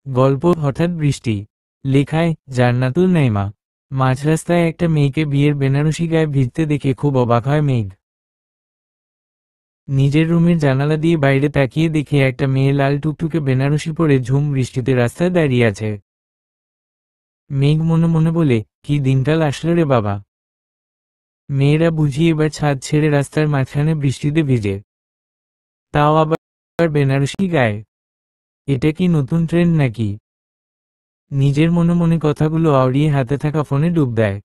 গল্প হঠাৎ বৃষ্টি। লেখায় জান্নাতুল নাইমা। মাঝ রাস্তায় একটা মেয়েকে বিয়ের বেনারসি গায়ে ভিজতে দেখে খুব অবাক হয় মেঘ। নিজের রুমের জানালা দিয়ে বাইরে তাকিয়ে দেখে একটা মেয়ে লাল টুকটুকে বেনারসি পরে ঝুম বৃষ্টিতে রাস্তায় দাঁড়িয়ে আছে। মেঘ মনে মনে বলে, কি দিনকাল আসলো রে বাবা। মেয়েরা বুঝি এবার ছাদ ছেড়ে রাস্তার মাঝখানে বৃষ্টিতে ভিজে, তাও আবার বেনারসি গায়ে। এটা কি নতুন ট্রেন্ড নাকি? নিজের মনে মনে কথাগুলো আওড়িয়ে হাতে থাকা ফোনে ডুব দেয়।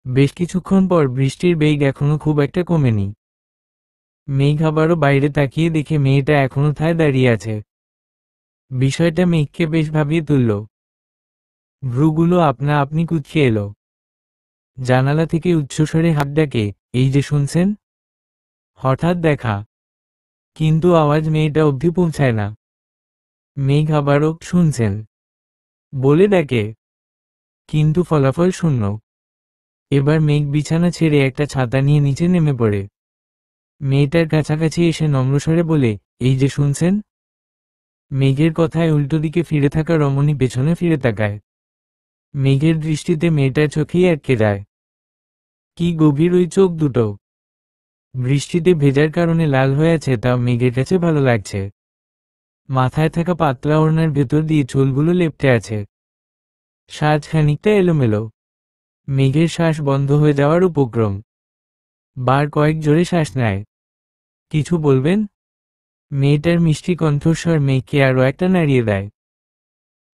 বেশ কিছুক্ষণ পর বৃষ্টির বেগ এখনো খুব একটা কমেনি। মেঘ আবারও বাইরে তাকিয়ে দেখে মেয়েটা এখনো ঠায় দাঁড়িয়ে আছে। বিষয়টা মেঘকে বেশ ভাবিয়ে তুলল। ভ্রুগুলো আপনা আপনি কুঁচকে এলো। জানালা থেকে উচ্চস্বরে হাত ডাকে, এই যে শুনছেন। হঠাৎ দেখা, কিন্তু আওয়াজ মেয়েটা অবধি পৌঁছায় না। মেঘ আবারও শুনছেন বলে ডাকে, কিন্তু ফলাফল শূন্য। এবার মেঘ বিছানা ছেড়ে একটা ছাতা নিয়ে নিচে নেমে পড়ে। মেয়েটার কাছাকাছি এসে নম্রস্বরে বলে, এই যে শুনছেন। মেঘের কথায় উল্টো দিকে ফিরে থাকা রমণী পেছনে ফিরে তাকায়। মেঘের দৃষ্টিতে মেয়েটার চোখেই আটকে যায়। কি গভীর ওই চোখ দুটো। বৃষ্টিতে ভেজার কারণে লাল হয়ে আছে, তাও মেঘের কাছে ভালো লাগছে। মাথায় থাকা পাতলা ওড়নার ভেতর দিয়ে চুলগুলো লেপ্টে আছে। সাজ খানিকটা এলোমেলো। মেঘের শ্বাস বন্ধ হয়ে যাওয়ার উপক্রম। বার কয়েক জোরে শ্বাস নেয়। কিছু বলবেন? মেয়েটার মিষ্টি কণ্ঠস্বর মেঘকে আরও একটা নাড়িয়ে দেয়।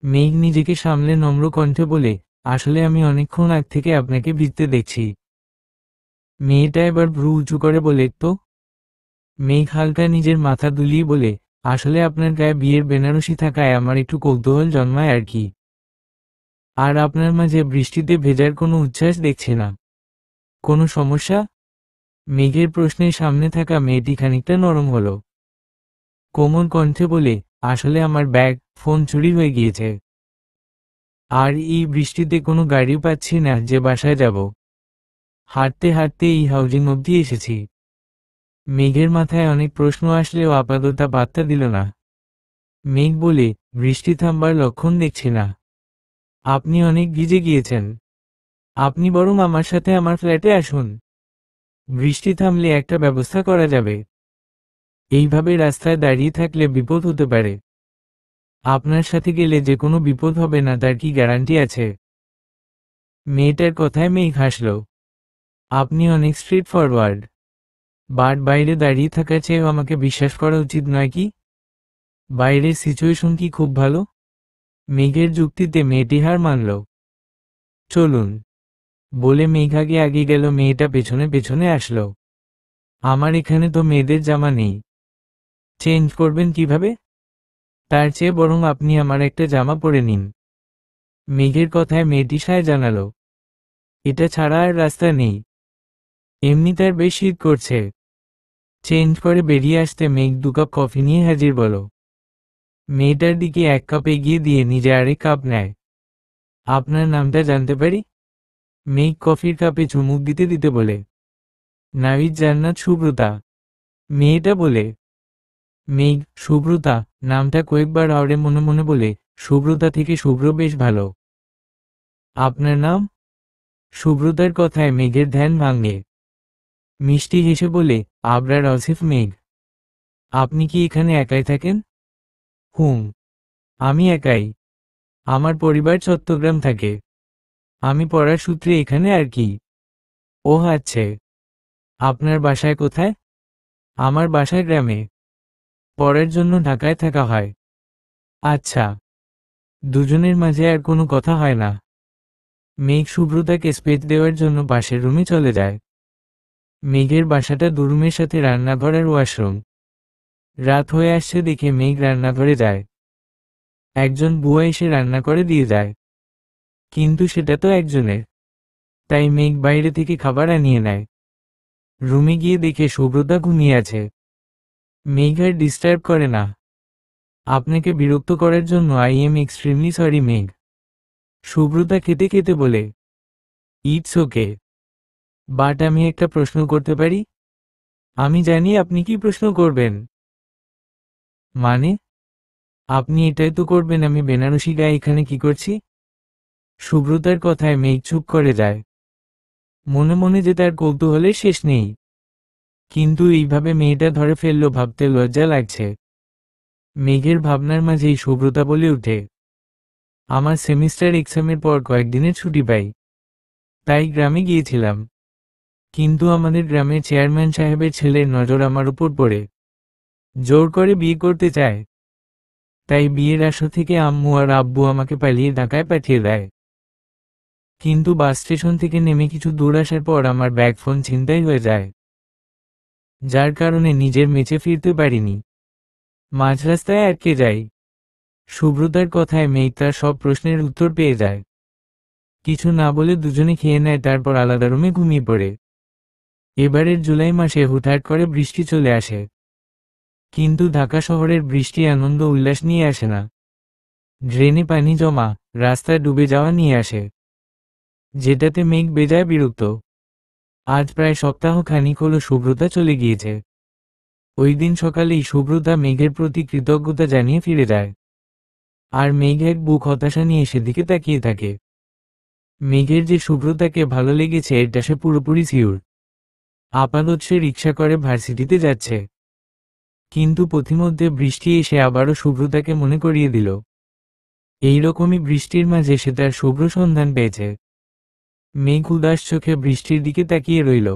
মেঘ নিজেকে সামলে নম্র কণ্ঠে বলে, আসলে আমি অনেকক্ষণ আগ থেকে আপনাকে ভিজতে দেখছি। মেয়েটা এবার ভ্রু উঁচু করে বলে, তো? মেঘ হালকা নিজের মাথা দুলিয়ে বলে, আসলে আপনার গায়ে বিয়ের বেনারসি থাকায় আমার একটু কৌতূহল জন্মায় আর কি। আর আপনার মাঝে বৃষ্টিতে ভেজার কোনো উচ্ছ্বাস দেখছি না। কোনো সমস্যা? মেঘের প্রশ্নের সামনে থাকা মেয়েটি খানিকটা নরম হলো। কোমল কণ্ঠে বলে, আসলে আমার ব্যাগ, ফোন চুরি হয়ে গিয়েছে। আর এই বৃষ্টিতে কোনো গাড়িও পাচ্ছি না যে বাসায় যাব। হাঁটতে হাঁটতে এই হাউজিং অবধি এসেছি। মেঘের মাথায় অনেক প্রশ্ন আসলেও আপাতত পাত্তা দিল না। মেঘ বলে, বৃষ্টি থামবার লক্ষণ দেখছি না। আপনি অনেক ভিজে গিয়েছেন। আপনি বরং আমার সাথে আমার ফ্ল্যাটে আসুন। বৃষ্টি থামলে একটা ব্যবস্থা করা যাবে। এইভাবে রাস্তায় দাঁড়িয়ে থাকলে বিপদ হতে পারে। আপনার সাথে গেলে যে কোনো বিপদ হবে না তার কি গ্যারান্টি আছে? মেয়েটার কথায় মেঘ হাসল। আপনি অনেক স্ট্রেট ফরওয়ার্ড। বাইরে দাঁড়িয়ে থাকার চেয়েও আমাকে বিশ্বাস করা উচিত নয় কি? বাইরের সিচুয়েশন কি খুব ভালো? মেঘের যুক্তিতে মেয়েটি হার মানল। চলুন বলে মেঘ আগে আগে গেল, মেয়েটা পেছনে পেছনে আসলো। আমার এখানে তো মেয়েদের জামা নেই। চেঞ্জ করবেন কিভাবে? তার চেয়ে বরং আপনি আমার একটা জামা পরে নিন। মেঘের কথায় মেয়েটি সায় জানালো, এটা ছাড়া আর রাস্তা নেই। এমনি তার বেশ শীত করছে। চেঞ্জ করে বেরিয়ে আসতে মেঘ 2 কাপ কফি নিয়ে হাজির বলো। মেয়েটার দিকে 1 কাপ এগিয়ে দিয়ে নিজে আরেক কাপ নেয়। আপনার নামটা জানতে পারি? মেঘ কফির কাপে চুমুক দিতে দিতে বলে। নাবিদ জান্নাত সুব্রতা। মেয়েটা বলে। মেঘ সুব্রতা নামটা কয়েকবার আওড়ে মনে মনে বলে, সুব্রতা থেকে শুভ্র বেশ ভালো। আপনার নাম? সুব্রতার কথায় মেঘের ধ্যান ভাঙে। মিষ্টি হেসে বলে, আবরার আসিফ মেঘ। আপনি কি এখানে একাই থাকেন? হুম, আমি একাই। আমার পরিবার চট্টগ্রাম থাকে। আমি পড়ার সূত্রে এখানে আর কি। ও আচ্ছা, আপনার বাসায় কোথায়? আমার বাসায় গ্রামে। পড়ার জন্য ঢাকায় থাকা হয়। আচ্ছা, দুজনের মাঝে আর কোনো কথা হয় না। মেঘ সুব্রতাকে স্পেস দেওয়ার জন্য পাশের রুমে চলে যায়। মেঘের বাসাটা দুরুমের সাথে রান্নাঘর আর ওয়াশরুম। রাত হয়ে আসছে দেখে মেঘ রান্নাঘরে যায়। একজন বুয়া এসে রান্না করে দিয়ে যায়। কিন্তু সেটা তো একজনের। তাই মেঘ বাইরে থেকে খাবার আনিয়ে নেয়। রুমে গিয়ে দেখে সুব্রতা ঘুমিয়ে আছে। মেঘ আর ডিস্টার্ব করে না। আপনাকে বিরক্ত করার জন্য আই এম এক্সট্রিমলি সরি মেঘ। সুব্রতা খেতে খেতে বলে, ইটস ওকে। বাট আমি একটা প্রশ্ন করতে পারি? আমি জানি আপনি কি প্রশ্ন করবেন। মানে? আপনি এটাই তো করবেন। আমি বেনারসি গায়ে এখানে কি করছি? সুব্রতার কথায় মেঘ চুপ করে যায়। মনে মনে যে তার কৌতূহলের শেষ নেই। কিন্তু এইভাবে মেয়েটা ধরে ফেললো ভাবতে লজ্জা লাগছে। মেঘের ভাবনার মাঝেই সুব্রতা বলে ওঠে, আমার সেমিস্টার এক্সামের পর কয়েকদিনের ছুটি পাই, তাই গ্রামে গিয়েছিলাম। কিন্তু আমাদের গ্রামের চেয়ারম্যান সাহেবের ছেলের নজর আমার উপর পড়ে, জোর করে বিয়ে করতে চায়। তাই বিয়ের আসর থেকে আম্মু আর আব্বু আমাকে পালিয়ে ঢাকায় পাঠিয়ে দেয়। কিন্তু বাস স্টেশন থেকে নেমে কিছু দূর আসার পর আমার ব্যাগ ফোন ছিনতাই হয়ে যায়, যার কারণে নিজের মেচে ফিরতে পারিনি। মাঝ রাস্তায় আটকে যাই। সুব্রতার কথায় মেঘ তার সব প্রশ্নের উত্তর পেয়ে যায়। কিছু না বলে দুজনে খেয়ে নেয়, তারপর আলাদা রুমে ঘুমিয়ে পড়ে। এবারের জুলাই মাসে হুটহাট করে বৃষ্টি চলে আসে। কিন্তু ঢাকা শহরের বৃষ্টি আনন্দ উল্লাস নিয়ে আসে না। ড্রেনে পানি জমা, রাস্তায় ডুবে যাওয়া নিয়ে আসে, যেটাতে মেঘ বেজায় বিরক্ত। আজ প্রায় সপ্তাহ খানিক হলো সুব্রতা চলে গিয়েছে। ওই দিন সকালেই সুব্রতা মেঘের প্রতি কৃতজ্ঞতা জানিয়ে ফিরে যায়। আর মেঘ এক বুক হতাশা নিয়ে সেদিকে তাকিয়ে থাকে। মেঘের যে সুব্রতাকে ভালো লেগেছে এটা সে পুরোপুরি সিউর। আপাতত সে রিক্সা করে ভার্সিটিতে যাচ্ছে। কিন্তু পথিমধ্যে বৃষ্টি এসে আবারও সুব্রতাকে মনে করিয়ে দিল। এইরকমই বৃষ্টির মাঝে সে তার শুভ্র সন্ধান পেয়েছে। মেঘ উদাস চোখে বৃষ্টির দিকে তাকিয়ে রইল।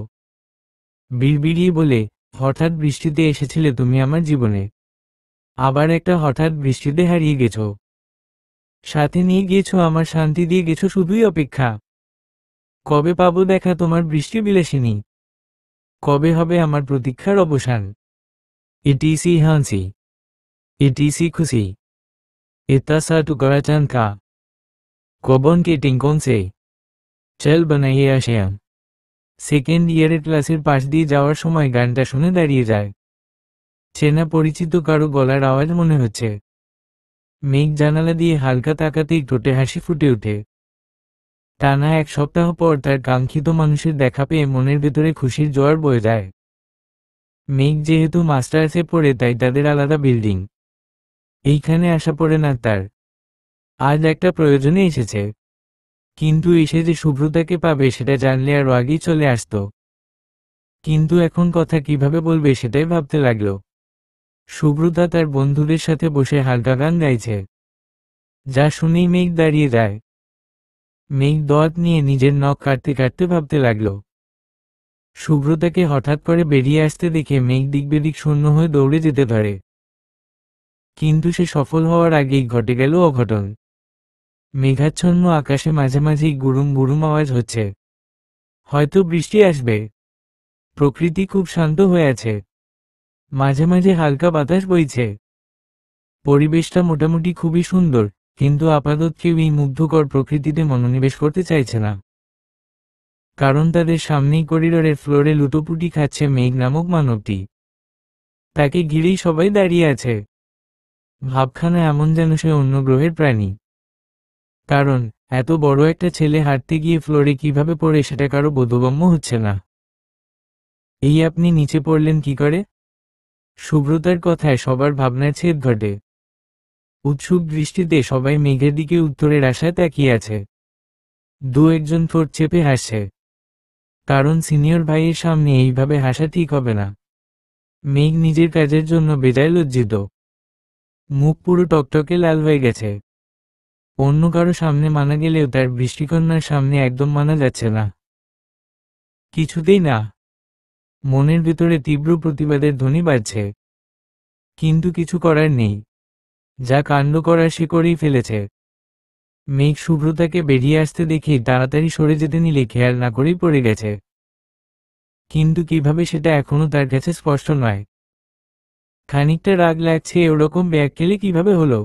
বিড়বিড়িয়ে বলে, হঠাৎ বৃষ্টিতে এসেছিলে তুমি আমার জীবনে। আবার একটা হঠাৎ বৃষ্টিতে হারিয়ে গেছো। সাথে নিয়ে গিয়েছো আমার শান্তি, দিয়ে গেছো শুধুই অপেক্ষা। কবে পাবো দেখা তোমার বৃষ্টি বিলাসিনী? কবে হবে আমার প্রতীক্ষার অবসান? এটিসি হাসি, এটিসি খুশি, इतना सा टुकड़ा चांद का कौन के टिंकों से चल बनाइए आशयाम। সেকেন্ড ইয়ারের ক্লাসের পাশ দিয়ে যাওয়ার সময় গানটা শুনে দাঁড়িয়ে যায়। চেনা পরিচিত কারো গলার আওয়াজ মনে হচ্ছে। মেঘ জানালা দিয়ে হালকা তাকাতেই ঠোঁটে হাসি ফুটে ওঠে। টানা এক সপ্তাহ পর তার কাঙ্ক্ষিত মানুষের দেখা পেয়ে মনের ভেতরে খুশির জোয়ার বয়ে যায়। মেঘ যেহেতু মাস্টার্সে পড়ে তাই তাদের আলাদা বিল্ডিং। এইখানে আসা পড়ে না তার। আজ একটা প্রয়োজনে এসেছে। কিন্তু এসে যে শুভ্রতাকে পাবে সেটা জানলে আরও আগেই চলে আসত। কিন্তু এখন কথা কিভাবে বলবে সেটাই ভাবতে লাগলো। শুভ্রতা তার বন্ধুদের সাথে বসে হালকা গান গাইছে, যা শুনেই মেঘ দাঁড়িয়ে যায়। মেঘ দাঁত নিয়ে নিজের নখ কাটতে কাটতে ভাবতে লাগলো। শুভ্রতাকে হঠাৎ করে বেরিয়ে আসতে দেখে মেঘ দিকবেদিক শূন্য হয়ে দৌড়ে যেতে ধরে। কিন্তু সে সফল হওয়ার আগেই ঘটে গেল অঘটন। মেঘাচ্ছন্ন আকাশে মাঝে মাঝেই গুরুম গুরুম আওয়াজ হচ্ছে। হয়তো বৃষ্টি আসবে। প্রকৃতি খুব শান্ত হয়ে আছে। মাঝে মাঝে হালকা বাতাস বইছে। পরিবেশটা মোটামুটি খুবই সুন্দর, কিন্তু আপাতত কেউ এই মুগ্ধকর প্রকৃতিতে মনোনিবেশ করতে চাইছে না। কারণ তাদের সামনেই করিডোরের ফ্লোরে লুটোপুটি খাচ্ছে মেঘ নামক মানবটি। তাকে ঘিরেই সবাই দাঁড়িয়ে আছে। ভাবখানা এমন যেন সে অন্য গ্রহের প্রাণী। কারণ এত বড় একটা ছেলে হাঁটতে গিয়ে ফ্লোরে কিভাবে পড়ে সেটা কারো বোধগম্য হচ্ছে না। এই আপনি নিচে পড়লেন কি করে? শুভ্রতার কথায় সবার ভাবনার ছেদ ঘটে। উৎসুক দৃষ্টিতে সবাই মেঘের দিকে উত্তরের আশায় তাকিয়ে আছে। দু একজন ঠোঁট চেপে হাসছে। কারণ সিনিয়র ভাইয়ের সামনে এইভাবে হাসা ঠিক হবে না। মেঘ নিজের কাজের জন্য বেজায় লজ্জিত। মুখ পুরো টকটকে লাল হয়ে গেছে। অন্য কারো সামনে মানা গেলেও তার বৃষ্টিকন্যার সামনে একদম মানা যাচ্ছে না। কিছুতেই না। মনের ভেতরে তীব্র প্রতিবাদের ধ্বনি বাজছে। কিন্তু কিছু করার নেই। যা কাণ্ড করার সে করেই ফেলেছে। মেঘ শুভ্রতাকে বেরিয়ে আসতে দেখেই তাড়াতাড়ি সরে যেতে নিলে খেয়াল না করেই পড়ে গেছে। কিন্তু কিভাবে সেটা এখনো তার কাছে স্পষ্ট নয়। খানিকটা রাগ লাগছে, ওরকম ব্যাককেলে কিভাবে হলো।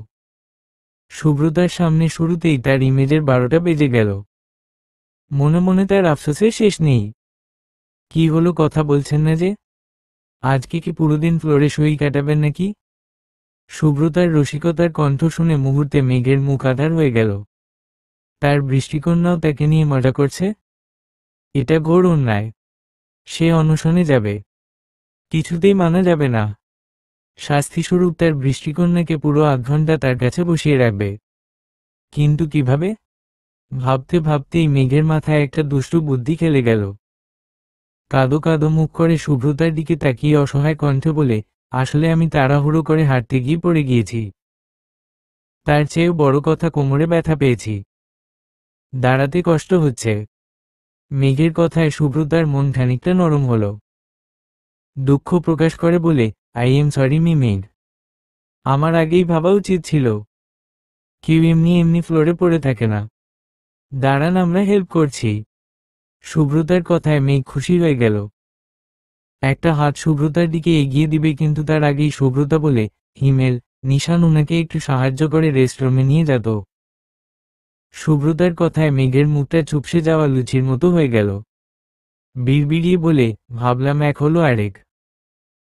শুভ্রতার সামনে শুরুতেই তার ইমেজের 12টা বেজে গেল। মনে মনে তার আফসোসের শেষ নেই। কি হলো, কথা বলছেন না যে? আজকে কি পুরোদিন ফ্লোরে সই কাটাবেন নাকি? শুভ্রতার রসিকতার কণ্ঠ শুনে মুহূর্তে মেঘের মুখ আধার হয়ে গেল। তার বৃষ্টিকন্যাও তাকে নিয়ে মজা করছে। এটা ঘোর অন্যায়। সে অনশনে যাবে। কিছুতেই মানা যাবে না। শাস্তিস্বরূপ তার বৃষ্টিকন্যাকে পুরো ৮ ঘন্টা তার কাছে বসিয়ে রাখবে। কিন্তু কিভাবে? ভাবতে ভাবতেই মেঘের মাথায় একটা দুষ্টু বুদ্ধি খেলে গেল। কাঁদো কাঁদো মুখ করে শুভ্রতার দিকে তাকিয়ে অসহায় কণ্ঠে বলে, আসলে আমি তাড়াহুড়ো করে হাঁটতে গিয়ে পড়ে গিয়েছি। তার চেয়েও বড় কথা, কোমরে ব্যথা পেয়েছি, দাঁড়াতে কষ্ট হচ্ছে। মেঘের কথায় শুভ্রতার মন খানিকটা নরম হলো। দুঃখ প্রকাশ করে বলে, আই এম সরি মেঘ, আমার আগেই ভাবা উচিত ছিল। কেউ এমনি এমনি ফ্লোরে পড়ে থাকে না। দাঁড়ান, আমরা হেল্প করছি। শুভ্রতার কথায় মেঘ খুশি হয়ে গেল। একটা হাত শুভ্রতার দিকে এগিয়ে দিবে, কিন্তু তার আগেই শুভ্রতা বলে, হিমেল, নিশান ওনাকে একটু সাহায্য করে রেস্টরুমে নিয়ে যেত। শুভ্রতার কথায় মেঘের মুখটা চুপসে যাওয়া লুচির মতো হয়ে গেল। বিড়বিড়িয়ে বলে, ভাবলাম এক হলো আরেক,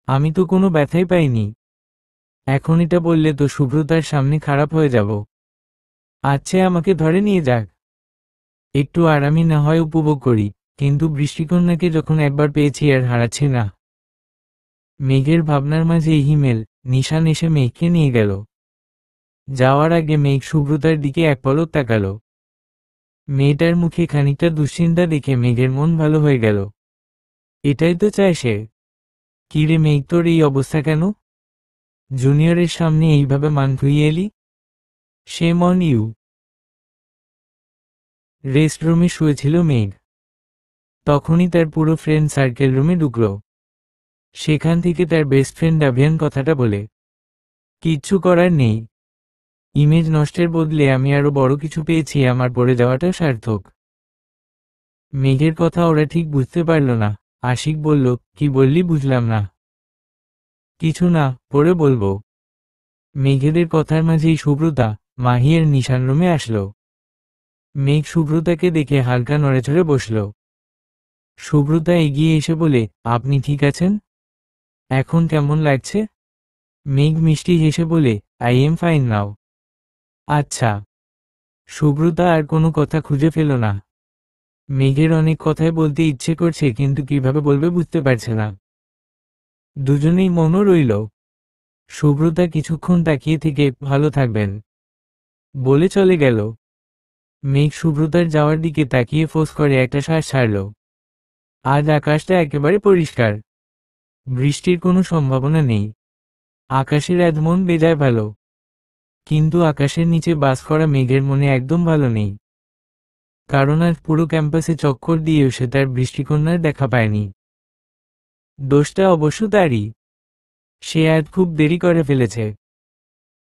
আমি তো কোনো ব্যথাই পাইনি। এখন এটা বললে তো শুভ্রতার সামনে খারাপ হয়ে যাব। আচ্ছা, আমাকে ধরে নিয়ে যাক, একটু আরামই না হয় উপভোগ করি, কিন্তু বৃষ্টিকন্যাকে যখন একবার পেয়েছি আর হারাচ্ছি না। মেঘের ভাবনার মাঝে হিমেল, নিশান এসে মেঘকে নিয়ে গেল। যাওয়ার আগে মেঘ শুভ্রতার দিকে এক পলক তাকালো। মেয়েটার মুখে খানিকটা দুশ্চিন্তা দেখে মেঘের মন ভালো হয়ে গেল। এটাই তো চায় সে। কিরে মেঘ, তোর এই অবস্থা কেন? জুনিয়রের সামনে এইভাবে মান ধুইয়ে এলি? Shame on you. রেস্টরুমে শুয়েছিল মেঘ। তখনই তার পুরো ফ্রেন্ড সার্কেল রুমে ঢুকল। সেখান থেকে তার বেস্ট ফ্রেন্ড আভিয়ান কথাটা বলে, কিচ্ছু করার নেই, ইমেজ নষ্টের বদলে আমি আরো বড় কিছু পেয়েছি, আমার পড়ে যাওয়াটা সার্থক। মেঘের কথা ওরা ঠিক বুঝতে পারল না। আশিক বলল, কি বললি বুঝলাম না। কিছু না, পরে বলবো। মেঘেদের কথার মাঝেই শুভ্রতা, মাহি আর নিশান রুমে আসলো। মেঘ শুভ্রতাকে দেখে হালকা নড়েচড়ে বসল। শুভ্রতা এগিয়ে এসে বলে, আপনি ঠিক আছেন? এখন কেমন লাগছে? মেঘ মিষ্টি হেসে বলে, আই এম ফাইন নাও। আচ্ছা। শুভ্রতা আর কোনো কথা খুঁজে পেল না। মেঘের অনেক কথাই বলতে ইচ্ছে করছে, কিন্তু কিভাবে বলবে বুঝতে পারছে না। দুজনেই মনও রইল। শুভ্রতা কিছুক্ষণ তাকিয়ে থেকে, ভালো থাকবেন বলে চলে গেল। মেঘ শুভ্রতার যাওয়ার দিকে তাকিয়ে ফোঁস করে একটা শ্বাস ছাড়ল। আজ আকাশটা একেবারে পরিষ্কার, বৃষ্টির কোনো সম্ভাবনা নেই। আকাশের এমন বেজায় ভালো, কিন্তু আকাশের নিচে বাস করা মেঘের মনে একদম ভালো নেই। কারণ আজ পুরো ক্যাম্পাসে চক্কর দিয়েও সে তার বৃষ্টিকন্যার দেখা পায়নি। দোষটা অবশ্য তারই। সে আজ খুব দেরি করে ফেলেছে।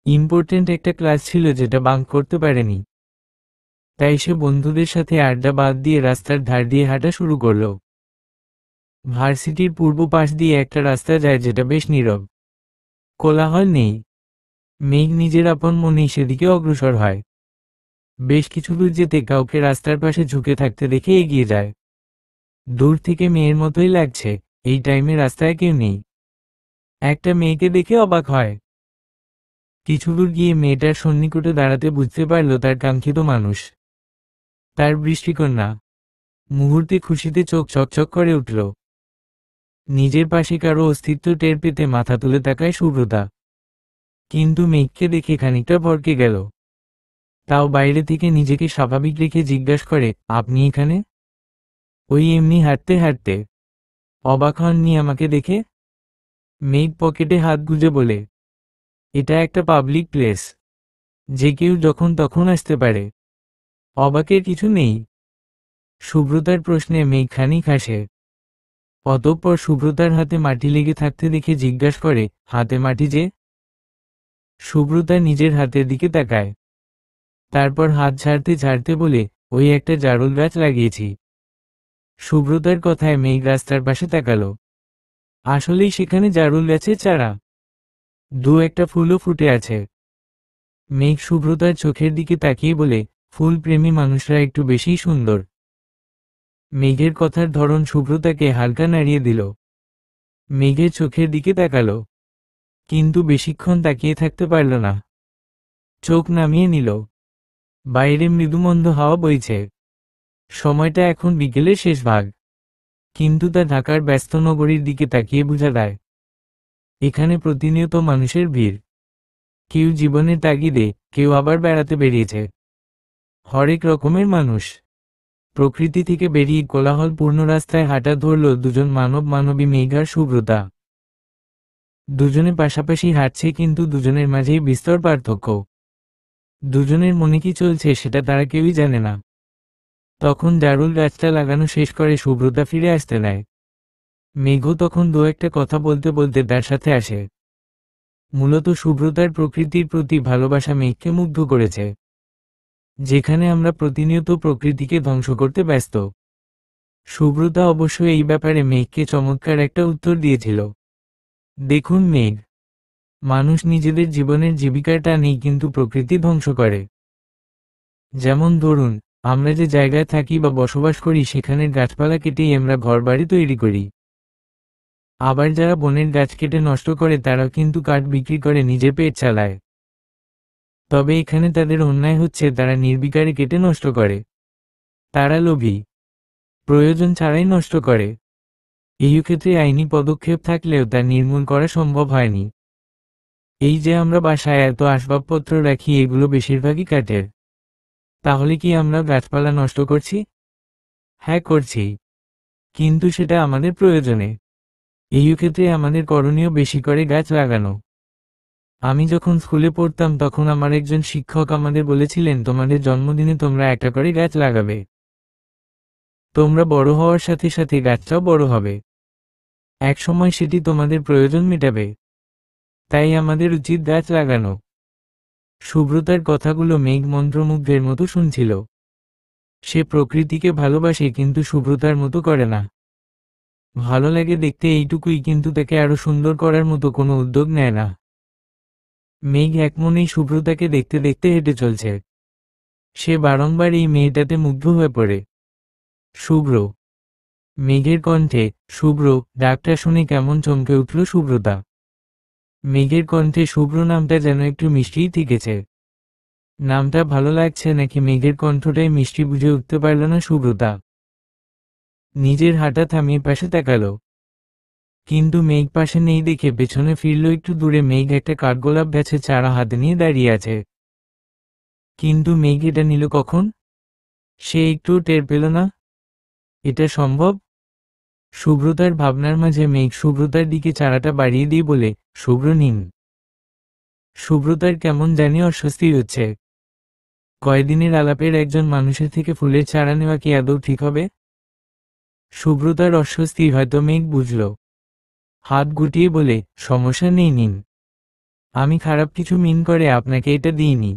ইম্পর্টেন্ট একটা ক্লাস ছিল যেটা বাঙ্ক করতে পারেনি। তাই সে বন্ধুদের সাথে আড্ডা বাদ দিয়ে রাস্তার ধার দিয়ে হাঁটা শুরু করল। ভার্সিটির পূর্ব পাশ দিয়ে একটা রাস্তা যায় যেটা বেশ নীরব, কোলাহল নেই। মেঘ নিজের আপন মনেই সেদিকে অগ্রসর হয়। বেশ কিছু দূর যেতে কাউকে রাস্তার পাশে ঝুঁকে থাকতে দেখে এগিয়ে যায়। দূর থেকে মেয়ের মতোই লাগছে, এই টাইমে রাস্তায় কেউ নেই। একটা মেয়েকে দেখে অবাক হয়। কিছু দূর গিয়ে মেয়েটার সন্নিকটে দাঁড়াতে বুঝতে পারল তার কাঙ্ক্ষিত মানুষ, তার বৃষ্টিকন্যা। মুহূর্তে খুশিতে চোখ চকচক করে উঠল। নিজের পাশে কারো অস্তিত্ব টের পেতে মাথা তুলে তাকায় শুভ্রতা। কিন্তু মেঘকে দেখে খানিকটা ভড়কে গেল। তাও বাইরে থেকে নিজেকে স্বাভাবিক রেখে জিজ্ঞাসা করে, আপনি এখানে? ওই এমনি হাঁটতে হাঁটতে। অবাক হননি আমাকে দেখে? মেঘ পকেটে হাত গুজে বলে, এটা একটা পাবলিক প্লেস, যে কেউ যখন তখন আসতে পারে, অবাকের কিছু নেই। শুভ্রতার প্রশ্নে মেঘ খানিক হাসে। অতঃপর শুভ্রতার হাতে মাটি লেগে থাকতে দেখে জিজ্ঞাসা করে, হাতে মাটি যে? শুভ্রতা নিজের হাতের দিকে তাকায়। তারপর হাত ঝাড়তে ঝাড়তে বলে, ওই একটা জারুল গাছ লাগিয়েছি। শুভ্রতার কথায় মেঘ রাস্তার পাশে তাকালো। আসলেই সেখানে জারুল গাছের চারা, দু একটা ফুলও ফুটে আছে। মেঘ শুভ্রতার চোখের দিকে তাকিয়ে বলে, ফুল প্রেমী মানুষরা একটু বেশিই সুন্দর। মেঘের কথার ধরন শুভ্রতাকে হালকা নাড়িয়ে দিল। মেঘের চোখের দিকে তাকালো, কিন্তু বেশিক্ষণ তাকিয়ে থাকতে পারল না। চোখ নামিয়ে নিল। বাইরে মৃদুমন্দ হাওয়া বইছে। সময়টা এখন বিকেলের শেষ ভাগ, কিন্তু তা ঢাকার ব্যস্ত নগরীর দিকে তাকিয়ে বোঝা যায়। এখানে প্রতিনিয়ত মানুষের ভিড়, কেউ জীবনের তাগিদে, কেউ আবার বেড়াতে বেরিয়েছে। হরেক রকমের মানুষ। প্রকৃতি থেকে বেরিয়ে কোলাহলপূর্ণ রাস্তায় হাঁটা ধরল দুজন মানবী মেঘ আর সুব্রতা। দুজনে পাশাপাশি হাঁটছে, কিন্তু দুজনের মাঝেই বিস্তর পার্থক্য। দুজনের মনে কি চলছে সেটা তারা কেউই জানে না। তখন জারুল গাছটা লাগানো শেষ করে সুব্রতা ফিরে আসতে নেয়। মেঘও তখন দু একটা কথা বলতে বলতে তার সাথে আসে। মূলত সুব্রতার প্রকৃতির প্রতি ভালোবাসা মেঘকে মুগ্ধ করেছে। যেখানে আমরা প্রতিনিয়ত প্রকৃতিকে ধ্বংস করতে ব্যস্ত, সুব্রতা অবশ্য এই ব্যাপারে মেঘকে চমৎকার একটা উত্তর দিয়েছিল। দেখুন মেঘ, মানুষ নিজেদের জীবনের জীবিকার টানেই কিন্তু প্রকৃতি ধ্বংস করে। যেমন ধরুন, আমরা যে জায়গায় থাকি বা বসবাস করি সেখানের গাছপালা কেটেই আমরা ঘরবাড়ি তৈরি করি। আবার যারা বনের গাছ কেটে নষ্ট করে তারাও কিন্তু কাঠ বিক্রি করে নিজের পেট চালায়। তবে এখানে তাদের অন্যায় হচ্ছে, তারা নির্বিকারে কেটে নষ্ট করে। তারা লোভী, প্রয়োজন ছাড়াই নষ্ট করে। এই ক্ষেত্রে আইনি পদক্ষেপ থাকলেও তা নির্মূল করা সম্ভব হয়নি। এই যে আমরা বাসায় এত আসবাবপত্র রাখি, এগুলো বেশিরভাগই কাঠের। তাহলে কি আমরা গাছপালা নষ্ট করছি? হ্যাঁ, করছি, কিন্তু সেটা আমাদের প্রয়োজনে। এই ক্ষেত্রে আমাদের করণীয় বেশি করে গাছ লাগানো। আমি যখন স্কুলে পড়তাম তখন আমার একজন শিক্ষক আমাদের বলেছিলেন, তোমাদের জন্মদিনে তোমরা একটা করে গাছ লাগাবে। তোমরা বড় হওয়ার সাথে সাথে গাছটাও বড় হবে। এক সময় সেটি তোমাদের প্রয়োজন মেটাবে। তাই আমাদের উচিত গাছ লাগানো। সুব্রতার কথাগুলো মেঘ মন্ত্রমুগ্ধের মতো শুনছিল। সে প্রকৃতিকে ভালোবাসে, কিন্তু সুব্রতার মতো করে না। ভালো লাগে দেখতে এইটুকুই, কিন্তু তাকে আরো সুন্দর করার মতো কোনো উদ্যোগ নেয় না। মেঘ একমনেই সুব্রতাকে দেখতে দেখতে হেঁটে চলছে। সে বারংবার এই মেয়েটাতে মুগ্ধ হয়ে পড়ে। শুভ্র। মেঘের কণ্ঠে শুভ্র ডাকটা শুনে কেমন চমকে উঠল সুব্রতা। মেঘের কণ্ঠে শুভ্র নামটা যেন একটু মিষ্টিই থেকেছে। নামটা ভালো লাগছে নাকি মেঘের কণ্ঠটাই মিষ্টি বুঝে উঠতে পারল না সুব্রতা। নিজের হাঁটা থামিয়ে পাশে তাকালো, কিন্তু মেঘ পাশে নেই দেখে পেছনে ফিরল। একটু দূরে মেঘ একটা কাঠগোলাপ গাছের চারা হাতে নিয়ে দাঁড়িয়ে আছে। কিন্তু মেঘ এটা নিল কখন? সে একটুও টের পেল না। এটা সম্ভব? সুব্রতার ভাবনার মাঝে মেঘ সুব্রতার দিকে চারাটা বাড়িয়ে দিয়ে বলে, শুভ্র নিন। সুব্রতার কেমন জানি অস্বস্তি হচ্ছে। কয়দিনের আলাপের একজন মানুষের থেকে ফুলের চারা নেওয়া কি আদৌ ঠিক হবে? সুব্রতার অস্বস্তি হয়তো মেঘ বুঝল। হাত গুটিয়ে বলে, সমস্যা নেই, নিন। আমি খারাপ কিছু মিন করে আপনাকে এটা দিইনি।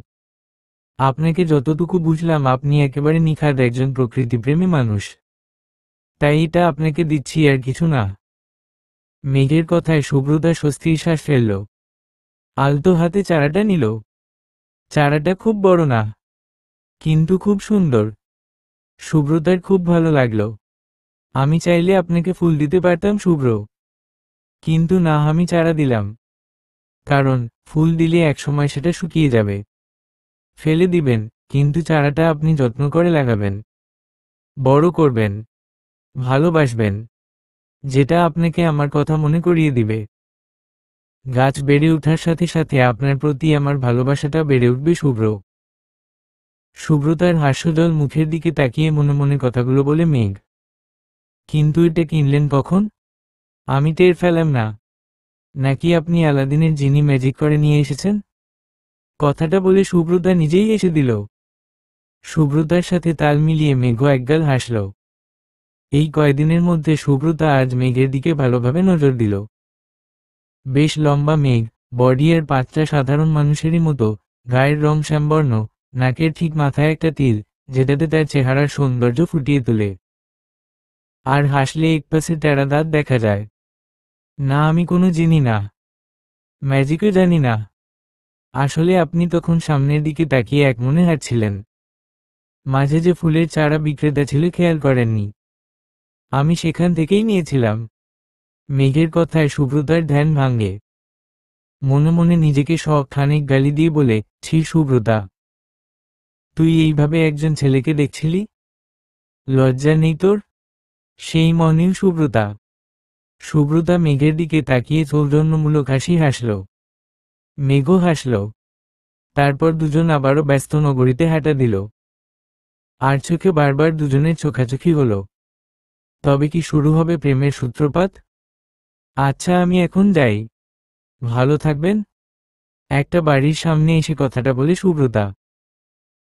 আপনাকে যতটুকু বুঝলাম আপনি একেবারে নিখাদ একজন প্রকৃতিপ্রেমী মানুষ, তাই এটা আপনাকে দিচ্ছি, আর কিছু না। মেঘের কথায় সুব্রতা স্বস্তির শ্বাস ফেলল। আলতো হাতে চারাটা নিল। চারাটা খুব বড় না, কিন্তু খুব সুন্দর। সুব্রতার খুব ভালো লাগলো। আমি চাইলে আপনাকে ফুল দিতে পারতাম শুভ্র, কিন্তু না, আমি চারা দিলাম। কারণ ফুল দিলে একসময় সেটা শুকিয়ে যাবে। ফেলে দিবেন, কিন্তু চারাটা আপনি যত্ন করে লাগাবেন, বড় করবেন, ভালোবাসবেন, যেটা আপনাকে আমার কথা মনে করিয়ে দিবে। গাছ বেড়ে ওঠার সাথে সাথে আপনার প্রতি আমার ভালোবাসাটা বেড়ে উঠবে শুভ্র। সুব্রতার হাস্যজল মুখের দিকে তাকিয়ে মনে মনে কথাগুলো বলে মেঘ। কিন্তু এটা কিনলেন কখন? আমি টের ফেলাম না। নাকি আপনি আলাদিনের জিনি ম্যাজিক করে নিয়ে এসেছেন? কথাটা বলে সুব্রতা নিজেই এসে দিল। সুব্রতার সাথে তাল মিলিয়ে মেঘ একগাল হাসল। এই কয়দিনের মধ্যে সুব্রতা আজ মেঘের দিকে ভালোভাবে নজর দিল। বেশ লম্বা মেঘ, বডি আর পাতটা সাধারণ মানুষেরই মতো, গায়ের রং শ্যামবর্ণ, নাকের ঠিক মাথায় একটা তিল, যেটাতে তার চেহারার সৌন্দর্য ফুটিয়ে তোলে। আর হাসলে একপাশে টেরা দাঁত দেখা যায়। না, আমি কোনো জিনি না, ম্যাজিকও জানি না। আসলে আপনি তখন সামনের দিকে তাকিয়ে একমনে হাঁটছিলেন। মাঝে যে ফুলের চারা বিক্রেতা ছিল খেয়াল করেননি। আমি সেখান থেকেই নিয়েছিলাম। মেঘের কথায় সুব্রতার ধ্যান ভাঙে। মনে মনে নিজেকে খানিক গালি দিয়ে বলে, ছি সুব্রতা, তুই এইভাবে একজন ছেলেকে দেখছিলি? লজ্জা নেই তোর? সেই মনেও সুব্রতা। সুব্রতা মেঘের দিকে তাকিয়ে সৌজন্যমূলক হাসি হাসল। মেঘও হাসল। তারপর দুজন আবারও ব্যস্ত নগরীতে হাঁটা দিল। আর চোখে বারবার দুজনের চোখাচোখি হলো। তবে কি শুরু হবে প্রেমের সূত্রপাত? আচ্ছা, আমি এখন যাই। ভালো থাকবেন। একটা বাড়ির সামনে এসে কথাটা বলে সুব্রতা।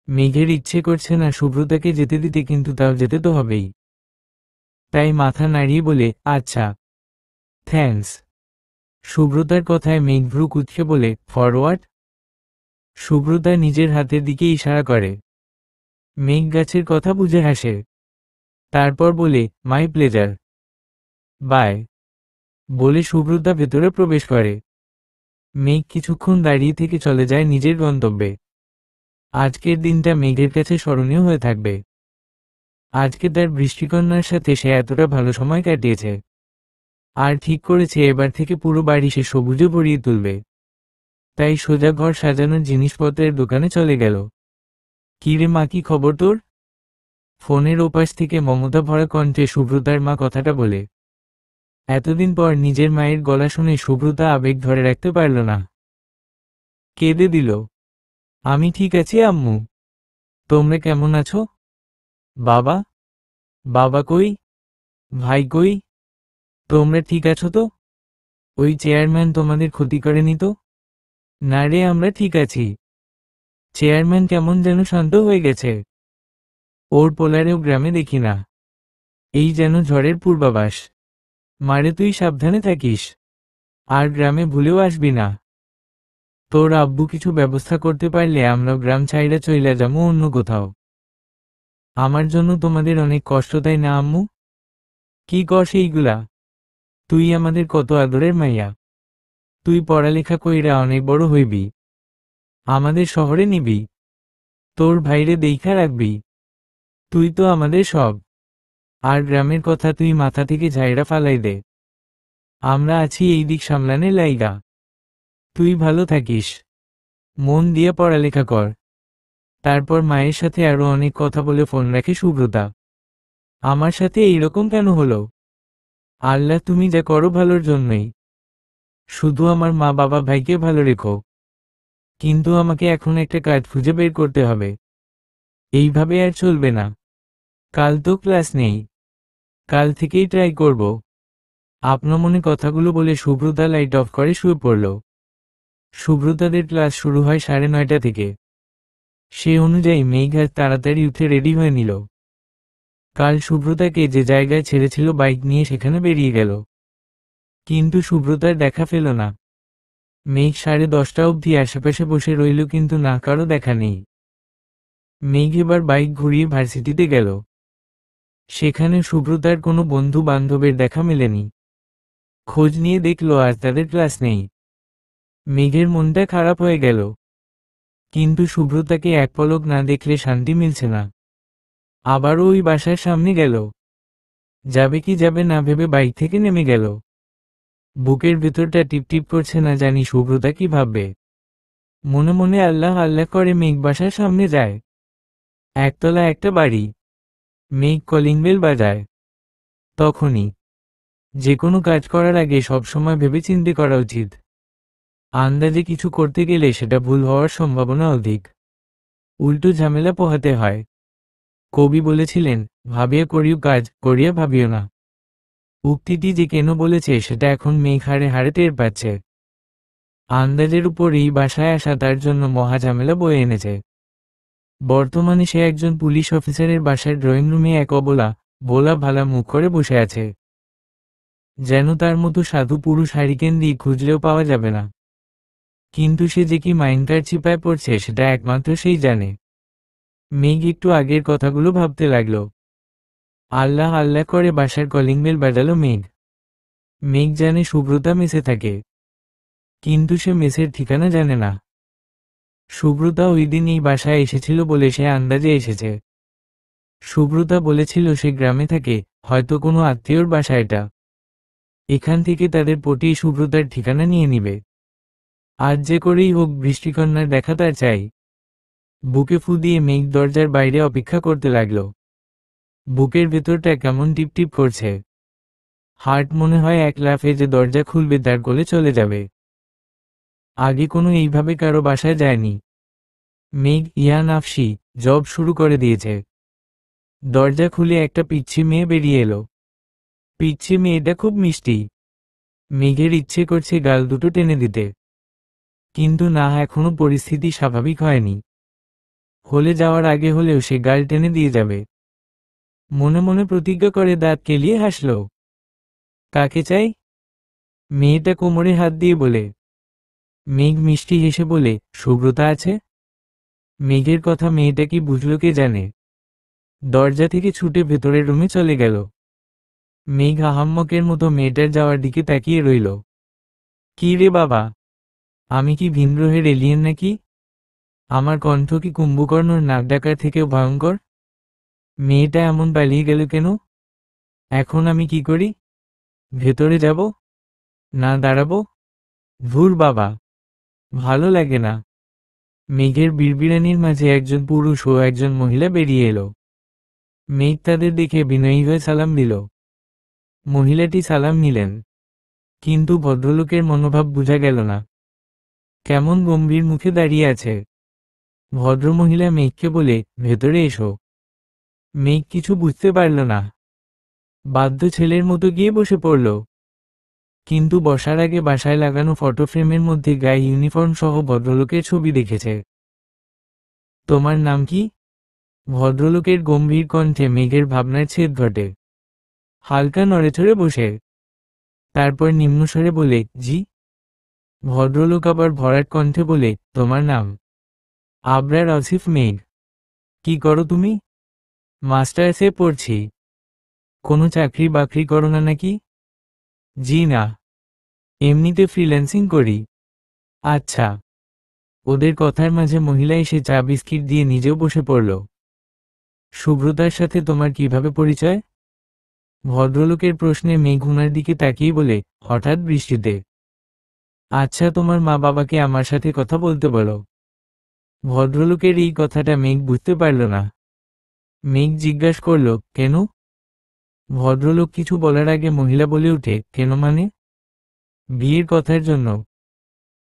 মেঘের ইচ্ছে করছে না সুব্রতাকে যেতে দিতে, কিন্তু তাও যেতে তো হবেই। তাই মাথা নাড়িয়ে বলে, আচ্ছা, থ্যাঙ্কস। সুব্রতার কথায় মেঘ ভ্রু কুঁচকে বলে, ফরওয়ার্ড। সুব্রতা নিজের হাতের দিকে ইশারা করে। মেঘ গাছের কথা বুঝে হাসে। তারপর বলে, মাই প্লেজার। বাই। বলে সুব্রতা ভেতরে প্রবেশ করে। মেঘ কিছুক্ষণ দাঁড়িয়ে থেকে চলে যায় নিজের গন্তব্যে। আজকের দিনটা মেঘের কাছে স্মরণীয় হয়ে থাকবে। আজকে তার বৃষ্টিকন্যার সাথে সে এতটা ভালো সময় কাটিয়েছে। আর ঠিক করেছে এবার থেকে পুরো বাড়ি সে সবুজে ভরিয়ে তুলবে। তাই সোজা ঘর সাজানোর জিনিসপত্রের দোকানে চলে গেল। কি রে মা, কি খবর তোর? ফোনের ওপাশ থেকে মমতা ভরা কণ্ঠে সুব্রতার মা কথাটা বলে। এতদিন পর নিজের মায়ের গলা শুনে সুব্রতা আবেগ ধরে রাখতে পারল না। কেঁদে দিল। আমি ঠিক আছি আম্মু। তোমরা কেমন আছো? বাবা? বাবা কই? ভাই কই? তোমরা ঠিক আছো তো? ওই চেয়ারম্যান তোমাদের ক্ষতি করেনি তো? না রে, আমরা ঠিক আছি। চেয়ারম্যান কেমন যেন শান্ত হয়ে গেছে। ওর পোলারেও গ্রামে দেখি না। এই যেন ঝড়ের পূর্বাভাস। মারে, তুই সাবধানে থাকিস। আর গ্রামে ভুলেও আসবি না। তোর আব্বু কিছু ব্যবস্থা করতে পারলে আমরা গ্রাম ছাইড়া চইলা যাবো অন্য কোথাও। আমার জন্য তোমাদের অনেক কষ্ট, তাই না আম্মু? কি কর সেইগুলা? তুই আমাদের কত আদরের মাইয়া। তুই পড়ালেখা কইরা অনেক বড় হইবি। আমাদের শহরে নিবি। তোর ভাইরে দেইখা রাখবি। তুই তো আমাদের সব। আর গ্রামের কথা তুই মাথা থেকে ঝাইরা ফালাই দে। আমরা আছি এই দিক সামলানে লাইগা। তুই ভালো থাকিস। মন দিয়ে পড়ালেখা কর। তারপর মায়ের সাথে আরো অনেক কথা বলে ফোন রাখে সুব্রতা। আমার সাথে এইরকম কেন হলো? আল্লাহ, তুমি যা করো ভালোর জন্যই। শুধু আমার মা বাবা ভাইকে ভালো রেখো। কিন্তু আমাকে এখন একটা কাজ খুঁজে বের করতে হবে। এইভাবে আর চলবে না। কাল তো ক্লাস নেই। কাল থেকেই ট্রাই করব। আপনা মনে কথাগুলো বলে সুব্রতা লাইট অফ করে শুয়ে পড়ল। সুব্রতাদের ক্লাস শুরু হয় 9:30 থেকে। সে অনুযায়ী মেঘ আজ তাড়াতাড়ি উঠে রেডি হয়ে নিল। কাল সুব্রতাকে যে জায়গায় ছেড়েছিল বাইক নিয়ে সেখানে বেরিয়ে গেল। কিন্তু সুব্রতার দেখা পেল না। মেঘ 10:30 অবধি আশেপাশে বসে রইল, কিন্তু না, কারো দেখা নেই। মেঘ এবার বাইক ঘুরিয়ে ভার্সিটিতে গেল। সেখানে সুব্রতার কোনো বন্ধু বান্ধবের দেখা মেলেনি। খোঁজ নিয়ে দেখল আজ তাদের ক্লাস নেই। মেঘের মনটা খারাপ হয়ে গেল। কিন্তু সুব্রতাকে এক পলক না দেখলে শান্তি মিলছে না। আবারও ওই বাসার সামনে গেল। যাবে কি যাবে না ভেবে বাইক থেকে নেমে গেল। বুকের ভেতরটা টিপটিপ করছে, না জানি সুব্রতা কি ভাববে। মনে মনে আল্লাহ আল্লাহ করে মেঘ বাসার সামনে যায়। একতলা একটা বাড়ি। মেঘ কলিং বেল বাজায়। তখনই। যে কোনো কাজ করার আগে সবসময় ভেবে চিন্তে করা উচিত। আন্দাজে কিছু করতে গেলে সেটা ভুল হওয়ার সম্ভাবনা অধিক। উল্টো ঝামেলা পোহাতে হয়। কবি বলেছিলেন, ভাবিয়া করিও কাজ, করিয়া ভাবিও না। উক্তিটি যে কেন বলেছে সেটা এখন মেঘ হাড়ে হাড়ে টের পাচ্ছে। আন্দাজের উপর এই বাসায় আসা তার জন্য মহা ঝামেলা বয়ে এনেছে। বর্তমানে সে একজন পুলিশ অফিসারের বাসার ড্রয়িং রুমে এক অবলা, ভোলা ভালা মুখ করে বসে আছে। যেন তার মতো সাধু পুরুষ হারিকেন দিয়ে খুঁজলেও পাওয়া যাবে না। কিন্তু সে যে কি মাইন্ডকার চিপায় পড়ছে সেটা একমাত্র সেই জানে। মেঘ একটু আগের কথাগুলো ভাবতে লাগল। আল্লাহ আল্লাহ করে বাসার কলিং বেল বাজালো মেঘ। মেঘ জানে সুব্রতা মেসে থাকে। কিন্তু সে মেসের ঠিকানা জানে না। সুব্রতা ওই দিন এই বাসায় এসেছিল বলে সে আন্দাজে এসেছে। সুব্রতা বলেছিল সে গ্রামে থাকে, হয়তো কোনো আত্মীয়র বাসা এটা। এখান থেকে তাদের পটিয়ে সুব্রতার ঠিকানা নিয়ে নিবে। আজ যে করেই হোক বৃষ্টিকন্যার দেখা তার চাই। বুকে ফু দিয়ে মেঘ দরজার বাইরে অপেক্ষা করতে লাগল। বুকের ভেতরটা কেমন টিপটিপ করছে। হার্ট মনে হয় এক লাফে যে দরজা খুলবে তার কোলে চলে যাবে। আগে কোনো এইভাবে কারো বাসায় যায়নি। মেঘ ইয়ান আফসি জব শুরু করে দিয়েছে। দরজা খুলে একটা পিচ্ছি মেয়ে বেরিয়ে এলো। পিচ্ছি মেয়েটা খুব মিষ্টি। মেঘের ইচ্ছে করছে গাল দুটো টেনে দিতে, কিন্তু না, এখনো পরিস্থিতি স্বাভাবিক হয়নি। হলে যাওয়ার আগে হলেও সে গাল টেনে দিয়ে যাবে। মনে মনে প্রতিজ্ঞা করে দাঁত কেলিয়ে হাসল। কাকে চাই? মেয়েটা কোমরে হাত দিয়ে বলে। মেঘ মিষ্টি হেসে বলে, সুব্রতা আছে। মেঘের কথা মেয়েটা কি বুঝল কে জানে। দরজা থেকে ছুটে ভেতরের রুমে চলে গেল। মেঘ আহাম্মকের মতো মেয়েটার যাওয়ার দিকে তাকিয়ে রইল। কি রে বাবা, আমি কি ভিনগ্রহের এলিয়েন নাকি? আমার কণ্ঠ কি কুম্ভকর্ণর নাক ডাকার থেকেও ভয়ঙ্কর? মেয়েটা এমন পালিয়ে গেল কেন? এখন আমি কি করি? ভেতরে যাব? না দাঁড়াবো? ধুর বাবা, ভালো লাগে না। মেঘের বিড়বিড়ানির মাঝে একজন পুরুষ ও একজন মহিলা বেরিয়ে এলো। মেঘ তাদের দেখে বিনয়ী হয়ে সালাম দিল। মহিলাটি সালাম নিলেন, কিন্তু ভদ্রলোকের মনোভাব বোঝা গেল না। কেমন গম্ভীর মুখে দাঁড়িয়ে আছে। ভদ্রমহিলা মেঘকে বলে, ভেতরে এসো। মেঘ কিছু বুঝতে পারল না। বাধ্য ছেলের মতো গিয়ে বসে পড়ল। কিন্তু বসার আগে বাসায় লাগানো ফটো ফ্রেমের মধ্যে গায়ে ইউনিফর্ম সহ ভদ্রলোকের ছবি দেখেছে। তোমার নাম কি? ভদ্রলোকের গম্ভীর কণ্ঠে মেঘের ভাবনার ছেদ ঘটে। হালকা নড়েচড়ে বসে, তারপর নিম্নস্বরে বলে, জি। ভদ্রলোক আবার ভরাট কণ্ঠে বলে, তোমার নাম? আবরার আসিফ মেঘ। কি করো তুমি? মাস্টার্সে পড়ছি। কোনো চাকরি বাকরি করো না নাকি? জি না, এমনিতে ফ্রিল্যান্সিং করি। আচ্ছা। ওদের কথার মাঝে মহিলা এসে চা বিস্কিট দিয়ে নিজেও বসে পড়ল। সুব্রতার সাথে তোমার কিভাবে পরিচয়? ভদ্রলোকের প্রশ্নে মেঘ উনার দিকে তাকিয়ে বলে, হঠাৎ বৃষ্টিতে। আচ্ছা, তোমার মা বাবাকে আমার সাথে কথা বলতে বলো। ভদ্রলোকের এই কথাটা মেঘ বুঝতে পারল না। মেঘ জিজ্ঞাসা করল, কেন? ভদ্রলোক কিছু বলার আগে মহিলা বলে উঠে, কেন মানে? বিয়ের কথার জন্য।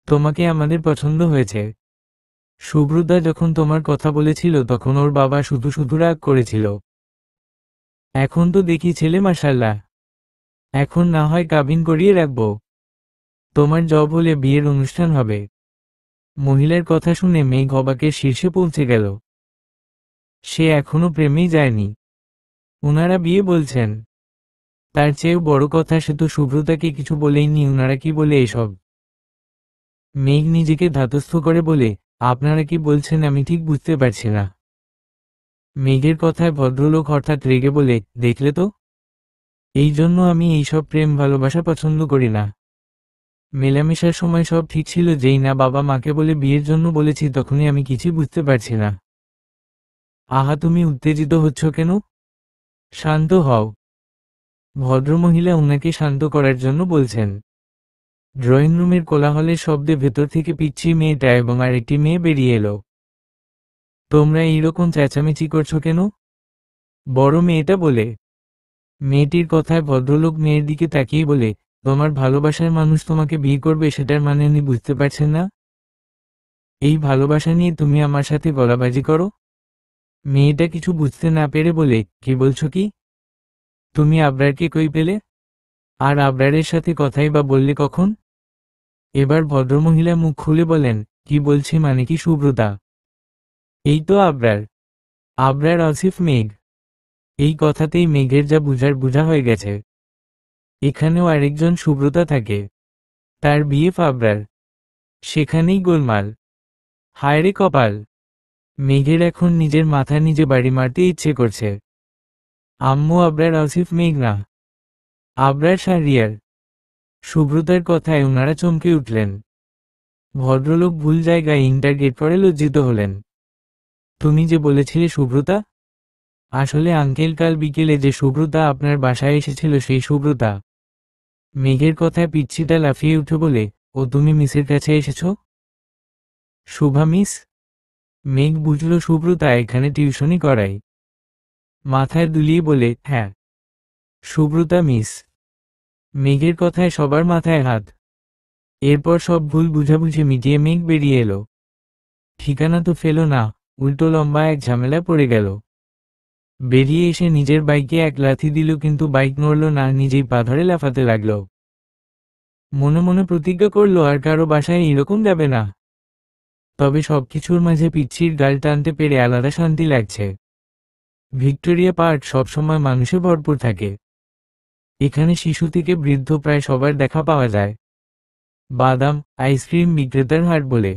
তোমাকে আমাদের পছন্দ হয়েছে। সুব্রতা যখন তোমার কথা বলেছিল তখন ওর বাবা শুধু শুধু রাগ করেছিল। এখন তো দেখি ছেলে মাশাআল্লাহ। এখন না হয় কাবিন করিয়ে রাখবো। তোমার জব হলে বিয়ের অনুষ্ঠান হবে। মহিলার কথা শুনে মেঘ অবাকের শীর্ষে পৌঁছে গেল। সে এখনো প্রেমেই যায়নি। ওনারা বিয়ে বলছেন। তার চেয়েও বড় কথা, সে তো সুব্রতাকে কিছু বলেইনি। ওনারা কি বলে এসব? মেঘ নিজেকে ধাতস্থ করে বলে, আপনারা কি বলছেন আমি ঠিক বুঝতে পারছি না। মেঘের কথায় ভদ্রলোক হঠাৎ রেগে বলে, দেখলে তো, এই জন্য আমি এইসব প্রেম ভালোবাসা পছন্দ করি না। মেলামেশার সময় সব ঠিক ছিল, যেই না বাবা মাকে বলে বিয়ের জন্য বলেছি তখনই আমি কিছুই বুঝতে পারছি না। আহা, তুমি উত্তেজিত হচ্ছ কেন? শান্ত হও। ভদ্রমহিলা ওনাকে শান্ত করার জন্য বলছেন। ড্রয়িং রুমের কোলাহলের শব্দে ভেতর থেকে পিচ্ছি মেয়েটা এবং আরেকটি মেয়ে বেরিয়ে এলো। তোমরা এইরকম চেঁচামেচি করছো কেন? বড় মেয়েটা বলে। মেয়েটির কথায় ভদ্রলোক মেয়ের দিকে তাকিয়ে বলে, তোমার ভালোবাসার মানুষ তোমাকে বিয়ে করবে সেটার মানে উনি বুঝতে পারছেন না? এই ভালোবাসা নিয়ে তুমি আমার সাথে গলাবাজি করো? মেয়েটা কিছু বুঝতে না পেরে বলে, কি বলছো কি? তুমি আবরারকে কই পেলে? আর আবরারের সাথে কথাই বা বললে কখন? এবার ভদ্রমহিলা মুখ খুলে বলেন, কি বলছি মানে কি সুব্রতা? এই তো আবরার। আবরার আসিফ মেঘ। এই কথাতেই মেঘের যা বুঝার বুঝা হয়ে গেছে। এখানেও আরেকজন সুব্রতা থাকে। তার বিয়ে আবরার। সেখানেই গোলমাল। হায়রে কপাল। মেঘের এখন নিজের মাথা নিজে বাড়ি মারতে ইচ্ছে করছে। আম্মু আবরার আসিফ মেঘ না, আবরার শাহরিয়ার। সুব্রতার কথায় ওনারা চমকে উঠলেন। ভদ্রলোক ভুল জায়গায় ইন্টারগেট করে লজ্জিত হলেন। তুমি যে বলেছিলে সুব্রতা? আসলে আঙ্কেল, কাল বিকেলে যে সুব্রতা আপনার বাসায় এসেছিল সেই সুব্রতা। মেঘের কথায় পিচ্ছিটা লাফিয়ে উঠে বলে, ও তুমি মিসের কাছে এসেছ? শুভা মিস? মেঘ বুঝল সুব্রতা এখানে টিউশনি করায়। মাথায় দুলিয়ে বলে, হ্যাঁ, সুব্রতা মিস। মেঘের কথায় সবার মাথায় হাত। এরপর সব ভুল বুঝাবুঝি মিটিয়ে মেঘ বেরিয়ে এলো। ঠিকানা তো ফেলো না, উল্টো লম্বা এক ঝামেলায় পড়ে গেল। বেরিয়ে এসে নিজের বাইকে এক লাথি দিল, কিন্তু বাইক নড়ল না, নিজেই পা ধরে লাফাতে লাগলো। মনে মনে প্রতিজ্ঞা করলো আর কারো বাসায় এরকম যাবে না। তবে সবকিছুর মাঝে পিচ্ছির গাল টানতে পেরে আলাদা শান্তি লাগছে। ভিক্টোরিয়া পার্ক সবসময় মানুষে ভরপুর থাকে। এখানে শিশু থেকে বৃদ্ধ প্রায় সবার দেখা পাওয়া যায়। বাদাম আইসক্রিম বিক্রেতার হাট বলে।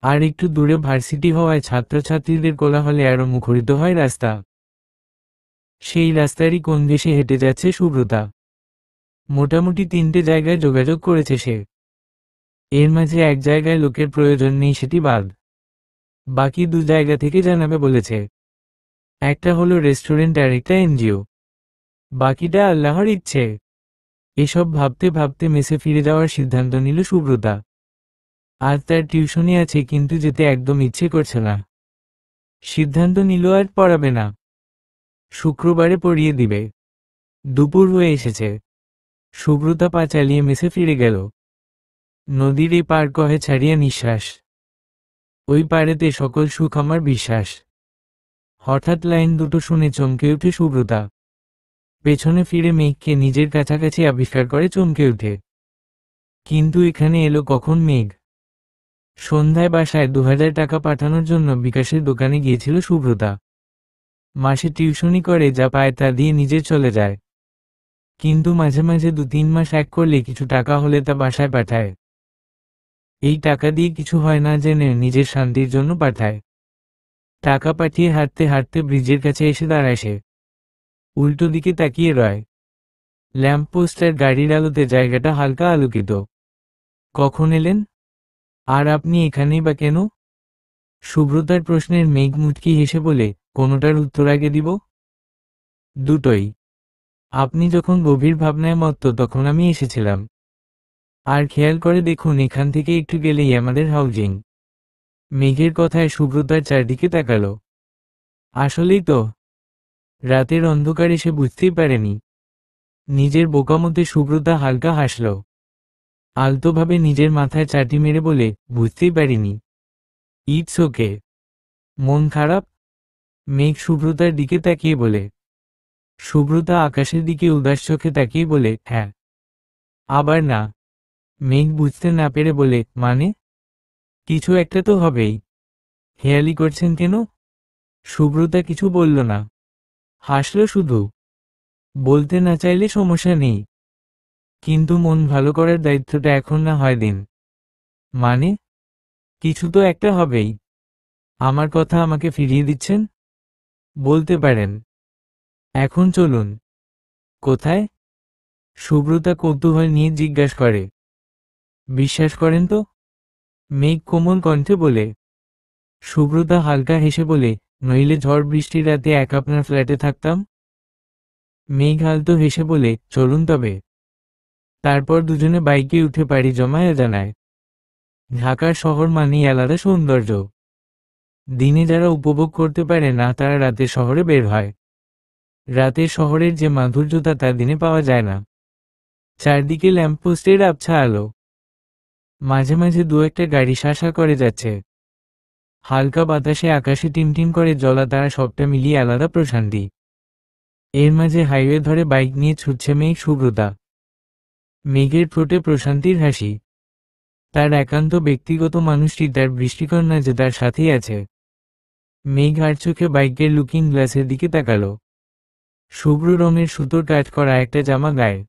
আর একটু দূরে ভার্সিটি হওয়ায় ছাত্রছাত্রীদের কোলাহলে আরো মুখরিত হয় রাস্তা। সেই রাস্তারই কোন দেশে হেঁটে যাচ্ছে সুব্রতা। মোটামুটি 3টে জায়গায় যোগাযোগ করেছে সে। এর মাঝে এক জায়গায় লোকের প্রয়োজন নেই, সেটি বাদ। বাকি 2 জায়গা থেকে জানাবে বলেছে। একটা হলো রেস্টুরেন্ট আর একটা এনজিও। বাকিটা আল্লাহর ইচ্ছে। এসব ভাবতে ভাবতে মেসে ফিরে যাওয়ার সিদ্ধান্ত নিল সুব্রতা। আজ তার টিউশনি আছে, কিন্তু যেতে একদম ইচ্ছে করছে না। সিদ্ধান্ত নিল আর পড়াবে না, শুক্রবারে পড়িয়ে দিবে। দুপুর হয়ে এসেছে। সুব্রতা পা চালিয়ে মেসে ফিরে গেল। নদীর এই পার কহে ছাড়িয়া নিঃশ্বাস, ওই পাড়েতে সকল সুখ আমার বিশ্বাস। হঠাৎ লাইন দুটো শুনে চমকে উঠে সুব্রতা। পেছনে ফিরে মেঘকে নিজের কাছাকাছি আবিষ্কার করে চমকে উঠে। কিন্তু এখানে এলো কখন মেঘ? সন্ধ্যায় বাসায় 2000 টাকা পাঠানোর জন্য বিকাশের দোকানে গিয়েছিল সুব্রতা। মাসে টিউশনি করে যা পায় তা দিয়ে নিজে চলে যায়। কিন্তু মাঝে মাঝে 2-3 মাস এক করলে কিছু টাকা হলে তা বাসায় পাঠায়। এই টাকা দিয়ে কিছু হয় না জেনে নিজের শান্তির জন্য পাঠায়। টাকা পাঠিয়ে হাঁটতে হাঁটতে ব্রিজের কাছে এসে দাঁড়ায় সে। উল্টো দিকে তাকিয়ে রয়। ল্যাম্পপোস্টের গাড়ির আলোতে জায়গাটা হালকা আলোকিত। কখন এলেন? আর আপনি এখানেই বা কেন? সুব্রতার প্রশ্নের মেঘ মুচকি হেসে বলে, কোনোটার উত্তর আগে দিব? দুটোই। আপনি যখন গভীর ভাবনায় মত্ত তখন আমি এসেছিলাম। আর খেয়াল করে দেখুন, এখান থেকে একটু গেলেই আমাদের হাউজিং। মেঘের কথায় সুব্রতার চারদিকে তাকালো। আসলেই তো। রাতের অন্ধকারে সে বুঝতেই পারেনি। নিজের বোকামতে সুব্রতা হালকা হাসল। আলতোভাবে নিজের মাথায় চাটি মেরে বলে, বুঝতেই পারিনি। It's okay. মন খারাপ? মেঘ সুব্রতার দিকে তাকিয়ে বলে। সুব্রতা আকাশের দিকে উদাস চোখে তাকিয়ে বলে, হ্যাঁ। আবার না। মেঘ বুঝতে না পেরে বলে, মানে? কিছু একটা তো হবেই। হেয়ালি করছেন কেন? সুব্রতা কিছু বলল না, হাসল শুধু। বলতে না চাইলে সমস্যা নেই, কিন্তু মন ভালো করার দায়িত্বটা এখন না হয় দিন। মানে? কিছু তো একটা হবেই। আমার কথা আমাকে ফিরিয়ে দিচ্ছেন? বলতে পারেন। এখন চলুন। কোথায়? সুব্রতা কৌতূহল নিয়ে জিজ্ঞাসা করে। বিশ্বাস করেন তো? মেঘ কোমল কণ্ঠে বলে। সুব্রতা হালকা হেসে বলে, নইলে ঝড় বৃষ্টির রাতে এক আপনার ফ্ল্যাটে থাকতাম। মেঘ আলতো হেসে বলে, চলুন তবে। তারপর দুজনে বাইকে উঠে পাড়ি জমায় জানায়। ঢাকার শহর মানেই আলাদা সৌন্দর্য। দিনে যারা উপভোগ করতে পারে না তারা রাতে শহরে বের হয়। রাতের শহরের যে মাধুর্যতা তা দিনে পাওয়া যায় না। চারদিকে ল্যাম্পপোস্টের আবছা আলো। মাঝে মাঝে 2-একটা গাড়ি শাসা করে যাচ্ছে। হালকা বাতাসে আকাশে টিমটিম করে জ্বলা তারা, সবটা মিলিয়ে আলাদা প্রশান্তি। এর মাঝে হাইওয়ে ধরে বাইক নিয়ে ছুটছে মেঘ সুব্রতা। মেঘের ঠোঁটে প্রশান্তির হাসি। তার একান্ত ব্যক্তিগত মানুষটি, তার বৃষ্টিকন্যা যে তার সাথেই আছে। মেঘ আর চোখে বাইকের লুকিং গ্লাসের দিকে তাকালো। শুভ্র রঙের সুতোর কাজ করা একটা জামা গায়ে।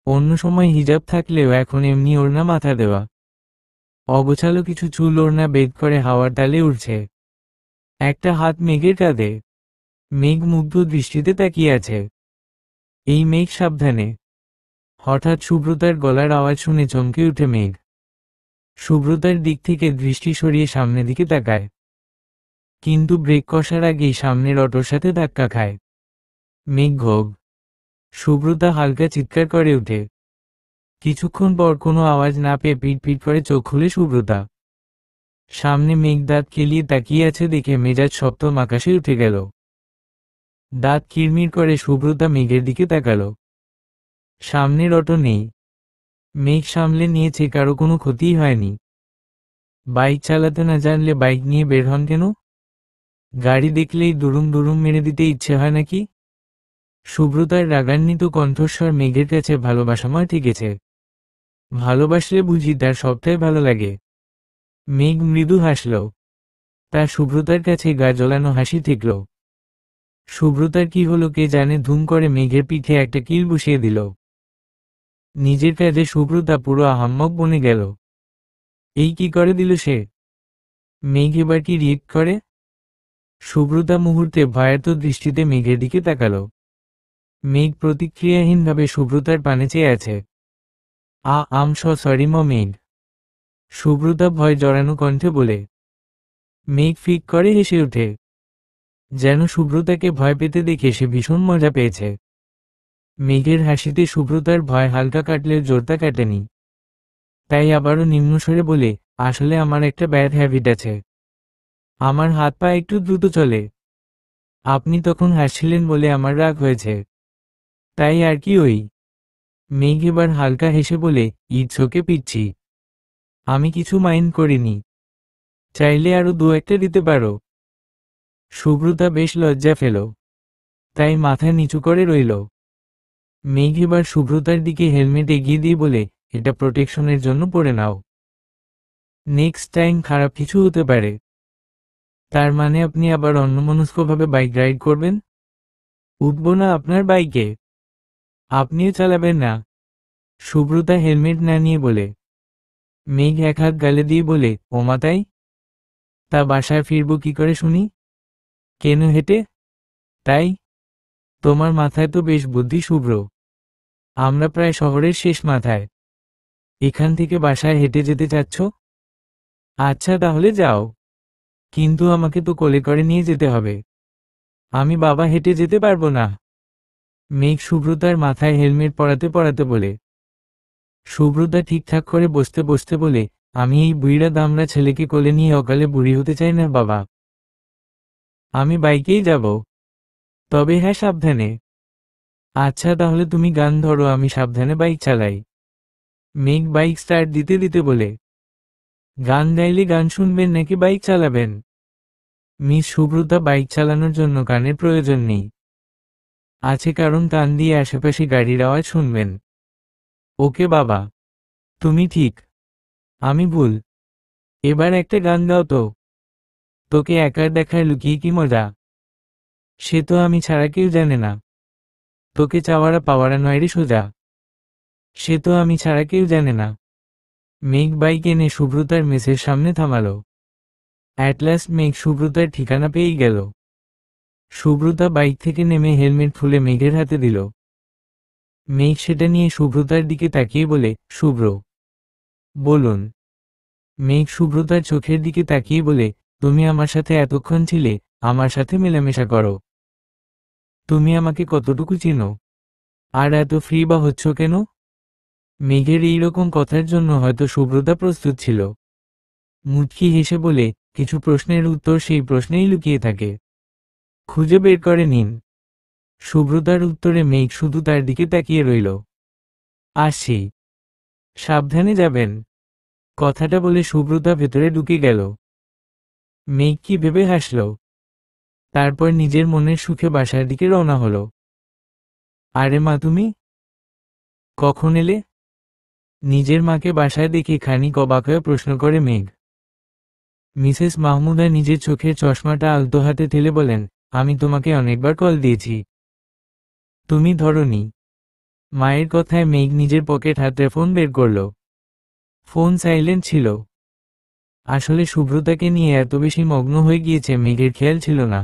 অন্য সময় হিজাব থাকলেও এখন এমনি ওড়না মাথা দেওয়া। অগোছালো কিছু চুল ওড়না বেদ করে হাওয়ার তালে উঠছে। একটা হাত মেঘের কাঁধে। মেঘ মুগ্ধ দৃষ্টিতে তাকিয়ে আছে। এই মেঘ সাবধানে। হঠাৎ সুব্রতার গলার আওয়াজ শুনে চমকে উঠে মেঘ। সুব্রতার দিক থেকে দৃষ্টি সরিয়ে সামনের দিকে তাকায়। কিন্তু ব্রেক কষার আগেই সামনের অটোর সাথে ধাক্কা খায়। মেঘ ঘোগ। সুব্রতা হালকা চিৎকার করে উঠে। কিছুক্ষণ পর কোনো আওয়াজ না পেয়ে পিট করে চোখ খুলে সুব্রতা। সামনে মেঘ দাঁত কেলিয়ে তাকিয়ে আছে দেখে মেজাজ সপ্তম আকাশে উঠে গেল। দাঁত কিরমির করে সুব্রতা মেঘের দিকে তাকালো। সামনের অটো নেই। মেঘ সামলে নিয়েছে, কারো কোনো ক্ষতিই হয়নি। বাইক চালাতে না জানলে বাইক নিয়ে বের হন কেন? গাড়ি দেখলেই দুরুম দুরুম মেরে দিতে ইচ্ছে হয় নাকি? সুব্রতার রাগান্বিত কণ্ঠস্বর মেঘের কাছে ভালোবাসাময় ঠেকেছে। ভালোবাসলে বুঝি তার সবটাই ভালো লাগে। মেঘ মৃদু হাসল। তার সুব্রতার কাছে গা জ্বলানো হাসি ঠেকল। সুব্রতার কি হলো কে জানে, ধুম করে মেঘের পিঠে একটা কিল বসিয়ে দিল। নিজের কাজে সুব্রতা পুরো আহাম্মক বনে গেল। এই কি করে দিল সে? মেঘ এবার কি রিয়েক্ট করে? সুব্রতা মুহূর্তে ভয়ার্ত দৃষ্টিতে মেঘের দিকে তাকাল। মেঘ প্রতিক্রিয়াহীনভাবে সুব্রতার পানে চেয়ে আছে। আম সরি মেঘ, সুব্রতা ভয় জড়ানো কণ্ঠে বলে। মেঘ ফিক করে হেসে ওঠে, যেন সুব্রতাকে ভয় পেতে দেখে সে ভীষণ মজা পেয়েছে। মেঘের হাসিতে সুব্রতার ভয় হালকা কাটলেও জোরটা কাটেনি। তাই আবারও নিম্নস্বরে বলে, আসলে আমার একটা ব্যাড হ্যাবিট আছে। আমার হাত পা একটু দ্রুত চলে। আপনি তখন হাসছিলেন বলে আমার রাগ হয়েছে, তাই আর কি। ওই মেঘ এবার হালকা হেসে বলে, ইটস ওকে পিচ্ছি, আমি কিছু মাইন্ড করিনি। চাইলে আরো দু একটা দিতে পারো। সুব্রতা বেশ লজ্জা পেল, তাই মাথা নিচু করে রইল। মেঘ এবার সুব্রতার দিকে হেলমেট এগিয়ে দিয়ে বলে, এটা প্রোটেকশনের জন্য পরে নাও। নেক্সট টাইম খারাপ কিছু হতে পারে। তার মানে আপনি আবার অন্যমনস্কভাবে বাইক রাইড করবেন? উঠব না আপনার বাইকে। আপনিও চালাবেন না, সুব্রতা হেলমেট না নিয়ে বলে। মেঘ এক হাত গালে দিয়ে বলে, ওমা তাই? তা বাসায় ফিরব কি করে শুনি? কেন হেঁটে? তাই? তোমার মাথায় তো বেশ বুদ্ধি শুভ্র। আমরা প্রায় শহরের শেষ মাথায়, এখান থেকে বাসায় হেঁটে যেতে চাচ্ছ? আচ্ছা তাহলে যাও, কিন্তু আমাকে তো কোলে করে নিয়ে যেতে হবে। আমি বাবা হেঁটে যেতে পারবো না। মেঘ সুব্রতার মাথায় হেলমেট পরাতে পরাতে বলে। সুব্রতা ঠিকঠাক করে বসতে বসতে বলে, আমি এই বুড়িরা দামড়া ছেলেকে কোলে নিয়ে অকালে বুড়ি হতে চাই না বাবা। আমি বাইকেই যাব, তবে হ্যাঁ সাবধানে। আচ্ছা তাহলে তুমি গান ধরো, আমি সাবধানে বাইক চালাই। মেঘ বাইক স্টার্ট দিতে দিতে বলে। গান গাইলে গান শুনবেন নাকি বাইক চালাবেন? মিস সুব্রতা বাইক চালানোর জন্য গানের প্রয়োজন নেই। আছে, কারণ কান দিয়ে আশেপাশে গাড়ির আওয়াজ শুনবেন। ওকে বাবা, তুমি ঠিক, আমি ভুল। এবার একটা গান গাও তো। তোকে একার দেখায় লুকিয়ে কি মজা, সে তো আমি ছাড়া কেউ জানে না। তোকে চাওয়ারা পাওয়ারা নয় রে সোজা, সে তো আমি ছাড়া কেউ জানে না। মেঘ বাইক এনে সুব্রতার মেসের সামনে থামালো। অ্যাটলাস্ট মেঘ সুব্রতার ঠিকানা পেয়েই গেল। সুব্রতা বাইক থেকে নেমে হেলমেট খুলে মেঘের হাতে দিল। মেঘ সেটা নিয়ে সুব্রতার দিকে তাকিয়ে বলে, শুভ্র। বলুন। মেঘ সুব্রতার চোখের দিকে তাকিয়ে বলে, তুমি আমার সাথে এতক্ষণ ছিলে, আমার সাথে মেলামেশা করো। তুমি আমাকে কতটুকু চিনো? আর এত ফ্রি বা হচ্ছ কেন? মেঘের এইরকম কথার জন্য হয়তো সুব্রতা প্রস্তুত ছিল। মুচকি হেসে বলে, কিছু প্রশ্নের উত্তর সেই প্রশ্নেই লুকিয়ে থাকে, খুঁজে বের করে নিন। সুব্রতার উত্তরে মেঘ শুধু তার দিকে তাকিয়ে রইল। আসি, সাবধানে যাবেন। কথাটা বলে সুব্রতা ভেতরে ঢুকে গেল। মেঘ কি ভেবে হাসল, তারপর নিজের মনের সুখে বাসার দিকে রওনা হলো। আরে মা তুমি কখন এলে? নিজের মাকে বাসায় দেখে খানিক অবাক হয়ে প্রশ্ন করে মেঘ। মিসেস মাহমুদা নিজের চোখের চশমাটা আলতো হাতে ঠেলে বলেন, আমি তোমাকে অনেকবার কল দিয়েছি, তুমি ধরোনি। মায়ের কথায় মেঘ নিজের পকেট হাতে ফোন বের করল। ফোন সাইলেন্ট ছিল। আসলে সুব্রতাকে নিয়ে এত বেশি মগ্ন হয়ে গিয়েছে মেঘের খেয়াল ছিল না।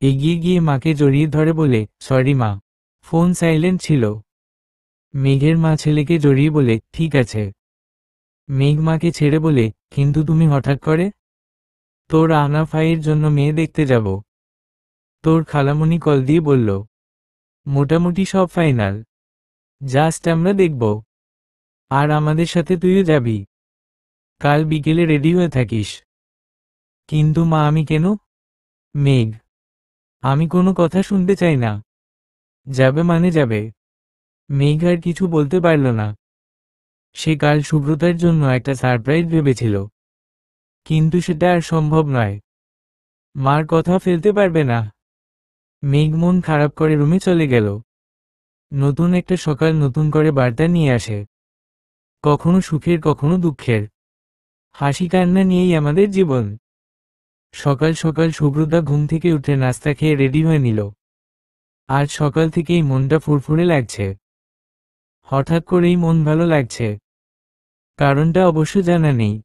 এগিয়ে গিয়ে মাকে জড়িয়ে ধরে বলে, সরি মা, ফোন সাইলেন্ট ছিল। মেঘের মা ছেলেকে জড়িয়ে বলে, ঠিক আছে। মেঘ মাকে ছেড়ে বলে, কিন্তু তুমি হঠাৎ করে? তোর আনাফাইয়ের জন্য মেয়ে দেখতে যাব। তোর খালামণি কল দিয়ে বলল, মোটামুটি সব ফাইনাল, জাস্ট আমরা দেখব। আর আমাদের সাথে তুইও যাবি। কাল বিকেলে রেডি হয়ে থাকিস। কিন্তু মা আমি কেন? মেঘ, আমি কোনো কথা শুনতে চাই না। যাবে মানে যাবে। মেঘ আর কিছু বলতে পারল না। সে কাল সুব্রতার জন্য একটা সারপ্রাইজ ভেবেছিল, কিন্তু সেটা আর সম্ভব নয়। মার কথা ফেলতে পারবে না। মেঘ মন খারাপ করে রুমে চলে গেল। নতুন একটা সকাল নতুন করে বার্তা নিয়ে আসে, কখনো সুখের কখনো দুঃখের। হাসি কান্না নিয়েই আমাদের জীবন। সকাল সকাল সুব্রতা ঘুম থেকে উঠে নাস্তা খেয়ে রেডি হয়ে নিল। আজ সকাল থেকেই মনটা ফুরফুরে লাগছে। হঠাৎ করেই মন ভালো লাগছে। কারণটা অবশ্য জানা নেই,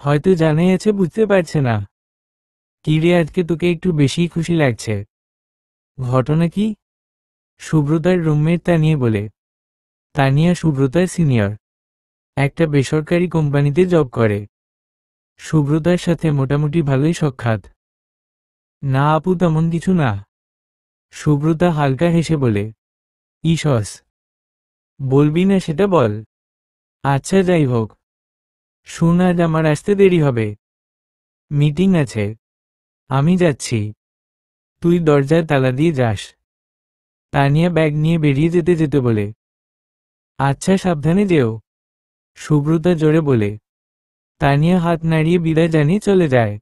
হয়তো জানাই আছে বুঝতে পারছে না। কিরে, আজকে তোকে একটু বেশিই খুশি লাগছে। ঘটনা কি? সুব্রতার রুমমেট তানিয়া বলে। তানিয়া সুব্রতার সিনিয়র, একটা বেসরকারি কোম্পানিতে জব করে। সুব্রতার সাথে মোটামুটি ভালোই সাক্ষাৎ। না আপু, তেমন কিছু না। সুব্রতা হালকা হেসে বলে। ইসস, বলবি না সেটা বল। আচ্ছা যাই হোক, শোন, আজ আমার আসতে দেরি হবে। মিটিং আছে, আমি যাচ্ছি। তুই দরজায় তালা দিয়ে যাস। তানিয়া ব্যাগ নিয়ে বেরিয়ে যেতে যেতে বলে। আচ্ছা, সাবধানে যেও, সুব্রতা জোরে বলে। তানিয়া হাত নাড়িয়ে বিদায় জানিয়ে চলে যায়।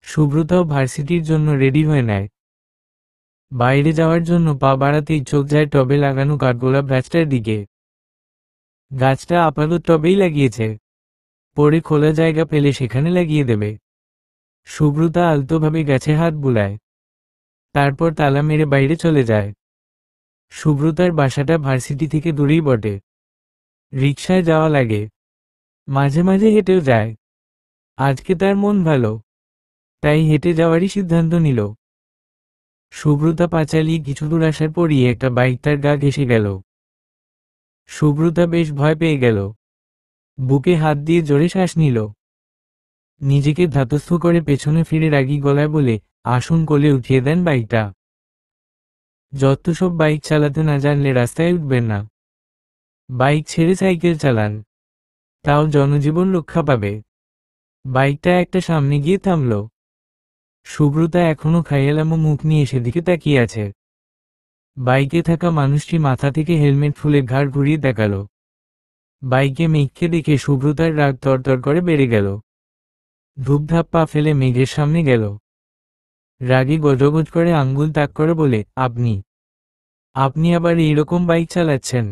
সুব্রতাও ভার্সিটির জন্য রেডি হয়ে নেয়। বাইরে যাওয়ার জন্য পা বাড়াতেই চোখ যায় টবে লাগানো কাঠগোলাপ গাছটার দিকে। গাছটা আপাতত টবেই লাগিয়েছে, পরে খোলা জায়গা পেলে সেখানে লাগিয়ে দেবে। সুব্রতা আলতোভাবে গাছে হাত বুলায়, তারপর তালা মেরে বাইরে চলে যায়। সুব্রতার বাসাটা ভার্সিটি থেকে দূরেই বটে। রিকশায় যাওয়া লাগে, মাঝে মাঝে হেঁটেও যায়। আজকে তার মন ভালো, তাই হেঁটে যাওয়ারই সিদ্ধান্ত নিল। সুব্রতা পা চালিয়ে কিছু দূর আসার পরই একটা বাইক তার গা ঘেঁষে গেল। সুব্রতা বেশ ভয় পেয়ে গেল। বুকে হাত দিয়ে জোরে শ্বাস নিল। নিজেকে ধাতস্থ করে পেছনে ফিরে রাগী গলায় বলে, আসুন, কোলে উঠিয়ে দেন বাইকটা। যত সব বাইক চালাতে না জানলে রাস্তায় উঠবেন না। বাইক ছেড়ে সাইকেল চালান, তাও জনজীবন রক্ষা পাবে। বাইকটা একটা সামনে গিয়ে থামল। সুব্রতা এখনো খাইয়ালামো মুখ নিয়ে সেদিকে তাকিয়ে আছে। বাইকে থাকা মানুষটি মাথা থেকে হেলমেট খুলে ঘাড় ঘুরিয়ে দেখালো। বাইকে মেঘকে দেখে সুব্রতার রাগ তরতর করে বেড়ে গেল। ধূপধাপ পা ফেলে মেঘের সামনে গেল। রাগে গজগজ করে আঙ্গুল তাক করে বলে, আপনি আপনি আবার এইরকম বাইক চালাচ্ছেন?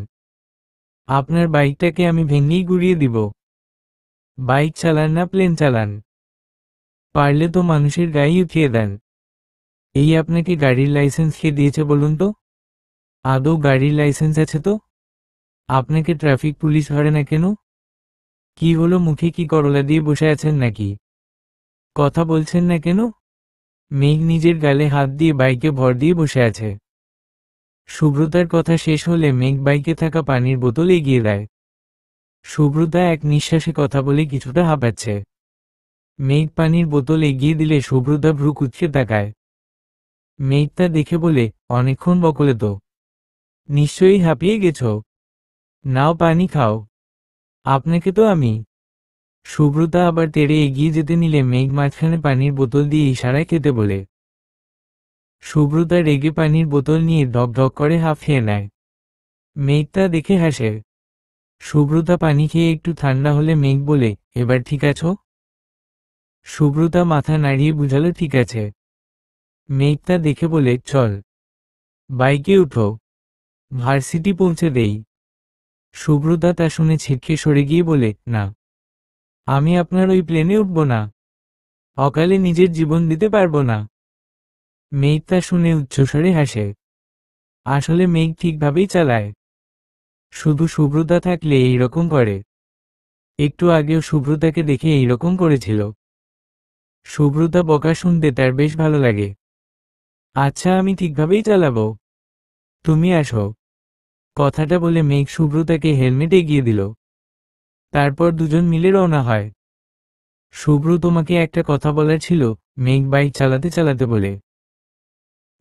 আপনার বাইকটাকে আমি ভেঙেই গুড়িয়ে দিব। বাইক চালান না প্লেন চালান, পারলে তো মানুষের গায়ে উঠিয়ে দেন। এই আপনাকে গাড়ির লাইসেন্স কে দিয়েছে বলুন তো? আদৌ গাড়ির লাইসেন্স আছে তো? আপনাকে ট্রাফিক পুলিশ ধরে না কেন? কি হলো, মুখে কি করলা দিয়ে বসে আছেন নাকি? কথা বলছেন না কেন? মেঘ নিজের গালে হাত দিয়ে বাইকে ভর দিয়ে বসে আছে। সুব্রতার কথা শেষ হলে মেঘ বাইকে থাকা পানির বোতল এগিয়ে দেয়। সুব্রতা এক নিঃশ্বাসে কথা বলে কিছুটা হাঁপাচ্ছে। মেঘ পানির বোতল এগিয়ে দিলে সুব্রতা ভ্রু কুঁচকে তাকায়। মেঘ তা দেখে বলে, অনেকক্ষণ বকলে তো, নিশ্চয়ই হাঁপিয়ে গেছ। নাও পানি খাও। আপনাকে তো আমি। সুব্রতা আবার তেড়ে এগিয়ে যেতে নিলে মেঘ মাঝখানে পানির বোতল দিয়ে ইশারায় খেতে বলে। সুব্রতা রেগে পানির বোতল নিয়ে ঢক ঢক করে হাঁফ খেয়ে নেয়। মেঘ তা দেখে হাসে। সুব্রতা পানি খেয়ে একটু ঠান্ডা হলে মেঘ বলে, এবার ঠিক আছো? সুব্রতা মাথা নাড়িয়ে বুঝালো ঠিক আছে। মেঘ তা দেখে বলে, চল, বাইকে উঠো, ভার্সিটি পৌঁছে দেই। সুব্রতা তা শুনে ছিটকে সরে গিয়ে বলে, না, আমি আপনার ওই প্লেনে উঠব না। অকালে নিজের জীবন দিতে পারবো না। মেঘ তা শুনে উচ্চস্বরে হাসে। আসলে মেঘ ঠিকভাবেই চালায়, শুধু সুব্রতা থাকলে এইরকম করে। একটু আগেও সুব্রতাকে দেখে এইরকম করেছিল। সুব্রতা বকা শুনতে তার বেশ ভালো লাগে। আচ্ছা, আমি ঠিকভাবেই চালাবো, তুমি আসো। কথাটা বলে মেঘ সুব্রতাকে হেলমেট এগিয়ে দিল। তারপর দুজন মিলে রওনা হয়। শুভ্র, তোমাকে একটা কথা বলার ছিল, মেঘ বাইক চালাতে চালাতে বলে।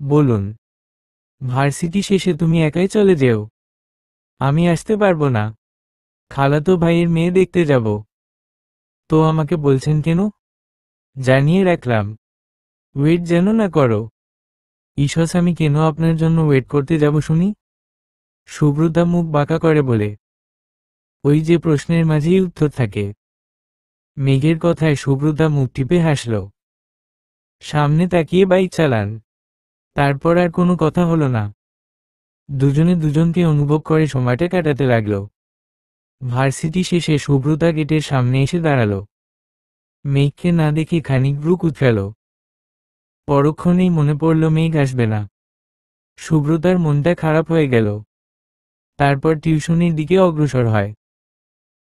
বলুন। ভার্সিটি শেষে তুমি একাই চলে যেও, আমি আসতে পারবো না। খালাতো ভাইয়ের মেয়ে দেখতে যাব। তো আমাকে বলছেন কেন? জানিয়ে রাখলাম, ওয়েট যেন না করো। ঈশ্বর, আমি কেন আপনার জন্য ওয়েট করতে যাব শুনি? সুব্রতা মুখ বাঁকা করে বলে, ওই যে প্রশ্নের মাঝেই উত্তর থাকে। মেঘের কথায় সুব্রতা মুখ টিপে হাসল। সামনে তাকিয়ে বাইক চালান। তারপর আর কোনো কথা হলো না। দুজনে দুজনকে অনুভব করে সময়টা কাটাতে লাগল। ভার্সিটি শেষে সুব্রতা গেটের সামনে এসে দাঁড়ালো। মেঘকে না দেখে খানিক ভ্রু কুঁচকাল। পরক্ষণেই মনে পড়ল মেঘ আসবে না। সুব্রতার মনটা খারাপ হয়ে গেল। তারপর টিউশনির দিকে অগ্রসর হয়।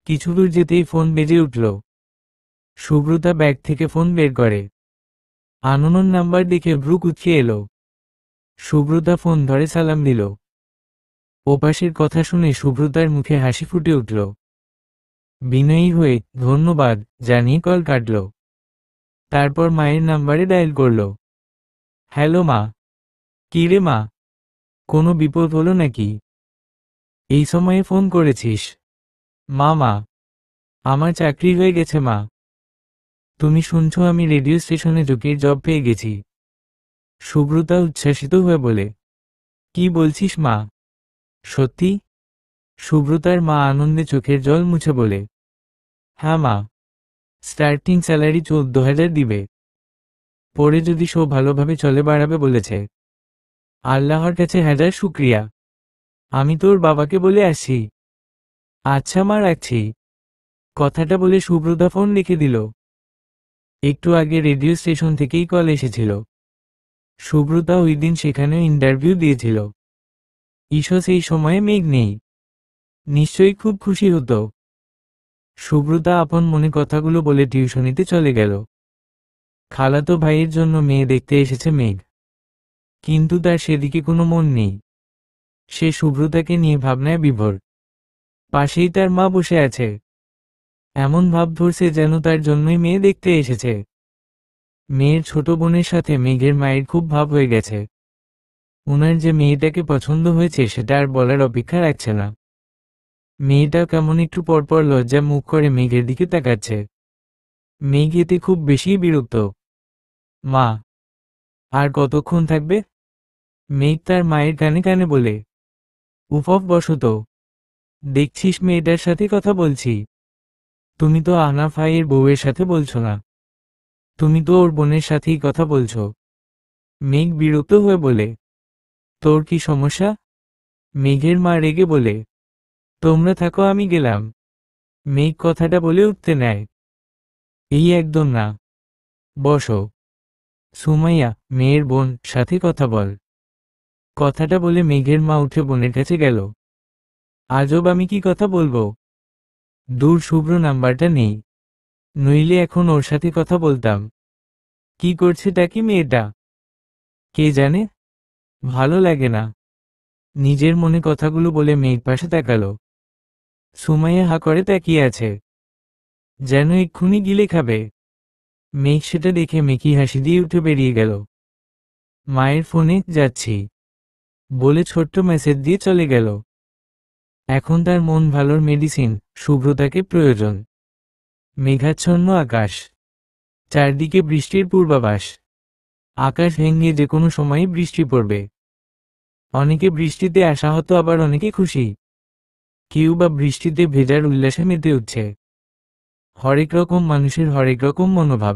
কিছু দূর যেতেই ফোন বেজে উঠল। সুব্রতা ব্যাগ থেকে ফোন বের করে। আননোন নাম্বার দেখে ভ্রু কুঁচকে এলো। সুব্রতা ফোন ধরে সালাম দিল। ওপাশের কথা শুনে সুব্রতার মুখে হাসি ফুটে উঠল। বিনয়ী হয়ে ধন্যবাদ জানিয়ে কল কাটল। তারপর মায়ের নাম্বারে ডায়াল করল। হ্যালো মা। কি রে মা, কোনো বিপদ হলো নাকি? এই সময়ে ফোন করেছিস? মা, আমার চাকরি হয়ে গেছে মা। তুমি শুনছো আমি রেডিও স্টেশনে জোকের জব পেয়ে গেছি। সুব্রতা উচ্ছ্বাসিত হয়ে বলে, কি বলছিস মা, সত্যি? সুব্রতার মা আনন্দে চোখের জল মুছে বলে, হ্যাঁ মা, স্টার্টিং স্যালারি 14,000 দিবে। পরে যদি শো ভালোভাবে চলে বাড়াবে বলেছে। আল্লাহর কাছে হাজার শুক্রিয়া। আমি তোর বাবাকে বলে আসি। আচ্ছা মা, রাখছি। কথাটা বলে সুব্রতা ফোন রেখে দিল। একটু আগে রেডিও স্টেশন থেকেই কল এসেছিল। সুব্রতা ওই দিন সেখানেও ইন্টারভিউ দিয়েছিল। ঈশো সেই সময়ে মেঘ নেই। নিশ্চয়ই খুব খুশি হতো। সুব্রতা আপন মনে কথাগুলো বলে টিউশনিতে চলে গেল। খালাতো ভাইয়ের জন্য মেয়ে দেখতে এসেছে মেঘ, কিন্তু তার সেদিকে কোনো মন নেই। সে সুব্রতাকে নিয়ে ভাবনায় বিভোর। পাশেই তার মা বসে আছে। এমন ভাব ধরছে যেন তার জন্যই মেয়ে দেখতে এসেছে। মেয়ের ছোট বোনের সাথে মেঘের মায়ের খুব ভাব হয়ে গেছে। ওনার যে মেয়েটাকে পছন্দ হয়েছে সেটা আর বলার অপেক্ষা রাখছে না। মেয়েটা কেমন একটু পরপর লজ্জা মুখ করে মেঘের দিকে তাকাচ্ছে। মেঘ এতে খুব বেশি বিরক্ত। মা, আর কতক্ষণ থাকবে? মেঘ তার মায়ের কানে কানে বলে, উফ বসো তো, দেখছিস মেয়েটার সাথে কথা বলছি। তুমি তো আহনাফ ভাইয়ের বউয়ের সাথে বলছো না, তুমি তো ওর বোনের সাথেই কথা বলছো। মেঘ বিরক্ত হয়ে বলে, তোর কি সমস্যা? মেঘের মা রেগে বলে, তোমরা থাকো, আমি গেলাম। মেঘ কথাটা বলে উঠতে নেয়। এই একদম না, বসো। সুমাইয়া, মেয়ের বোন, সাথে কথা বল। কথাটা বলে মেঘের মা উঠে বোনের কাছে গেল। আজব, আমি কি কথা বলবো? দূর, শুভ্র নাম্বারটা নেই, নইলে এখন ওর সাথে কথা বলতাম। কি করছে তা কি মেয়েটা? কে জানে, ভালো লাগে না। নিজের মনে কথাগুলো বলে মেঘ পাশে তাকালো। সুমাইয়া হা করে তাকিয়ে আছে, যেন এক্ষুনি গিলে খাবে। মেঘ সেটা দেখে মেকি হাসি দিয়ে উঠে বেরিয়ে গেল। মায়ের ফোনে যাচ্ছি বলে ছোট্ট মেসেজ দিয়ে চলে গেল। এখন তার মন ভালোর মেডিসিন, শুভ্রতাকে প্রয়োজন। মেঘাচ্ছন্ন আকাশ, চারদিকে বৃষ্টির পূর্বাভাস। আকাশ ভেঙে যে কোনো সময়ই বৃষ্টি পড়বে। অনেকে বৃষ্টিতে আশাহত, আবার অনেকে খুশি। কেউ বা বৃষ্টিতে ভেজার উল্লাসে মেতে উঠছে। হরেক রকম মানুষের হরেক রকম মনোভাব।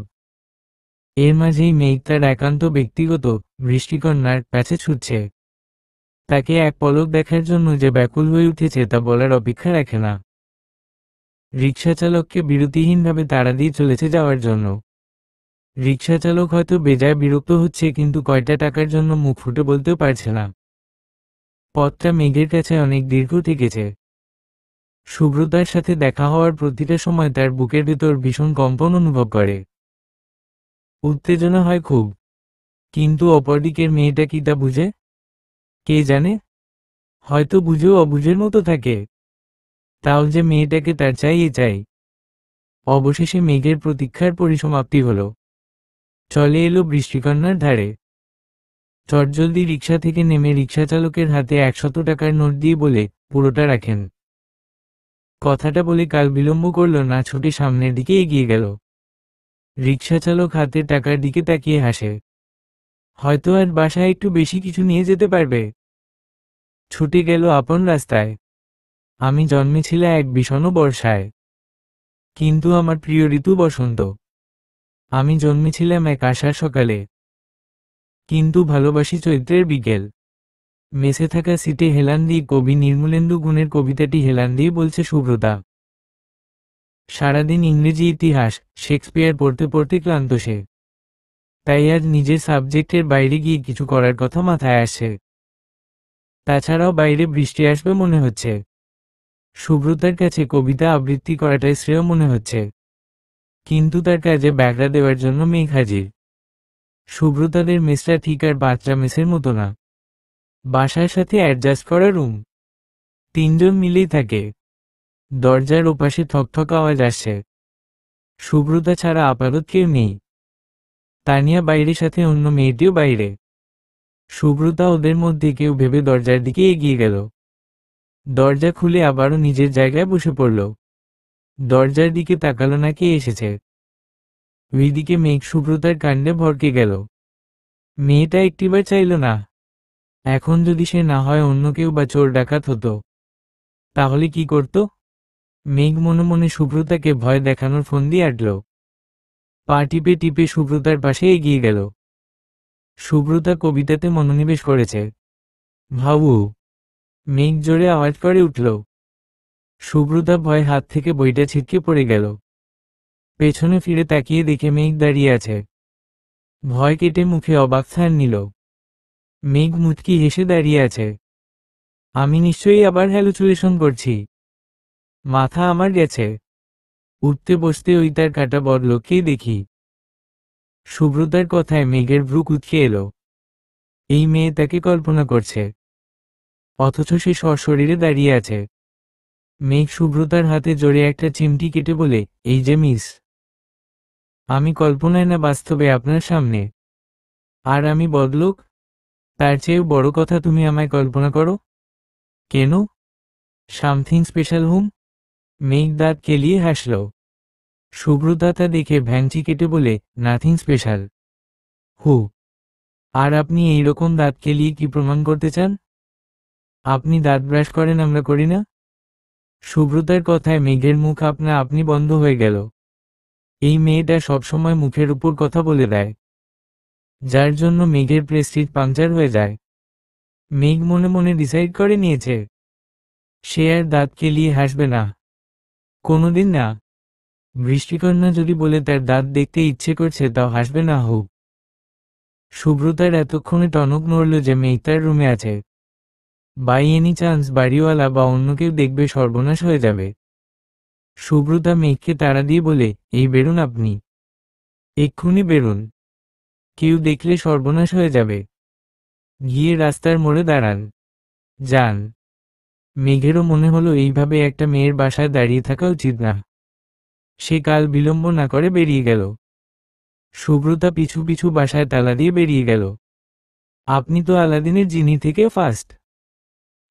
এর মাঝেই মেঘ তার একান্ত ব্যক্তিগত বৃষ্টিকন্যার কাছে ছুটছে। তাকে এক পলক দেখার জন্য যে ব্যাকুল হয়ে উঠেছে তা বলার অপেক্ষা রাখে না। রিকশাচালককে বিরতিহীনভাবে তাড়া দিয়ে চলেছে যাওয়ার জন্য। রিকশাচালক হয়তো বেজায় বিরক্ত হচ্ছে, কিন্তু কয়টা টাকার জন্য মুখ ফুটে বলতেও পারছে না। পথটা মেঘের কাছে অনেক দীর্ঘ ঠেকেছে। শুভ্রতার সাথে দেখা হওয়ার প্রতিটা সময় তার বুকের ভেতর ভীষণ কম্পন অনুভব করে। উত্তেজনা হয় খুব, কিন্তু অপরদিকের মেয়েটা কি তা বুঝে? কে জানে, হয়তো বুঝেও অবুঝের মতো থাকে। তাও যে মেয়েটাকে তার চাই। অবশেষে মেঘের প্রতীক্ষার পরিসমাপ্তি হল। চলে এলো বৃষ্টিকন্যার ধারে। চটজলদি রিকশা থেকে নেমে রিকশাচালকের হাতে 100 টাকার নোট দিয়ে বলে, পুরোটা রাখেন। কথাটা বলে কাল বিলম্ব করল না, ছুটে সামনের দিকে এগিয়ে গেল। রিকশাচালক হাতের টাকার দিকে তাকিয়ে হাসে। হয়তো আর বাসায় একটু বেশি কিছু নিয়ে যেতে পারবে। ছুটে গেল আপন রাস্তায়। আমি জন্মেছিলাম এক বিষণ্ণ বর্ষায়, কিন্তু আমার প্রিয় ঋতু বসন্ত। আমি জন্মেছিলাম এক আষাঢ় সকালে, কিন্তু ভালোবাসি চৈত্রের বিকেল। মেসে থাকা সিটে হেলান দিয়ে কবি নির্মলেন্দু গুণের কবিতাটি হেলান দিয়ে বলছে সুব্রতা। সারাদিন ইংরেজি ইতিহাস শেক্সপিয়ার পড়তে পড়তে ক্লান্ত সে, তাই আজ নিজের সাবজেক্টের বাইরে গিয়ে কিছু করার কথা মাথায় আসছে। তাছাড়াও বাইরে বৃষ্টি আসবে মনে হচ্ছে। সুব্রতার কাছে কবিতা আবৃত্তি করাটাই শ্রেয় মনে হচ্ছে, কিন্তু তার কাজে ব্যাগরা দেওয়ার জন্য মেঘ হাজির। সুব্রতাদের মেসটা ঠিক আর বাচ্চা মেসের মতো না, বাসার সাথে অ্যাডজাস্ট করা রুম। তিনজন মিলেই থাকে। দরজার ওপাশে থকথক আওয়াজ আসছে। সুব্রতা ছাড়া আপাতত কেউ নেই। তানিয়া বাইরে, সাথে অন্য মেয়েটিও বাইরে। সুব্রতা ওদের মধ্যে কেউ ভেবে দরজার দিকে এগিয়ে গেল। দরজা খুলে আবারও নিজের জায়গায় বসে পড়ল। দরজার দিকে তাকালো না কে এসেছে। ওইদিকে মেঘ সুব্রতার কাণ্ডে ভরকে গেল। মেয়েটা একটিবার চাইল না। এখন যদি সে না হয় অন্য কেউ বা চোর ডাকাত হতো, তাহলে কি করত? মেঘ মনে মনে সুব্রতাকে ভয় দেখানোর ফন্দি আঁটল। পা টিপে টিপে সুব্রতার পাশে এগিয়ে গেল। সুব্রতা কবিতাতে মনোনিবেশ করেছে। ভাবু। মেঘ জোরে আওয়াজ করে উঠল। সুব্রতা ভয় হাত থেকে বইটা ছিটকে পড়ে গেল। পেছনে ফিরে তাকিয়ে দেখে মেঘ দাঁড়িয়ে আছে। ভয় কেটে মুখে অবাক স্থান নিল। মেঘ মুচকি হেসে দাঁড়িয়ে আছে। আমি নিশ্চয়ই আবার হ্যালুসিনেশন করছি। মাথা আমার গেছে। উঠতে বসতে ওই তার কাটা বদলোককেই দেখি। সুব্রতার কথায় মেঘের ভ্রু কুঁচকে এলো। এই মেয়ে তাকে কল্পনা করছে, অথচ সে সশরীরে দাঁড়িয়ে আছে। মেঘ সুব্রতার হাতে জোরে একটা চিমটি কেটে বলে, এই যে মিস, আমি কল্পনায় না বাস্তবে আপনার সামনে। আর আমি বদলোক? তার চেয়েও বড় কথা, তুমি আমায় কল্পনা করো। কেন? সামথিং স্পেশাল হুম? মেঘ দাঁত কেলিয়ে হাসল। সুব্রতা তা দেখে ভ্যাংচি কেটে বলে, নাথিং স্পেশাল। হু। আর আপনি এইরকম দাঁত কেলিয়ে কি প্রমাণ করতে চান? আপনি দাঁত ব্রাশ করেন, আমরা করি না। সুব্রতার কথায় মেঘের মুখ আপনা আপনি বন্ধ হয়ে গেল। এই মেয়েটা সবসময় মুখের উপর কথা বলে দেয়, যার জন্য মেঘের প্রেস্টিজ পাংচার হয়ে যায়। মেঘ মনে মনে ডিসাইড করে নিয়েছে, সে আর দাঁত কেলিয়ে হাসবে না, কোনোদিন না। বৃষ্টিকন্যা যদি বলে তার দাঁত দেখতে ইচ্ছে করছে, তাও হাসবে না। হোক। সুব্রতার এতক্ষণে টনক নড়ল যে মেঘ তার রুমে আছে। বাই এনি চান্স বাড়িওয়ালা বা অন্য কেউ দেখবে, সর্বনাশ হয়ে যাবে। সুব্রতা মেঘকে তাড়া দিয়ে বলে, এই বেরুন আপনি, এক্ষুনি বেরুন, কেউ দেখলে সর্বনাশ হয়ে যাবে। গিয়ে রাস্তার মোড়ে দাঁড়ান, যান। মেঘেরও মনে হলো এইভাবে একটা মেয়ের বাসায় দাঁড়িয়ে থাকা উচিত না। সে কাল বিলম্ব না করে বেরিয়ে গেল। সুব্রতা পিছু পিছু বাসায় তালা দিয়ে বেরিয়ে গেল। আপনি তো আলাদিনের জিনি থেকে ফার্স্ট,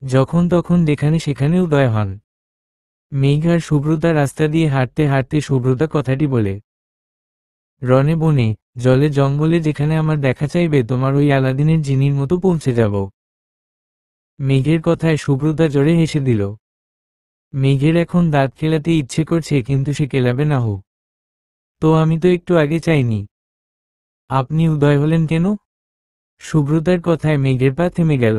যখন তখন যেখানে সেখানে উদয় হন। মেঘ আর সুব্রতা রাস্তা দিয়ে হাঁটতে হাঁটতে সুব্রতা কথাটি বলে, রনে বনে জলে জঙ্গলে যেখানে আমার দেখা চাইবে, তোমার ওই আলাদিনের জিনির মতো পৌঁছে যাব। মেঘের কথায় সুব্রতা জোরে হেসে দিল। মেঘের এখন দাঁত কেলাতে ইচ্ছে করছে, কিন্তু সে কেলাবে না। হোক। তো আমি তো একটু আগে চাইনি। আপনি উদয় হলেন কেন? সুব্রতার কথায় মেঘের পা থেমে গেল।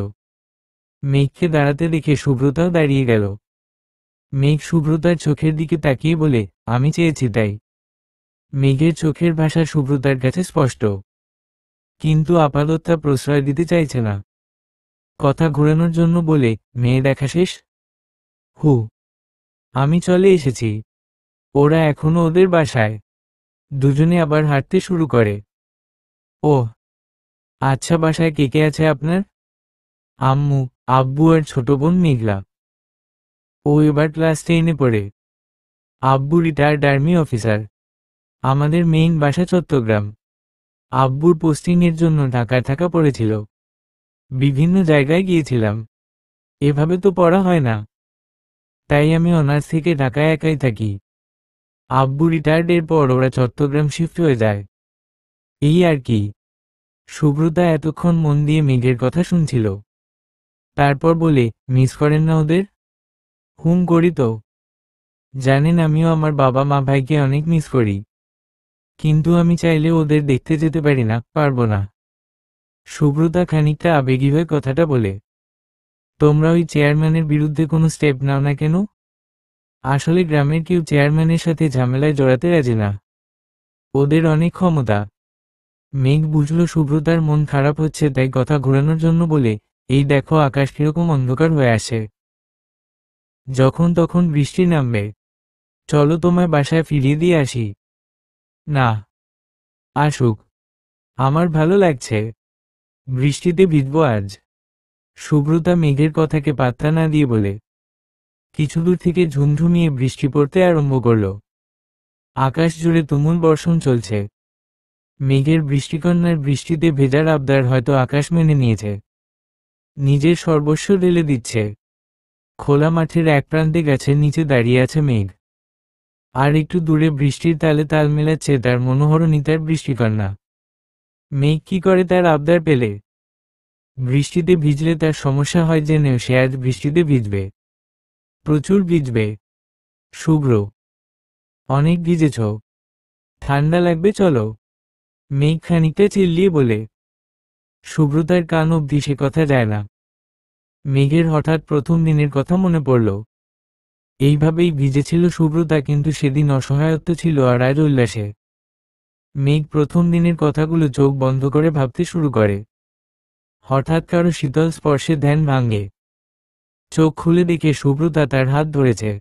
মেঘকে দাঁড়াতে দেখে সুব্রতাও দাঁড়িয়ে গেল। মেঘ সুব্রতার চোখের দিকে তাকিয়ে বলে, আমি চেয়েছি তাই। মেঘের চোখের ভাষা সুব্রতার কাছে স্পষ্ট, কিন্তু আপাতত তা প্রশ্রয় দিতে চাইছে না। কথা ঘোরানোর জন্য বলে, মেয়ে দেখা শেষ? হু। আমি চলে এসেছি। ওরা এখনো ওদের বাসায়। দুজনে আবার হাঁটতে শুরু করে। ও আচ্ছা, বাসায় কে কে আছে আপনার? আম্মু, আব্বু আর ছোট বোন মেঘলা। ও এবার ক্লাস 10-এ পড়ে। আব্বু রিটায়ার্ড আর্মি অফিসার। আমাদের মেইন বাসা চট্টগ্রাম। আব্বুর পোস্টিংয়ের জন্য ঢাকায় থাকা পড়েছিল। বিভিন্ন জায়গায় গিয়েছিলাম। এভাবে তো পড়া হয় না, তাই আমি অনার্স থেকে ঢাকায় একাই থাকি। আব্বু রিটায়ার্ডের পর ওরা চট্টগ্রাম শিফট হয়ে যায়। এই আর কি। সুব্রতা এতক্ষণ মন দিয়ে মেঘের কথা শুনছিল। তারপর বলে, মিস করেন না ওদের? হুম করি তো। জানেন আমিও আমার বাবা মা ভাইকে অনেক মিস করি, কিন্তু আমি চাইলে ওদের দেখতে যেতে পারি না, পারবো না। সুব্রতা খানিকটা আবেগী হয়ে কথাটা বলে, তোমরা ওই চেয়ারম্যানের বিরুদ্ধে কোনো স্টেপ নাও না কেন? আসলে গ্রামের কেউ চেয়ারম্যানের সাথে ঝামেলায় জড়াতে রাজি না, ওদের অনেক ক্ষমতা। মেঘ বুঝল সুব্রতার মন খারাপ হচ্ছে, তাই কথা ঘোরানোর জন্য বলে, এই দেখো আকাশ কিরকম অন্ধকার হয়ে আসে, যখন তখন বৃষ্টি নামবে, চলো তোমায় বাসায় ফিরিয়ে দিয়ে আসি। না, আসুক, আমার ভালো লাগছে, বৃষ্টিতে ভিজবো আজ। সুব্রতা মেঘের কথাকে পাত্তা না দিয়ে বলে, কিছু দূর থেকে ঝুমঝুমিয়ে বৃষ্টি পড়তে আরম্ভ করল। আকাশ জুড়ে তুমুল বর্ষণ চলছে। মেঘের বৃষ্টিকন্যার বৃষ্টিতে ভেজার আবদার হয়তো আকাশ মেনে নিয়েছে, নিজের সর্বস্ব ঢেলে দিচ্ছে। খোলা মাঠের এক প্রান্তে গাছের নিচে দাঁড়িয়ে আছে মেঘ, আর একটু দূরে বৃষ্টির তালে তাল মেলাচ্ছে তার মনোহরণিতার বৃষ্টিকন্যা। মেঘ কি করে তার আবদার পেলে? বৃষ্টিতে ভিজলে তার সমস্যা হয় জেনেও সে আজ বৃষ্টিতে ভিজবে, প্রচুর ভিজবে। শুভ্র, অনেক ভিজেছ, ঠান্ডা লাগবে চলো, মেঘ খানিকটা চিল্লিয়ে বলে। সুব্রতার কান অবধি সে কথা যায় না। মেঘের হঠাৎ প্রথম দিনের কথা মনে পড়ল। এইভাবেই ভিজেছিল সুব্রতা, কিন্তু সেদিন অসহায়ত্ব ছিল আর আজ উল্লাসে। মেঘ প্রথম দিনের কথাগুলো চোখ বন্ধ করে ভাবতে শুরু করে। হঠাৎ কারো শীতল স্পর্শে ধ্যান ভাঙে। চোখ খুলে দেখে সুব্রতা তার হাত ধরেছে।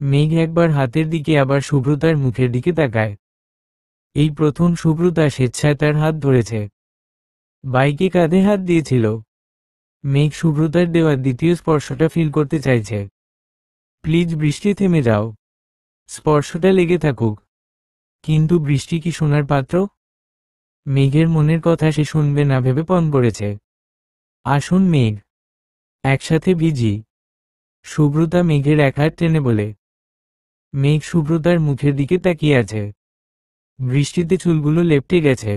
মেঘ একবার হাতের দিকে আবার সুব্রতার মুখের দিকে তাকায়। এই প্রথম সুব্রতা স্বেচ্ছায় তার হাত ধরেছে। বাইকে কাঁধে হাত দিয়েছিল। মেঘ সুব্রতার দেওয়া দ্বিতীয় স্পর্শটা ফিল করতে চাইছে। প্লিজ বৃষ্টি থেমে যাও, স্পর্শটা লেগে থাকুক। কিন্তু বৃষ্টি কি শোনার পাত্র? মেঘের মনের কথা সে শুনবে না ভেবে পণ করেছে। আসুন মেঘ, একসাথে ভিজি, সুব্রতা মেঘের এক হাত টেনে বলে। মেঘ সুব্রতার মুখের দিকে তাকিয়ে আছে। বৃষ্টিতে চুলগুলো লেপ্টে গেছে,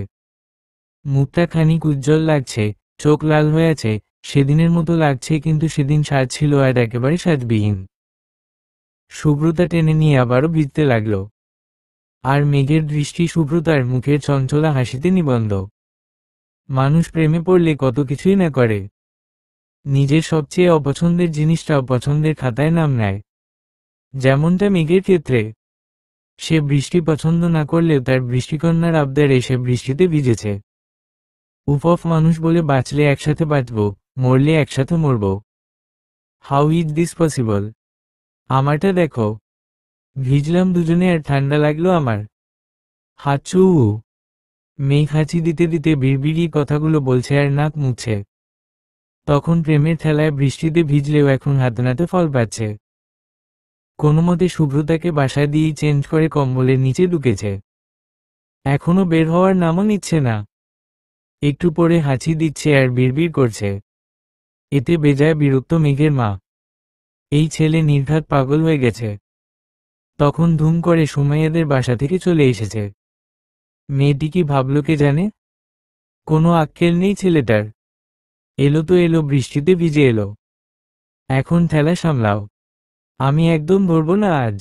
মুখটা খানিক উজ্জ্বল লাগছে, চোখ লাল হয়ে আছে, সেদিনের মতো লাগছে, কিন্তু সেদিন সাজ ছিল আর একেবারে সাজবিহীন। সুব্রতা টেনে নিয়ে আবারও ভিজতে লাগল, আর মেঘের দৃষ্টি সুব্রতার মুখের চঞ্চলা হাসিতে নিবন্ধ। মানুষ প্রেমে পড়লে কত কিছুই না করে, নিজের সবচেয়ে অপছন্দের জিনিসটাও পছন্দের খাতায় নাম নেয়, যেমনটা মেঘের ক্ষেত্রে। সে বৃষ্টি পছন্দ না করলেও তার বৃষ্টিকন্যার আবদারে সে বৃষ্টিতে ভিজেছে। উফ, মানুষ বলে বাঁচলে একসাথে বাঁচব, মরলে একসাথে মরব। How is this possible? আমারটা দেখো, ভিজলাম দুজনে আর ঠান্ডা লাগলো আমার। হাঁচু। মেঘ হাঁচি দিতে দিতে বিড়বিড়িয়ে কথাগুলো বলছে আর নাক মুছছে। তখন প্রেমের ঠেলায় বৃষ্টিতে ভিজলেও এখন হাতে নাতে ফল পাচ্ছে। কোনোমতে সুব্রতাকে বাসায় দিয়েই চেঞ্জ করে কম্বলের নিচে ঢুকেছে। এখনো বের হওয়ার নামও নিচ্ছে না। একটু পরে হাঁচি দিচ্ছে আর বিড়বিড় করছে। এতে বেজায় বিরক্ত মেঘের মা। এই ছেলে নির্ঘাত পাগল হয়ে গেছে। তখন ধুম করে সুমাইয়াদের বাসা থেকে চলে এসেছে। মেয়েটি কি ভাবল কে জানে? কোনো আক্কেল নেই ছেলেটার। এলো তো এলো, বৃষ্টিতে ভিজে এলো। এখন ঠেলা সামলাও, আমি একদম ধরব না আজ।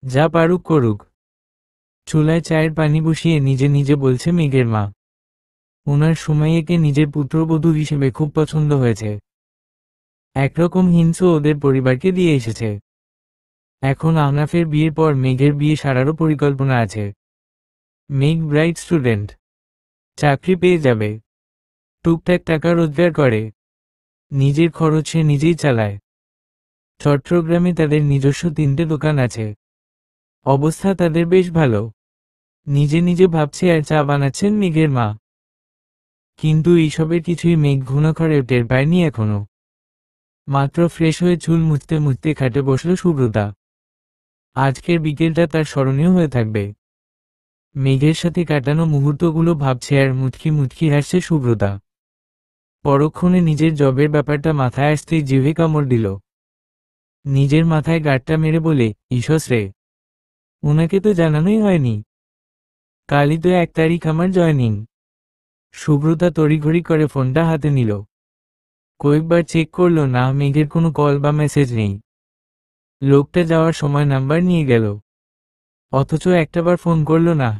যা পারুক করুক। চুলায় চায়ের পানি বসিয়ে নিজে নিজে বলছে মেঘের মা। ওনার সুমাইয়াকে নিজের পুত্রবধূ হিসেবে খুব পছন্দ হয়েছে। একরকম হিংসা ওদের পরিবারকে দিয়ে এসেছে। এখন আহনাফের বিয়ের পর মেঘের বিয়ে সারারও পরিকল্পনা আছে। মেঘ ব্রাইট স্টুডেন্ট, চাকরি পেয়ে যাবে, টুকটাক টাকা রোজগার করে, নিজের খরচ সে নিজেই চালায়। চট্টগ্রামে তাদের নিজস্ব 3টে দোকান আছে। অবস্থা তাদের বেশ ভালো। নিজে নিজে ভাবছে আর চা বানাচ্ছেন মেঘের মা। কিন্তু এইসবের কিছুই মেঘ ঘুণাক্ষরে টের পায়নি এখনো। মাত্র ফ্রেশ হয়ে চুল মুছতে মুছতে খাটে বসল সুব্রতা। আজকের বিকেলটা তার স্মরণীয় হয়ে থাকবে। মেঘের সাথে কাটানো মুহূর্তগুলো ভাবছে আর মুচকি মুচকি হাসছে সুব্রতা। পরক্ষণে নিজের জবের ব্যাপারটা মাথায় আসতেই জিভে কামড় দিল। নিজের মাথায় গাঁটটা মেরে বলে, ইসস রে, ওনাকে তো জানানোই হয়নি। কালই তো 1 তারিখ আমার জয়নিং। সুব্রতা তড়িঘড়ি করে ফোনটা হাতে নিল। কয়েকবার চেক করলো না, মেঘের কোনো কল বা মেসেজ নেই। লোকটা যাওয়ার সময় নাম্বার নিয়ে গেল, অথচ একটাবার ফোন করলো না।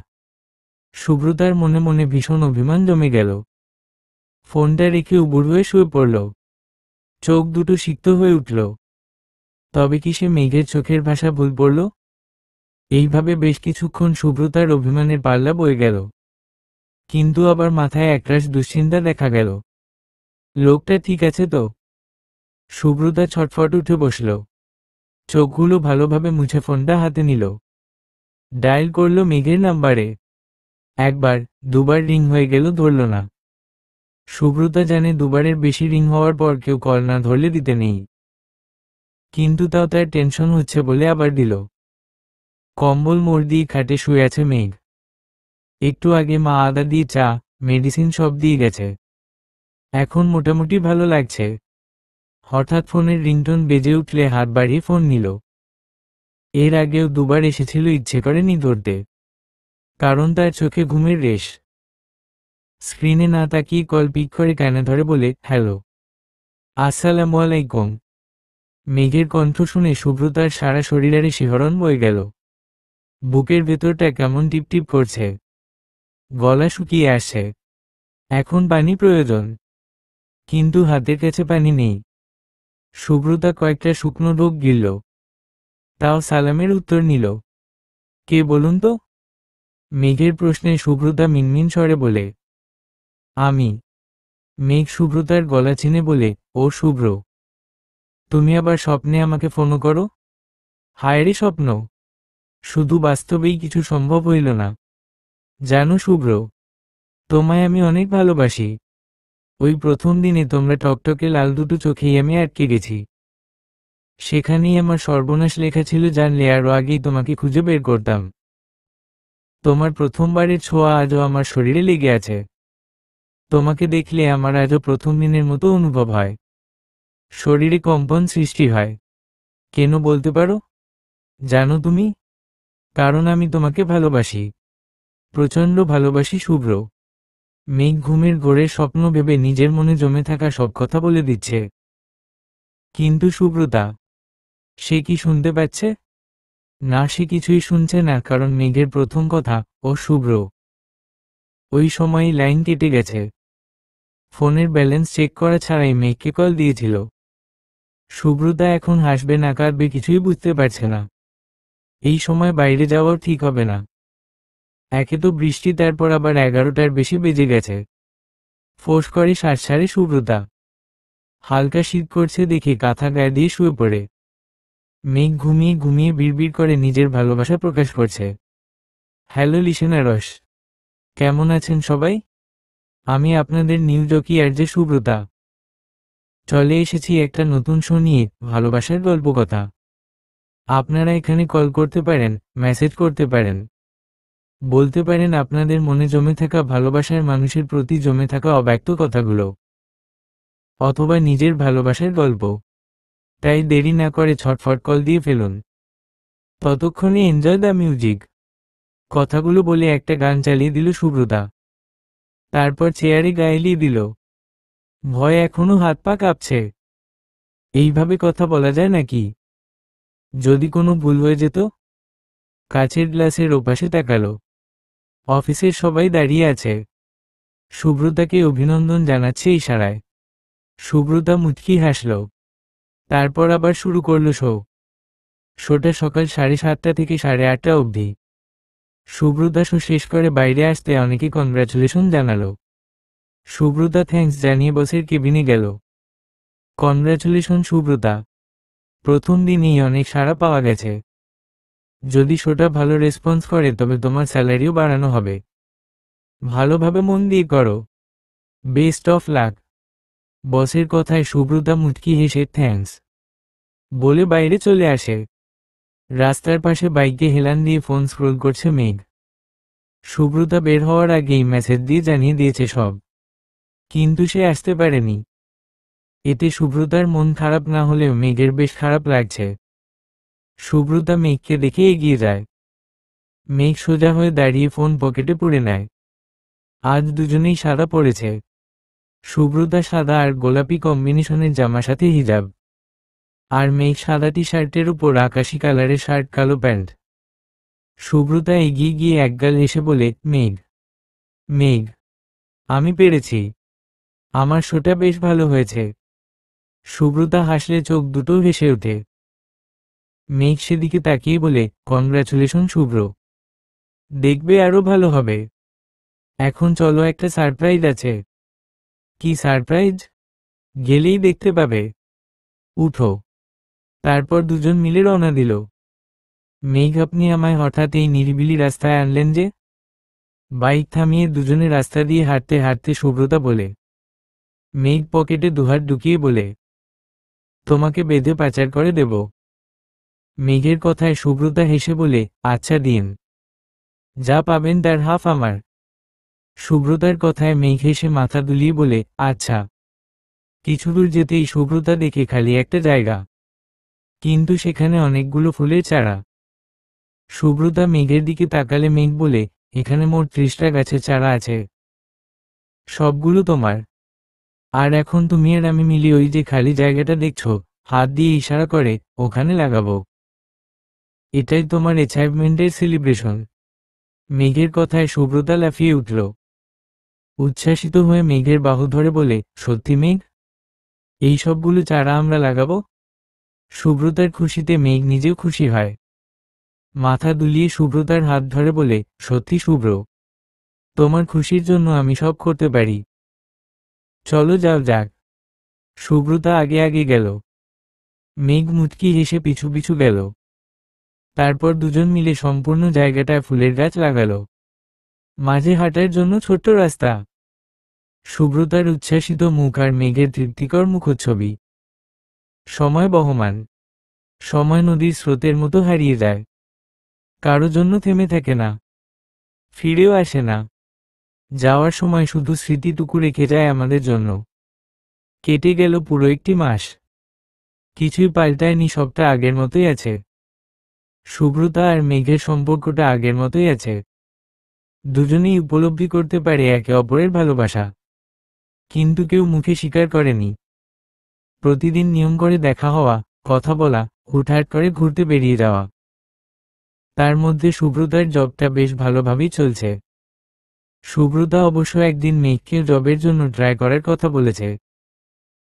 সুব্রতার মনে মনে ভীষণ অভিমান জমে গেল। ফোনটা রেখে উবুড় হয়ে শুয়ে পড়ল। চোখ দুটো সিক্ত হয়ে উঠল। তবে কি সে মেঘের চোখের ভাষা ভুল পড়ল? এইভাবে বেশ কিছুক্ষণ সুব্রতার অভিমানের পাল্লা বয়ে গেল। কিন্তু আবার মাথায় একরাশ দুশ্চিন্তা দেখা গেল। লোকটা ঠিক আছে তো? সুব্রতা ছটফট উঠে বসল। চোখগুলো ভালোভাবে মুছে ফোনটা হাতে নিল। ডায়াল করল মেঘের নাম্বারে। একবার, দুবার রিং হয়ে গেল, ধরল না। সুব্রতা জানে দুবারের বেশি রিং হওয়ার পর কেউ কল না ধরলে দিতে নেই। কিন্তু তাও তার টেনশন হচ্ছে বলে আবার দিল। কম্বল মোড় দিয়ে খাটে শুয়ে আছে মেঘ। একটু আগে মা আদা দিয়ে চা, মেডিসিন সব দিয়ে গেছে। এখন মোটামুটি ভালো লাগছে। হঠাৎ ফোনের রিংটোন বেজে উঠলে হাত বাড়িয়ে ফোন নিল। এর আগেও দুবার এসেছিল, ইচ্ছে করেনি ধরতে, কারণ তার চোখে ঘুমের রেশ। স্ক্রিনে না তাকিয়ে কল পিক করে কানে ধরে বলে, হ্যালো, আসসালামু আলাইকুম। মেঘের কণ্ঠ শুনে সুব্রতার সারা শরীরে শিহরণ বয়ে গেল। বুকের ভেতরটা কেমন টিপটিপ করছে, গলা শুকিয়ে আসছে। এখন পানি প্রয়োজন, কিন্তু হাতের কাছে পানি নেই। সুব্রতা কয়েকটা শুকনো ঢোক গিলল, তাও সালামের উত্তর নিল। কে বলুন তো? মেঘের প্রশ্নে সুব্রতা মিনমিন স্বরে বলে, আমি। মেঘ সুব্রতার গলা চিনে বলে, ও শুভ্র, তুমি আবার স্বপ্নে আমাকে ফোনও করো? হায়রে স্বপ্ন, শুধু বাস্তবেই কিছু সম্ভব হইল না। জানো শুভ্র, তোমায় আমি অনেক ভালোবাসি। ওই প্রথম দিনে তোমরা টকটকে লাল দুটো চোখেই আমি আটকে গেছি। সেখানেই আমার সর্বনাশ লেখা ছিল, জানলে আরও আগেই তোমাকে খুঁজে বের করতাম। তোমার প্রথমবারের ছোঁয়া আজও আমার শরীরে লেগে আছে। তোমাকে দেখলে আমার আজও প্রথম দিনের মতো অনুভব হয়। শরীরে কম্পন সৃষ্টি হয়। কেন বলতে পারো? জানো তুমি? কারণ আমি তোমাকে ভালোবাসি, প্রচণ্ড ভালোবাসি শুভ্র। মেঘ ঘুমের ঘোরের স্বপ্ন ভেবে নিজের মনে জমে থাকা সব কথা বলে দিচ্ছে। কিন্তু সুব্রতা, সে কি শুনতে পাচ্ছে? না, সে কিছুই শুনছে না, কারণ মেঘের প্রথম কথা, ও শুভ্র, ওই সময়ই লাইন কেটে গেছে। ফোনের ব্যালেন্স চেক করা ছাড়াই মেঘকে কল দিয়েছিল। সুব্রতা এখন হাসবে না কাঁদবে কিছুই বুঝতে পারছে না। এই সময় বাইরে যাওয়াও ঠিক হবে না। একে তো বৃষ্টি, তারপর আবার 11টার বেশি বেজে গেছে। ফোঁস করে শ্বাস ছাড়ে সুব্রতা। হালকা শীত করছে দেখে কাঁথা গায়ে দিয়ে শুয়ে পড়ে। মেঘ ঘুমিয়ে ঘুমিয়ে বিড়বিড় করে নিজের ভালোবাসা প্রকাশ করছে। হ্যালো লিসেনারস, কেমন আছেন সবাই? আমি আপনাদের নিউ জকি আর যে সুব্রতা। চলে এসেছি একটা নতুন শো নিয়ে, ভালোবাসার গল্পকথা। আপনারা এখানে কল করতে পারেন, মেসেজ করতে পারেন, বলতে পারেন আপনাদের মনে জমে থাকা ভালোবাসার মানুষের প্রতি জমে থাকা অব্যক্ত কথাগুলো, অথবা নিজের ভালোবাসার গল্প। তাই দেরি না করে ছটফট কল দিয়ে ফেলুন। ততক্ষণে এনজয় দ্য মিউজিক। কথাগুলো বলে একটা গান চালিয়ে দিল সুব্রতা। তারপর চেয়ারে গায়েলিয়ে দিল। ভয় এখনো হাত পা কাঁপছে। এইভাবে কথা বলা যায় নাকি? যদি কোনো ভুল হয়ে যেত? কাচের গ্লাসের ওপাশে তাকালো। অফিসের সবাই দাঁড়িয়ে আছে। সুব্রতাকে অভিনন্দন জানাচ্ছে ইশারায়। সুব্রতা মুচকি হাসল। তারপর আবার শুরু করল শোটা সকাল 7:30 থেকে 8:30 অবধি। সুব্রতা শো শেষ করে বাইরে আসতে অনেকে কনগ্রাচুলেশন জানালো। সুব্রতা থ্যাঙ্কস জানিয়ে বসের কেবিনে গেল। কনগ্রাচুলেশন সুব্রতা, প্রথম দিনেই অনেক সাড়া পাওয়া গেছে। যদি শোটা ভালো রেসপন্স করে তবে তোমার স্যালারিও বাড়ানো হবে। ভালোভাবে মন দিয়ে করো। Best of luck. বসের কথায় সুব্রতা মুচকি হেসে থ্যাঙ্কস বলে বাইরে চলে আসে। রাস্তার পাশে বাইকে হেলান দিয়ে ফোন স্ক্রোল করছে মেঘ। সুব্রতা বের হওয়ার আগেই মেসেজ দিয়ে জানিয়ে দিয়েছে সব, কিন্তু সে আসতে পারেনি। এতে সুব্রতার মন খারাপ না হলেও মেঘের বেশ খারাপ লাগছে। সুব্রতা মেঘকে দেখে এগিয়ে যায়। মেঘ সোজা হয়ে দাঁড়িয়ে ফোন পকেটে পুরে নেয়। আজ দুজনেই সাদা পড়েছে। সুব্রতা সাদা আর গোলাপি কম্বিনেশনের জামা সাথে হিজাব, আর মেঘ সাদা টি শার্টের উপর আকাশি কালারের শার্ট কালো প্যান্ট। সুব্রতা এগিয়ে গিয়ে একগাল হেসে বলে, মেঘ, মেঘ, আমি পেরেছি, আমার শোটা বেশ ভালো হয়েছে। সুব্রতা হাসলে চোখ দুটো ভেসে ওঠে। মেঘ সেদিকে তাকিয়ে বলে, কনগ্রাচুলেশন শুভ্র, দেখবে আরো ভালো হবে। এখন চলো, একটা সারপ্রাইজ আছে। কি সারপ্রাইজ? গেলেই দেখতে পাবে, উঠো। তারপর দুজন মিলে রওনা দিল। মেঘ, আপনি আমায় হঠাৎ এই নিরিবিলি রাস্তায় আনলেন যে? বাইক থামিয়ে দুজনে রাস্তা দিয়ে হাঁটতে হাঁটতে সুব্রতা বলে। মেঘ পকেটে দুহাত ঢুকিয়ে বলে, তোমাকে বেঁধে পাচার করে দেব। মেঘের কথায় সুব্রতা হেসে বলে, আচ্ছা দিন, যা পাবেন তার হাফ আমার। সুব্রতার কথায় মেঘ হেসে মাথা দুলিয়ে বলে, আচ্ছা। কিছু দূর যেতেই সুব্রতা দেখে খালি একটা জায়গা, কিন্তু সেখানে অনেকগুলো ফুলের চারা। সুব্রতা মেঘের দিকে তাকালে মেঘ বলে, এখানে মোট 30টা গাছের চারা আছে, সবগুলো তোমার। আর এখন তুমি আর আমি মিলি ওই যে খালি জায়গাটা দেখছো, হাত দিয়ে ইশারা করে, ওখানে লাগাবো। এটাই তোমার অ্যাচিভমেন্টের সেলিব্রেশন। মেঘের কথায় সুব্রতা লাফিয়ে উঠল। উচ্ছ্বাসিত হয়ে মেঘের বাহু ধরে বলে, সত্যি মেঘ? এই সবগুলো চারা আমরা লাগাবো? সুব্রতার খুশিতে মেঘ নিজেও খুশি হয়। মাথা দুলিয়ে সুব্রতার হাত ধরে বলে, সত্যি শুভ্র, তোমার খুশির জন্য আমি সব করতে পারি। চলো যাও যাক। সুব্রতা আগে আগে গেল। মেঘ মুচকি হেসে পিছু পিছু গেল। তারপর দুজন মিলে সম্পূর্ণ জায়গাটায় ফুলের গাছ লাগালো। মাঝে হাঁটার জন্য ছোট্ট রাস্তা। সুব্রতার উচ্ছ্বাসিত মুখ আর মেঘের তৃপ্তিকর মুখচ্ছবি। সময় বহমান। সময় নদীর স্রোতের মতো হারিয়ে যায়, কারো জন্য থেমে থাকে না, ফিরেও আসে না। যাওয়ার সময় শুধু স্মৃতিটুকু রেখে যায় আমাদের জন্য। কেটে গেল পুরো একটি মাস, কিছুই পাল্টায়নি, সবটা আগের মতোই আছে। সুব্রতা আর মেঘের সম্পর্কটা আগের মতোই আছে। দুজনেই উপলব্ধি করতে পারে একে অপরের ভালোবাসা, কিন্তু কেউ মুখে স্বীকার করেনি। প্রতিদিন নিয়ম করে দেখা হওয়া, কথা বলা, হুটহাট করে ঘুরতে বেরিয়ে যাওয়া। তার মধ্যে সুব্রতার জবটা বেশ ভালোভাবেই চলছে। সুব্রতা অবশ্য একদিন মেঘকে জবের জন্য ট্রাই করার কথা বলেছে।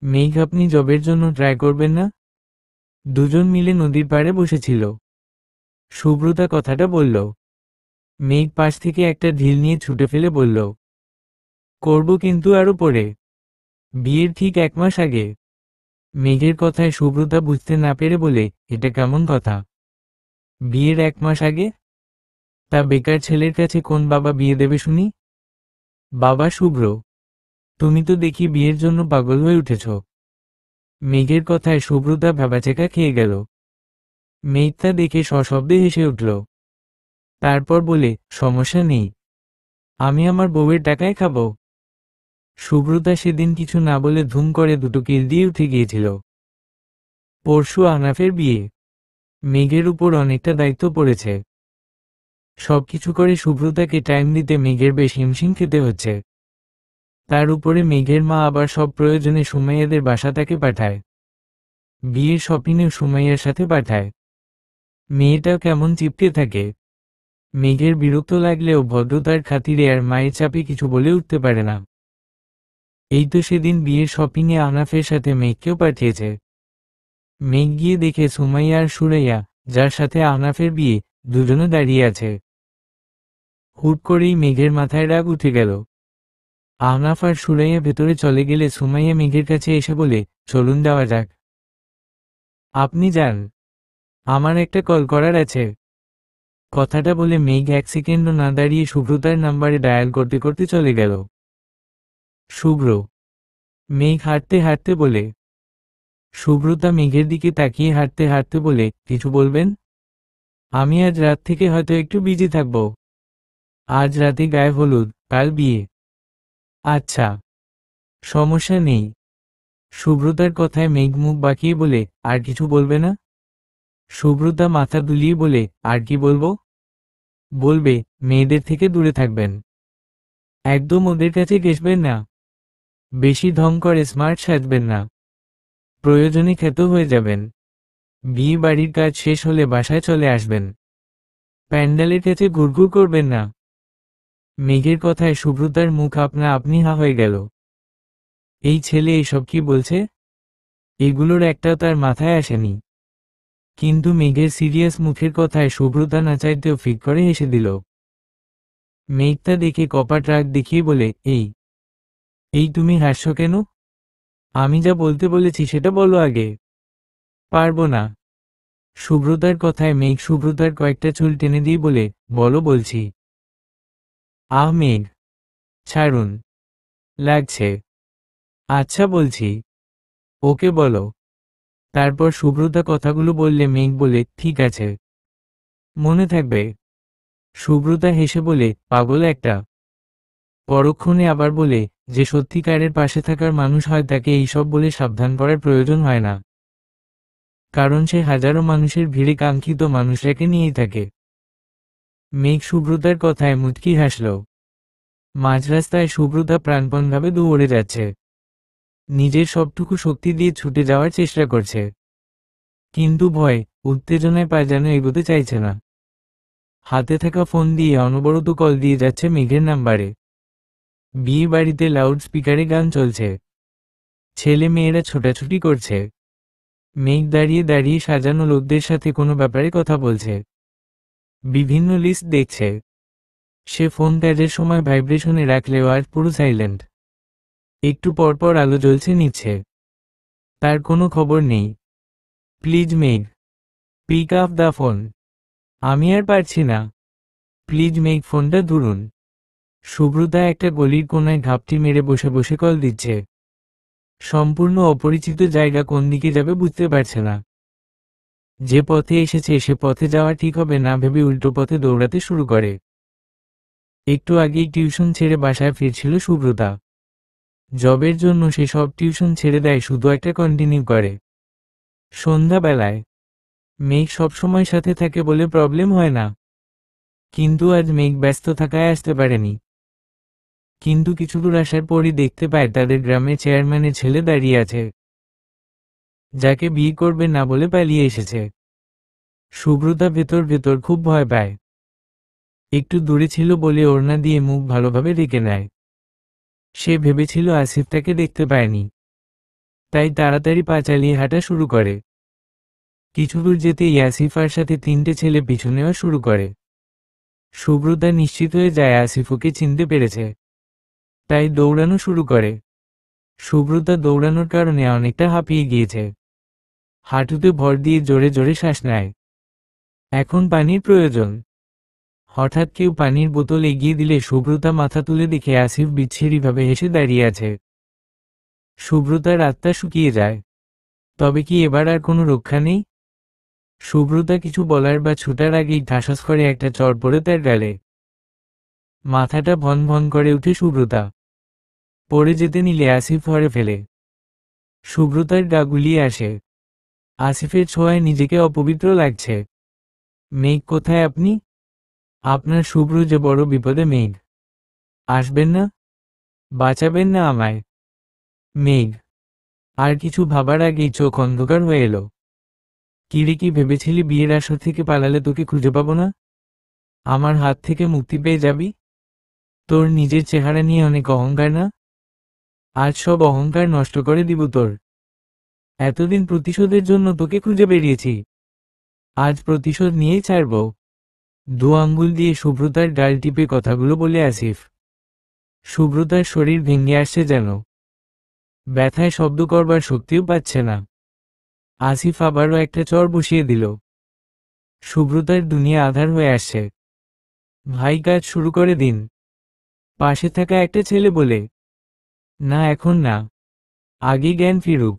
মেঘ, আপনি জবের জন্য ট্রাই করবেন না? দুজন মিলে নদীর পাড়ে বসেছিল। সুব্রতা কথাটা বলল। মেঘ পাশ থেকে একটা ঢিল নিয়ে ছুটে ফেলে বলল, করব, কিন্তু আরো পরে, বিয়ের ঠিক 1 মাস আগে। মেঘের কথায় সুব্রতা বুঝতে না পেরে বলে, এটা কেমন কথা? বিয়ের 1 মাস আগে? তা বেকার ছেলের কাছে কোন বাবা বিয়ে দেবে শুনি? বাবা শুভ্র, তুমি তো দেখি বিয়ের জন্য পাগল হয়ে উঠেছ। মেঘের কথায় সুব্রতা ভ্যাবাচেকা খেয়ে গেল। মেঘ তা দেখে সশব্দে হেসে উঠল। তারপর বলে, সমস্যা নেই, আমি আমার বউয়ের টাকায় খাবো। সুব্রতা সেদিন কিছু না বলে ধুম করে দুটো কিল দিয়ে উঠে গিয়েছিল। পরশু আহনাফের বিয়ে। মেঘের উপর অনেকটা দায়িত্ব পড়েছে। সবকিছু করে সুব্রতাকে টাইম দিতে মেঘের বেশ হিমশিম খেতে হচ্ছে। তার উপরে মেঘের মা আবার সব প্রয়োজনে সুমাইয়াদের বাসা তাকে পাঠায়। বিয়ের শপিংয়েও সুমাইয়ার সাথে পাঠায়। মেয়েটাও কেমন চিপকে থাকে। মেঘের বিরক্ত লাগলেও ভদ্রতার খাতিরে আর মায়ের চাপে কিছু বলে উঠতে পারে না। এই তো সেদিন বিয়ের শপিংয়ে আহনাফের সাথে মেঘকেও পাঠিয়েছে। মেঘ গিয়ে দেখে সুমাইয়া আর সুরাইয়া, যার সাথে আহনাফের বিয়ে, দুজনে দাঁড়িয়ে আছে। হুট করেই মেঘের মাথায় রাগ উঠে গেল। আহনাফ আর সুরাইয়া ভেতরে চলে গেলে সুমাইয়া মেঘের কাছে এসে বলে, চলুন যাওয়া যাক। আপনি যান, আমার একটা কল করার আছে। কথাটা বলে মেঘ 1 সেকেন্ডও না দাঁড়িয়ে সুব্রতার নাম্বারে ডায়াল করতে করতে চলে গেল। শুভ্র, মেঘ হাঁটতে হাঁটতে বলে। সুব্রতা মেঘের দিকে তাকিয়ে হাঁটতে হাঁটতে বলে, কিছু বলবেন? আমি আজ রাত থেকে হয়তো একটু বিজি থাকব। আজ রাতে গায়ে হলুদ, কাল বিয়ে। আচ্ছা, সমস্যা নেই। সুব্রতার কথায় মেঘ মুখ বাঁকিয়ে বলে, আর কিছু বলবে না? সুব্রতা মাথা দুলিয়ে বলে, আর কি বলবো? বলবে, মেয়েদের থেকে দূরে থাকবেন, একদম ওদের কাছে ঘেঁষবেন না। বেশি ঢং করে স্মার্ট সাজবেন না, প্রয়োজনে ক্ষত হয়ে যাবেন। বিয়ে বাড়ির কাজ শেষ হলে বাসায় চলে আসবেন। প্যান্ডেলের কাছে ঘুরঘুর করবেন না। মেঘের কথায় সুব্রতার মুখ আপনা আপনি হা হয়ে গেল। এই ছেলে এইসব কি বলছে? এগুলোর একটাও তার মাথায় আসেনি। কিন্তু মেঘের সিরিয়াস মুখের কথায় সুব্রতা না চাইতেও ফিক করে হেসে দিল। মেঘটা দেখে কপাট রাগ দেখিয়ে বলে, এই তুমি হাসছো কেন? আমি যা বলতে বলেছি সেটা বলো আগে। পারবো না। সুব্রতার কথায় মেঘ সুব্রতার কয়েকটা চুল টেনে দিয়ে বলে, বলো বলছি। আহ মেঘ, ছাড়ুন, লাগছে। আচ্ছা বলছি। ওকে বলো। তারপর সুব্রতা কথাগুলো বললে মেঘ বলে, ঠিক আছে, মনে থাকবে। সুব্রতা হেসে বলে, পাগল একটা। পরক্ষণে আবার বলে, যে সত্যিকারের পাশে থাকার মানুষ হয় তাকে এইসব বলে সাবধান করার প্রয়োজন হয় না, কারণ সে হাজারো মানুষের ভিড়ে কাঙ্ক্ষিত মানুষটাকে নিয়েই থাকে। মেঘ সুব্রতার কথায় মুচকি হাসল। মাঝ রাস্তায় সুব্রতা প্রাণপণভাবে দৌড়ে যাচ্ছে। নিজের সবটুকু শক্তি দিয়ে ছুটে যাওয়ার চেষ্টা করছে, কিন্তু ভয়, উত্তেজনায় পা যেন এগোতে চাইছে না। হাতে থাকা ফোন দিয়ে অনবরত কল দিয়ে যাচ্ছে মেঘের নাম্বারে। বিয়ে বাড়িতে লাউড স্পিকারে গান চলছে, ছেলে মেয়েরা ছোটাছুটি করছে। মেঘ দাঁড়িয়ে দাঁড়িয়ে সাজানো লোকদের সাথে কোনো ব্যাপারে কথা বলছে, বিভিন্ন লিস্ট দেখছে। সে ফোন কাজের সময় ভাইব্রেশনে রাখলেও আর পুরো সাইলেন্ট। একটু পরপর আলো জ্বলছে নিচ্ছে, তার কোনো খবর নেই। প্লিজ মেঘ, পিক আপ দ্য ফোন। আমি আর পারছি না, প্লিজ মেঘ ফোনটা ধরুন। সুব্রতা একটা গলির কোনায় ঘাপটি মেরে বসে বসে কল দিচ্ছে। সম্পূর্ণ অপরিচিত জায়গা, কোন দিকে যাবে বুঝতে পারছে না। যে পথে এসেছে সে পথে যাওয়া ঠিক হবে না ভেবে উল্টো পথে দৌড়াতে শুরু করে। একটু আগেই টিউশন ছেড়ে বাসায় ফিরছিল সুব্রতা। জবের জন্য সে সব টিউশন ছেড়ে দেয়, শুধু একটা কন্টিনিউ করে। সন্ধ্যাবেলায় মেঘ সবসময় সাথে থাকে বলে প্রবলেম হয় না, কিন্তু আজ মেঘ ব্যস্ত থাকায় আসতে পারেনি। কিন্তু কিছু দূর আসার পরই দেখতে পায় তাদের গ্রামে চেয়ারম্যানের ছেলে দাঁড়িয়ে আছে, যাকে বিয়ে করবে না বলে পালিয়ে এসেছে। সুব্রতা ভেতর ভেতর খুব ভয় পায়। একটু দূরে ছিল বলে ওড়না দিয়ে মুখ ভালোভাবে ঢেকে নেয়। সে ভেবেছিল আসিফ তাকে দেখতে পায়নি, তাই তাড়াতাড়ি পা চালিয়ে হাঁটা শুরু করে। কিছু দূর যেতেই আসিফার সাথে তিনটে ছেলে পিছু নেওয়া শুরু করে। সুব্রতা নিশ্চিত হয়ে যায় আসিফ ওকে চিনতে পেরেছে, তাই দৌড়ানো শুরু করে। সুব্রতা দৌড়ানোর কারণে অনেকটা হাঁপিয়ে গিয়েছে, হাঁটুতে ভর দিয়ে জোরে জোরে শ্বাস নেয়। এখন পানির প্রয়োজন। হঠাৎ কেউ পানির বোতল এগিয়ে দিলে সুব্রতা মাথা তুলে দেখে আসিফ বিচ্ছিরিভাবে হেসে দাঁড়িয়ে আছে। সুব্রতার আত্মা শুকিয়ে যায়। তবে কি এবার আর কোনো রক্ষা নেই? সুব্রতা কিছু বলার বা ছুটার আগেই ঠাসাস করে একটা চড় পড়ে তার গালে। মাথাটা ভন ভন করে উঠে সুব্রতা। পড়ে যেতে নিলে আসিফ ধরে ফেলে। সুব্রতার গা গুলিয়ে আসে। আসিফের ছোঁয়ায় নিজেকে অপবিত্র লাগছে। মেঘ কোথায় আপনি? আপনার শুভ্র যে বড় বিপদে মেঘ। আসবেন না? বাঁচাবেন না আমায়? মেঘ। আর কিছু ভাবার আগেই চোখ অন্ধকার হয়ে এলো। কিরে, কি ভেবেছিলি বিয়ের আসর থেকে পালালে তোকে খুঁজে পাবো না? আমার হাত থেকে মুক্তি পেয়ে যাবি? তোর নিজের চেহারা নিয়ে অনেক অহংকার না? আজ সব অহংকার নষ্ট করে দিব তোর। এতদিন প্রতিশোধের জন্য তোকে খুঁজে বেরিয়েছি, আজ প্রতিশোধ নিয়েই ছাড়ব। দু আঙ্গুল দিয়ে সুব্রতার গাল টিপে কথাগুলো বলে আসিফ। সুব্রতার শরীর ভেঙে আসছে যেন, ব্যথায় শব্দ করবার শক্তিও পাচ্ছে না। আসিফ আবারও একটা চর বসিয়ে দিল। সুব্রতার দুনিয়া আধার হয়ে আসছে। ভাই, কাজ শুরু করে দিন। পাশে থাকা একটা ছেলে বলে, না এখন না, আগে জ্ঞান ফিরুক।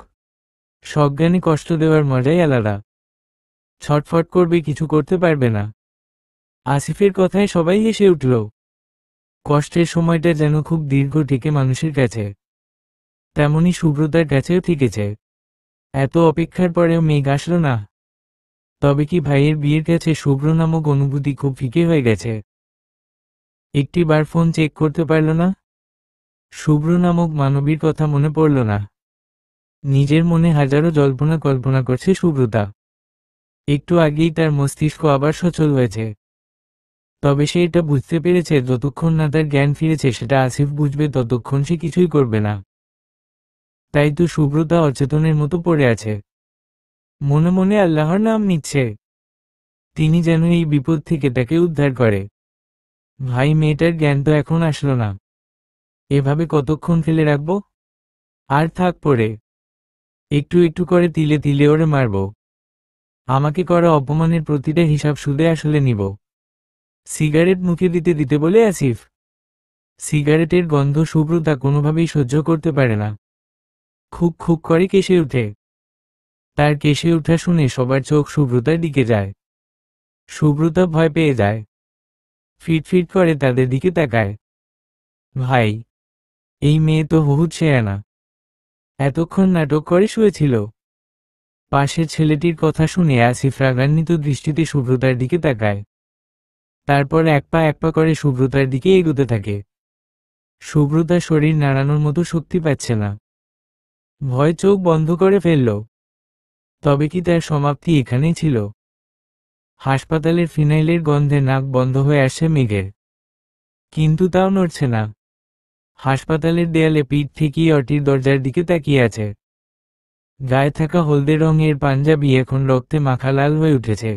সজ্ঞানে কষ্ট দেওয়ার মজাই আলাদা। ছটফট করবে, কিছু করতে পারবে না। আসিফের কথায় সবাই হেসে উঠল। কষ্টের সময়টা যেন খুব দীর্ঘ ঠেকে মানুষের কাছে, তেমনি সুব্রতার কাছেও ঠিকেছে। এত অপেক্ষার পরেও মেঘ আসলো না। তবে কি ভাইয়ের বিয়ের কাছে শুভ্র নামক অনুভূতি খুব ফিকে হয়ে গেছে? একটি বার ফোন চেক করতে পারল না। শুভ্র নামক মানবীর কথা মনে পড়ল না। নিজের মনে হাজারো জল্পনা কল্পনা করছে সুব্রতা। একটু আগেই তার মস্তিষ্ক আবার সচল হয়েছে। তবে সে এটা বুঝতে পেরেছে যতক্ষণ না তার জ্ঞান ফিরেছে সেটা আসিফ বুঝবে ততক্ষণ সে কিছুই করবে না। তাই তো সুব্রতা অচেতনের মতো পড়ে আছে, মনে মনে আল্লাহর নাম নিচ্ছে। তিনি যেন এই বিপদ থেকে তাকে উদ্ধার করে। ভাই, মেয়েটার জ্ঞান তো এখন আসলো না, এভাবে কতক্ষণ ফেলে রাখবো? আর থাক পড়ে, একটু একটু করে তিলে তিলে ওরে মারব। আমাকে করা অপমানের প্রতিটা হিসাব সুদে আসলে নিব। সিগারেট মুখে দিতে দিতে বলে আসিফ। সিগারেটের গন্ধ সুব্রতা কোনোভাবেই সহ্য করতে পারে না। খুক খুক করে কেশে উঠে। তার কেশে ওঠা শুনে সবার চোখ সুব্রতার দিকে যায়। সুব্রতা ভয় পেয়ে যায়, ফিটফিট করে তাদের দিকে তাকায়। ভাই, এই মেয়ে তো বহুত শেয়ানা, এতক্ষণ নাটক করে শুয়েছিল। পাশের ছেলেটির কথা শুনে আসিফ রাগান্বিত দৃষ্টিতে সুব্রতার দিকে তাকায়। তারপর এক পা করে সুব্রতার দিকে এগোতে থাকে। সুব্রতা শরীর নাড়ানোর মতো শক্তি পাচ্ছে না, ভয় চোখ বন্ধ করে ফেলল। তবে কি তার সমাপ্তি এখানেই ছিল? হাসপাতালের ফিনাইলের গন্ধে নাক বন্ধ হয়ে আসে মেঘের, কিন্তু তাও নড়ছে না। হাসপাতালের দেয়ালে পিঠ ঠেকিয়ে অটির দরজার দিকে তাকিয়ে আছে। গায়ে থাকা হলদে রঙের পাঞ্জাবি এখন রক্তে মাখা লাল হয়ে উঠেছে।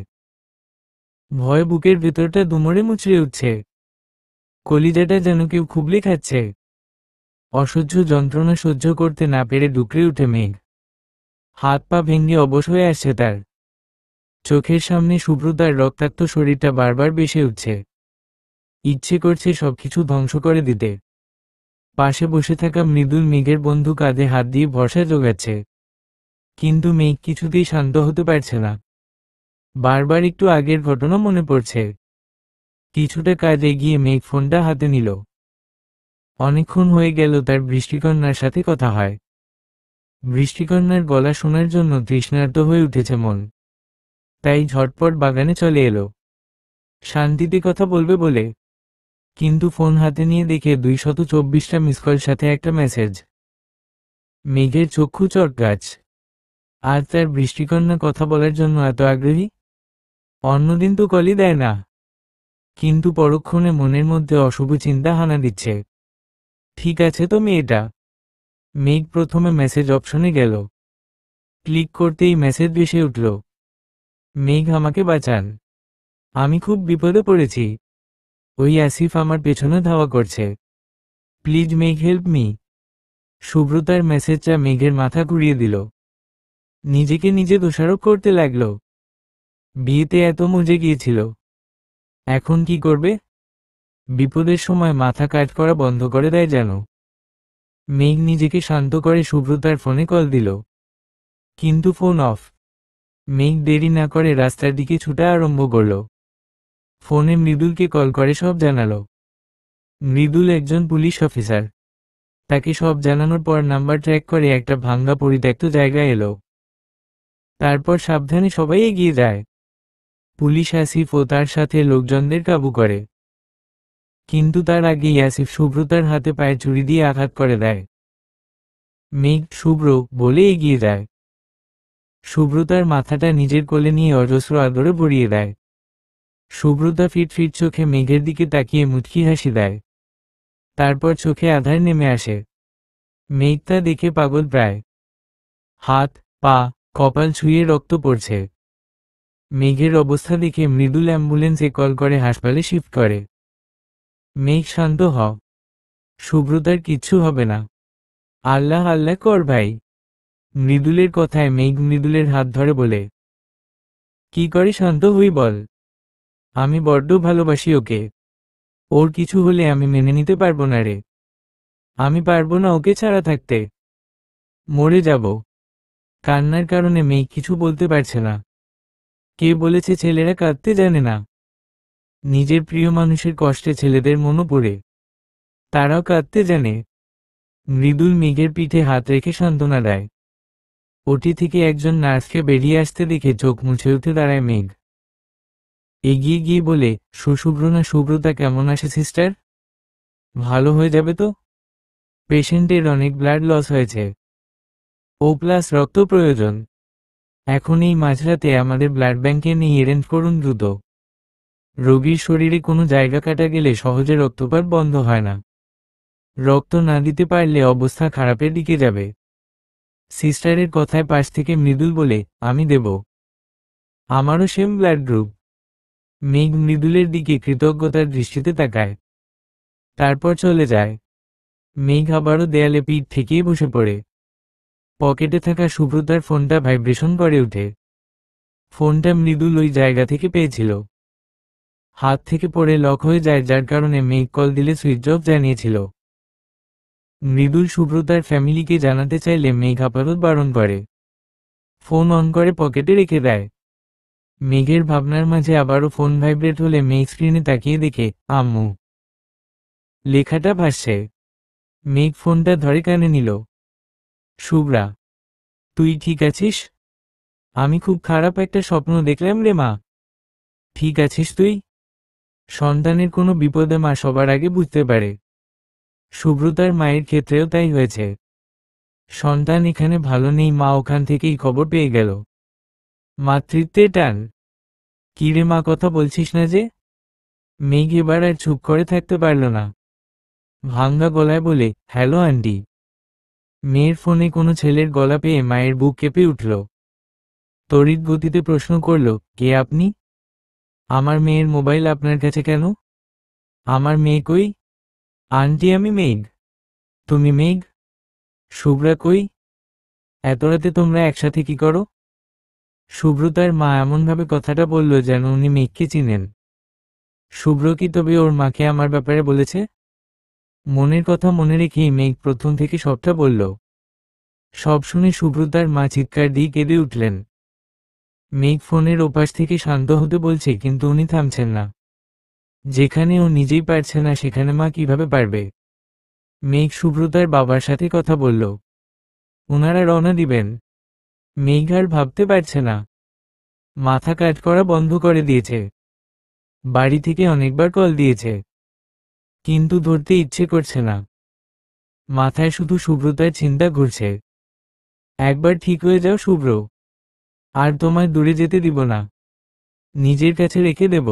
ভয়ে বুকের ভেতরটা দুমড়ে মুচড়ে উঠছে, কলিজাটা যেন কেউ খুবলে খাচ্ছে। অসহ্য যন্ত্রণা সহ্য করতে না পেরে ডুকরে উঠে মেঘ। হাত পা ভেঙে অবশ হয়ে আসছে তার। চোখের সামনে সুব্রতার রক্তাক্ত শরীরটা বারবার বেসে উঠছে। ইচ্ছে করছে সবকিছু ধ্বংস করে দিতে। পাশে বসে থাকা মৃদুল মেঘের বন্ধু কাঁধে হাত দিয়ে ভরসা জোগাচ্ছে, কিন্তু মেঘ কিছুতেই শান্ত হতে পারছে না। বারবার একটু আগের ঘটনা মনে পড়ছে। কিছুটা কাজ এগিয়ে মেঘ ফোনটা হাতে নিল। অনেকক্ষণ হয়ে গেল তার বৃষ্টিকন্যার সাথে কথা হয়। বৃষ্টিকন্যার গলা শোনার জন্য তৃষ্ণার্ত হয়ে উঠেছে মন। তাই ঝটপট বাগানে চলে এলো, শান্তিতে কথা বলবে বলে। কিন্তু ফোন হাতে নিয়ে দেখে 224টা মিসকল সাথে একটা মেসেজ। মেঘের চক্ষু চটগাছ। আর তার বৃষ্টিকন্যা কথা বলার জন্য এত আগ্রহী? অন্যদিন তো কলই দেয় না, কিন্তু পরক্ষণে মনের মধ্যে অশুভ চিন্তা হানা দিচ্ছে। ঠিক আছে তো মেয়েটা। মেঘ প্রথমে মেসেজ অপশনে গেল। ক্লিক করতেই মেসেজ ভেসে উঠল। মেঘ, আমাকে বাঁচান, আমি খুব বিপদে পড়েছি। ওই আসিফ আমার পেছনে ধাওয়া করছে, প্লিজ মেঘ হেল্প মি। সুব্রতার মেসেজটা মেঘের মাথা ঘুরিয়ে দিল। নিজেকে নিজে দোষারোপ করতে লাগল। বিয়েতে এত মজে গিয়েছিল, এখন কি করবে? বিপদের সময় মাথা কাজ করা বন্ধ করে দেয় যেন। মেঘ নিজেকে শান্ত করে সুব্রতার ফোনে কল দিল, কিন্তু ফোন অফ। মেঘ দেরি না করে রাস্তার দিকে ছুটা আরম্ভ করল। ফোনে মৃদুলকে কল করে সব জানালো। মৃদুল একজন পুলিশ অফিসার। তাকে সব জানানোর পর নাম্বার ট্র্যাক করে একটা ভাঙ্গা পরিত্যক্ত জায়গায় এলো। তারপর সাবধানে সবাই এগিয়ে যায়। পুলিশ আসিফ ও তার সাথে লোকজনদের কাবু করে, কিন্তু তার আগেই আসিফ সুব্রতার হাতে পায়ে ছুরি দিয়ে আঘাত করে দেয়। মেঘ শুভ্র বলে এগিয়ে যায়। সুব্রতার মাথাটা নিজের কোলে নিয়ে অজস্র আদরে ভরিয়ে দেয়। সুব্রতা ফিট চোখে মেঘের দিকে তাকিয়ে মুচকি হাসি দেয়। তারপর চোখে আধার নেমে আসে। মেঘ তা দেখে পাগল প্রায়। হাত পা কপাল ছুঁয়ে রক্ত পড়ছে। মেঘের অবস্থা দেখে মৃদুল অ্যাম্বুলেন্সে কল করে হাসপাতালে শিফট করে। মেঘ, শান্ত হ, সুব্রতার কিচ্ছু হবে না, আল্লাহ আল্লাহ কর ভাই। মৃদুলের কথায় মেঘ মৃদুলের হাত ধরে বলে, কি করে শান্ত হই বল? আমি বড্ড ভালোবাসি ওকে। ওর কিছু হলে আমি মেনে নিতে পারবো না রে। আমি পারবো না ওকে ছাড়া থাকতে, মরে যাব। কান্নার কারণে মেঘ কিছু বলতে পারছে না। কে বলেছে ছেলেরা কাঁদতে জানে না? নিজের প্রিয় মানুষের কষ্টে ছেলেদের মনও পড়ে, তারাও কাঁদতে জানে। মৃদুল মেঘের পিঠে হাত রেখে সান্ত্বনা দেয়। ওটি থেকে একজন নার্সকে বেরিয়ে আসতে দেখে চোখ মুছে উঠে দাঁড়ায় মেঘ। এগিয়ে গিয়ে বলে, সুব্রতা কেমন আছে সিস্টার? ভালো হয়ে যাবে তো? পেশেন্টের অনেক ব্লাড লস হয়েছে, ও প্লাস রক্ত প্রয়োজন। এখন এই মাঝরাতে আমাদের ব্লাড ব্যাংকে নিয়ে অ্যারেঞ্জ করুন দ্রুত। রোগীর শরীরে কোনো জায়গা কাটা গেলে সহজে রক্তপাত বন্ধ হয় না। রক্ত না দিতে পারলে অবস্থা খারাপের দিকে যাবে। সিস্টারের কথায় পাশ থেকে মৃদুল বলে, আমি দেব। আমারও সেম ব্লাড গ্রুপ। মেঘ মৃদুলের দিকে কৃতজ্ঞতার দৃষ্টিতে তাকায়, তারপর চলে যায়। মেঘ আবারও দেয়ালে পিঠ ঠেকিয়ে বসে পড়ে। পকেটে থাকা সুব্রতার ফোনটা ভাইব্রেশন করে ওঠে। ফোনটা মৃদুল ওই জায়গা থেকে পেয়েছিল। হাত থেকে পড়ে লক হয়ে যায়, যার কারণে মেঘ কল দিলে সুইচ অফ জানিয়েছিল। মৃদুল সুব্রতার ফ্যামিলিকে জানাতে চাইলে মেঘ আপাতত বারণ করে। ফোন অন করে পকেটে রেখে দেয়। মেঘের ভাবনার মাঝে আবারও ফোন ভাইব্রেট হলে মেঘ স্ক্রিনে তাকিয়ে দেখে আম্মু লেখাটা ভাসছে। মেঘ ফোনটা ধরে কানে নিল। শুভ্রা, তুই ঠিক আছিস? আমি খুব খারাপ একটা স্বপ্ন দেখলাম রে মা। ঠিক আছিস তুই? সন্তানের কোনো বিপদে মা সবার আগে বুঝতে পারে। সুব্রতার মায়ের ক্ষেত্রেও তাই হয়েছে। সন্তান এখানে ভালো নেই, মা ওখান থেকেই খবর পেয়ে গেল। মাতৃত্বের টান। কি রে মা, কথা বলছিস না যে? মেঘ এবার আর চুপ করে থাকতে পারল না। ভাঙ্গা গলায় বলে, হ্যালো আন্টি। মেয়ের ফোনে কোনো ছেলের গলা পেয়ে মায়ের বুক কেঁপে উঠল। তড়িৎ গতিতে প্রশ্ন করল, কে আপনি? আমার মেয়ের মোবাইল আপনার কাছে কেন? আমার মেয়ে কই? আন্টি, আমি মেঘ। তুমি মেঘ? শুভ্রা কই? এত রাতে তোমরা একসাথে কি করো? সুব্রতার মা এমনভাবে কথাটা বলল যেন উনি মেঘকে চিনেন। শুভ্র কি তবে ওর মাকে আমার ব্যাপারে বলেছে? মনের কথা মনে রেখেই মেঘ প্রথম থেকে সবটা বলল। সব শুনে সুব্রতার মা চিৎকার দিয়ে কেঁদে উঠলেন। মেঘ ফোনের ওপাশ থেকে শান্ত হতে বলছে, কিন্তু উনি থামছেন না। যেখানে ও নিজেই পারছে না সেখানে মা কিভাবে পারবে? মেঘ সুব্রতার বাবার সাথে কথা বলল। ওনারা রওনা দিবেন। মেঘ আর ভাবতে পারছে না। মাথা কাজ করা বন্ধ করে দিয়েছে। বাড়ি থেকে অনেকবার কল দিয়েছে, কিন্তু ধরতে ইচ্ছে করছে না। মাথায় শুধু সুব্রতার চিন্তা ঘুরছে। একবার ঠিক হয়ে যাও শুভ্র, আর তোমায় দূরে যেতে দিব না, নিজের কাছে রেখে দেব।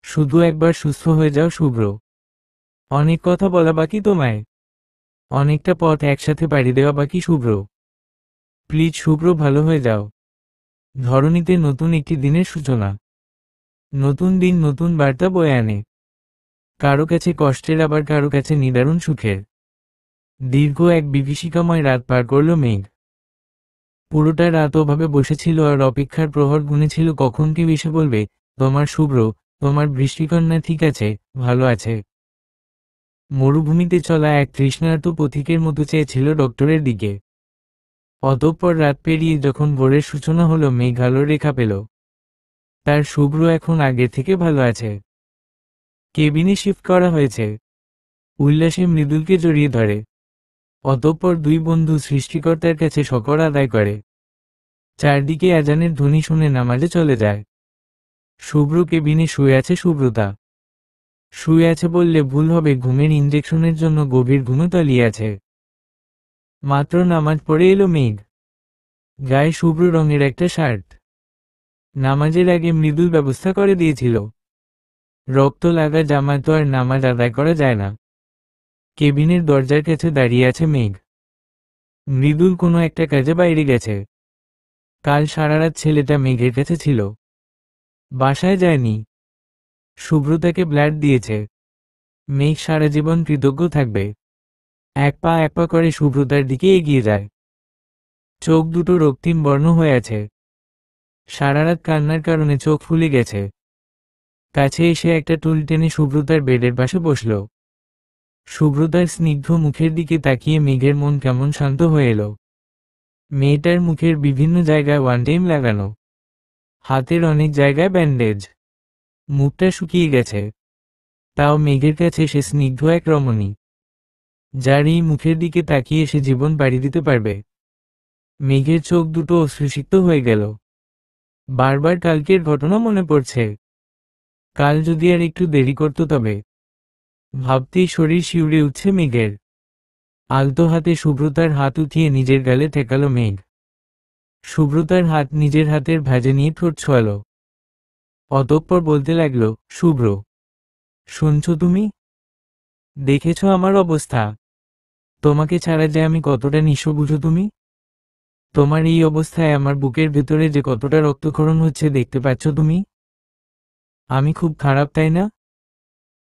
শুধু একবার সুস্থ হয়ে যাও শুভ্র। অনেক কথা বলা বাকি তোমায়, অনেকটা পথ একসাথে পাড়ি দেওয়া বাকি শুভ্র। প্লিজ শুভ্র, ভালো হয়ে যাও। ধরণীতে নতুন একটি দিনের সূচনা। নতুন দিন নতুন বার্তা বয়ে আনে। কারো কাছে কষ্টের, আবার কারো কাছে নিদারুণ সুখের। দীর্ঘ এক বিভীষিকাময় রাত পার করল মেঘ। পুরোটা রাত ওভাবে বসেছিল আর অপেক্ষার প্রহর গুনেছিল কখন কেউ এসে বলবে, তোমার শুভ্র, তোমার বৃষ্টিকন্যা ঠিক আছে, ভালো আছে। মরুভূমিতে চলা এক তৃষ্ণার্ত পথিকের মতো চেয়েছিল ডক্টরের দিকে। অতঃপর রাত পেরিয়ে যখন ভোরের সূচনা হলো, মেঘ আলোর রেখা পেল। তার শুভ্র এখন আগের থেকে ভালো আছে। কেবিনে শিফট করা হয়েছে। উল্লাসে মৃদুলকে জড়িয়ে ধরে। অতঃপর দুই বন্ধু সৃষ্টিকর্তার কাছে শকর আদায় করে। চারদিকে আজানের ধ্বনি শুনে নামাজে চলে যায়। শুভ্র কেবিনে শুয়ে আছে। সুব্রতা শুয়ে আছে বললে ভুল হবে, ঘুমের ইনজেকশনের জন্য গভীর ঘুমে তলিয়ে আছে। মাত্র নামাজ পড়ে এলো মেঘ। গায়ে শুভ্র রঙের একটা শার্ট। নামাজের আগে মৃদুল ব্যবস্থা করে দিয়েছিল। রক্ত লাগা জামা তো আর নামাজ আদায় করা যায় না। কেবিনের দরজার কাছে দাঁড়িয়ে আছে মেঘ। মৃদুল কোনো একটা কাজে বাইরে গেছে। কাল সারারাত ছেলেটা মেঘের কাছে ছিল, বাসায় যায়নি। সুব্রতাকে ব্লাড দিয়েছে। মেঘ সারা জীবন কৃতজ্ঞ থাকবে। এক পা করে সুব্রতার দিকে এগিয়ে যায়। চোখ দুটো রক্তিম বর্ণ হয়ে আছে। সারারাত কান্নার কারণে চোখ ফুলে গেছে। কাছে এসে একটা টুল টেনে সুব্রতার বেডের পাশে বসল। সুব্রতার স্নিগ্ধ মুখের দিকে তাকিয়ে মেঘের মন কেমন শান্ত হয়ে এলো। মেয়েটার মুখের বিভিন্ন জায়গায় ওয়ান টাইম লাগানো, হাতের অনেক জায়গায় ব্যান্ডেজ। মুখটা শুকিয়ে গেছে, তাও মেঘের কাছে সে স্নিগ্ধ এক রমণী, যার এই মুখের দিকে তাকিয়ে সে জীবন পাড়ি দিতে পারবে। মেঘের চোখ দুটো অশ্রুসিক্ত হয়ে গেল। বারবার কালকের ঘটনা মনে পড়ছে। কাল যদি আর একটু দেরি করত তবে। ভাবতেই শরীর শিউরে উঠছে মেঘের। আলতো হাতে শুভ্রতার হাত উঠিয়ে নিজের গালে ঠেকালো মেঘ। শুভ্রতার হাত নিজের হাতের ভাঁজে নিয়ে ঠোঁট ছোঁয়ালো। অতঃপর বলতে লাগলো, শুভ্র, শুনছো তুমি? দেখেছ আমার অবস্থা? তোমাকে ছাড়া যে আমি কতটা নিঃস্ব বুঝো তুমি? তোমার এই অবস্থায় আমার বুকের ভেতরে যে কতটা রক্তক্ষরণ হচ্ছে দেখতে পাচ্ছ তুমি? আমি খুব খারাপ, তাই না?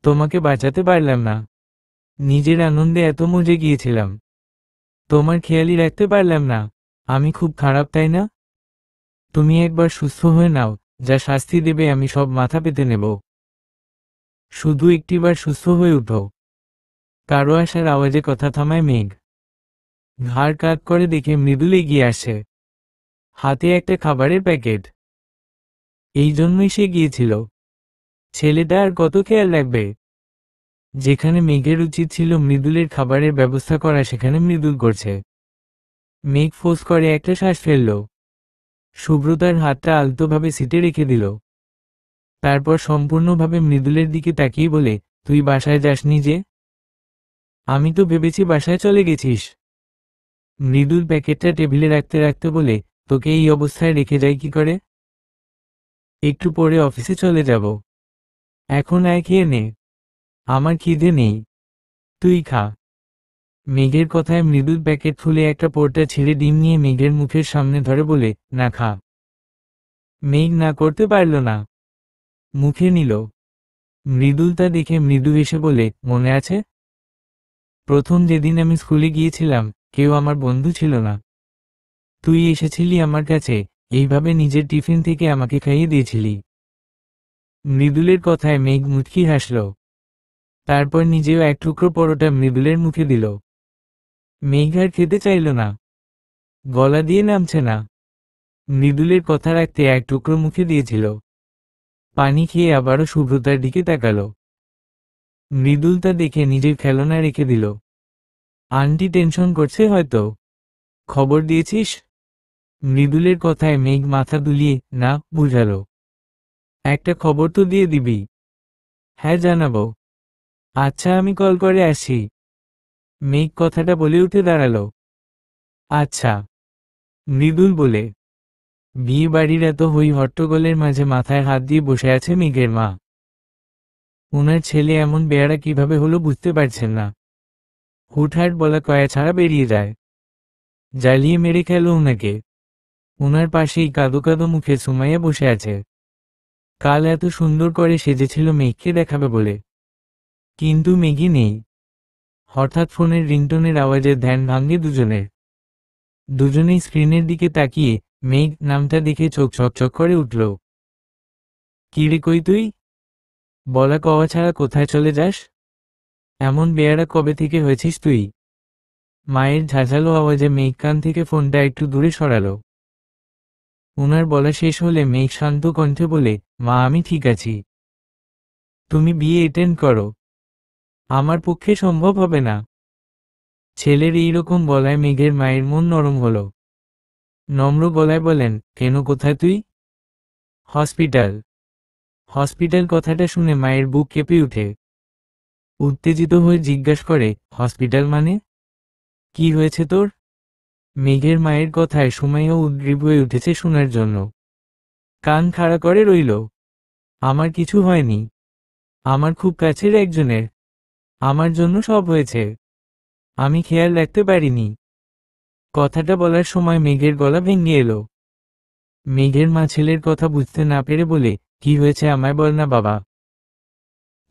তোমাকে বাঁচাতে পারলাম না। নিজের আনন্দে এত মজে গিয়েছিলাম, তোমার খেয়ালই রাখতে পারলাম না। আমি খুব খারাপ, তাই না? তুমি একবার সুস্থ হয়ে নাও, যা শাস্তি দেবে আমি সব মাথা পেতে নেব। শুধু একটিবার সুস্থ হয়ে উঠো। কারো আসার আওয়াজে কথা থামায় মেঘ। ঘাড় কাত করে দেখে মৃদুল এগিয়ে আসে, হাতে একটা খাবারের প্যাকেট। এই জন্যই সে গিয়েছিল। ছেলেটা আর কত খেয়াল রাখবে? যেখানে মেঘের উচিত ছিল মৃদুলের খাবারের ব্যবস্থা করা, সেখানে মৃদুল করছে। মেঘ ফোঁস করে একটা শ্বাস ফেলল। শুভ্রতার হাতটা আলতোভাবে সিটে রেখে দিল। তারপর সম্পূর্ণভাবে মৃদুলের দিকে তাকিয়ে বলে, তুই বাসায় যাসনি যে? আমি তো ভেবেছি বাসায় চলে গেছিস। মৃদুল প্যাকেটটা টেবিলে রাখতে রাখতে বলে, তোকে এই অবস্থায় রেখে যাই কি করে? একটু পরে অফিসে চলে যাব। এখন আয়, খেয়ে নে। আমার খিদে নেই, তুই খা। মেঘের কথায় মৃদুল প্যাকেট খুলে একটা পোর্টা ছেড়ে ডিম নিয়ে মেঘের মুখের সামনে ধরে বলে, না খা। মেঘ না করতে পারল না, মুখে নিল। মৃদুল তা দেখে মৃদু হেসে বলে, মনে আছে প্রথম যেদিন আমি স্কুলে গিয়েছিলাম, কেউ আমার বন্ধু ছিল না। তুই এসেছিলি আমার কাছে, এইভাবে নিজের টিফিন থেকে আমাকে খাইয়ে দিয়েছিলি। মৃদুলের কথায় মেঘ মুচকি হাসল। তারপর নিজেও এক টুকরো পরোটা মৃদুলের মুখে দিল। মেঘ আর খেতে চাইল না, গলা দিয়ে নামছে না। মৃদুলের কথা রাখতে এক টুকরো মুখে দিয়েছিল। পানি খেয়ে আবারও শুভ্রতার দিকে তাকালো। মৃদুল তা দেখে নিজের খেলনা রেখে দিল। আন্টি টেনশন করছে হয়তো। খবর দিয়েছিস? মৃদুলের কথায় মেঘ মাথা দুলিয়ে না বুঝালো। একটা খবর তো দিয়ে দিবি। হ্যাঁ জানাবো। আচ্ছা, আমি কল করে আসি। মেঘ কথাটা বলে উঠে দাঁড়ালো। আচ্ছা, মৃদুল বলে। বিয়ে বাড়ির এত হই হট্টগোলের মাঝে মাথায় হাত দিয়ে বসে আছে মেঘের মা। ওনার ছেলে এমন বেয়ারা কিভাবে হলো বুঝতে পারছেন না। হুটহাট বলা কয়া ছাড়া বেরিয়ে যায়। জ্বালিয়ে মেরে খেলো ওনাকে। ওনার পাশেই কাদো কাদো মুখে সুমাইয়া বসে আছে। কাল এত সুন্দর করে সেজেছিল মেঘকে দেখাবে বলে, কিন্তু মেঘই নেই। হঠাৎ ফোনের রিংটোনের আওয়াজে ধ্যান ভাঙে দুজনের। দুজনেই স্ক্রিনের দিকে তাকিয়ে মেঘ নামটা দেখে চোখ চকচক করে উঠল। কি রে, কই তুই? বলা কওয়া ছাড়া কোথায় চলে যাস? এমন বেয়ারা কবে থেকে হয়েছিস তুই? মায়ের ঝাঁঝালো আওয়াজে মেঘ কান থেকে ফোনটা একটু দূরে সরালো। ওনার বলা শেষ হলে মেঘ শান্ত কণ্ঠে বলে, মা আমি ঠিক আছি। তুমি বিয়ে অ্যাটেন্ড করো। আমার পক্ষে সম্ভব হবে না। ছেলের এইরকম বলায় মেঘের মায়ের মন নরম হলো। নম্র গলায় বলেন, কেন, কোথায় তুই? হসপিটাল। হসপিটাল কথাটা শুনে মায়ের বুক কেঁপে উঠে। উত্তেজিত হয়ে জিজ্ঞাসা করে, হসপিটাল মানে? কি হয়েছে তোর? মেঘের মায়ের কথায় সুমাইয়া উদ্গ্রীব হয়ে উঠেছে শোনার জন্য। কান খাড়া করে রইল। আমার কিছু হয়নি। আমার খুব কাছের একজনের। আমার জন্য সব হয়েছে। আমি খেয়াল রাখতে পারিনি। কথাটা বলার সময় মেঘের গলা ভেঙে এলো। মেঘের মা ছেলের কথা বুঝতে না পেরে বলে, কি হয়েছে আমায় বল না বাবা।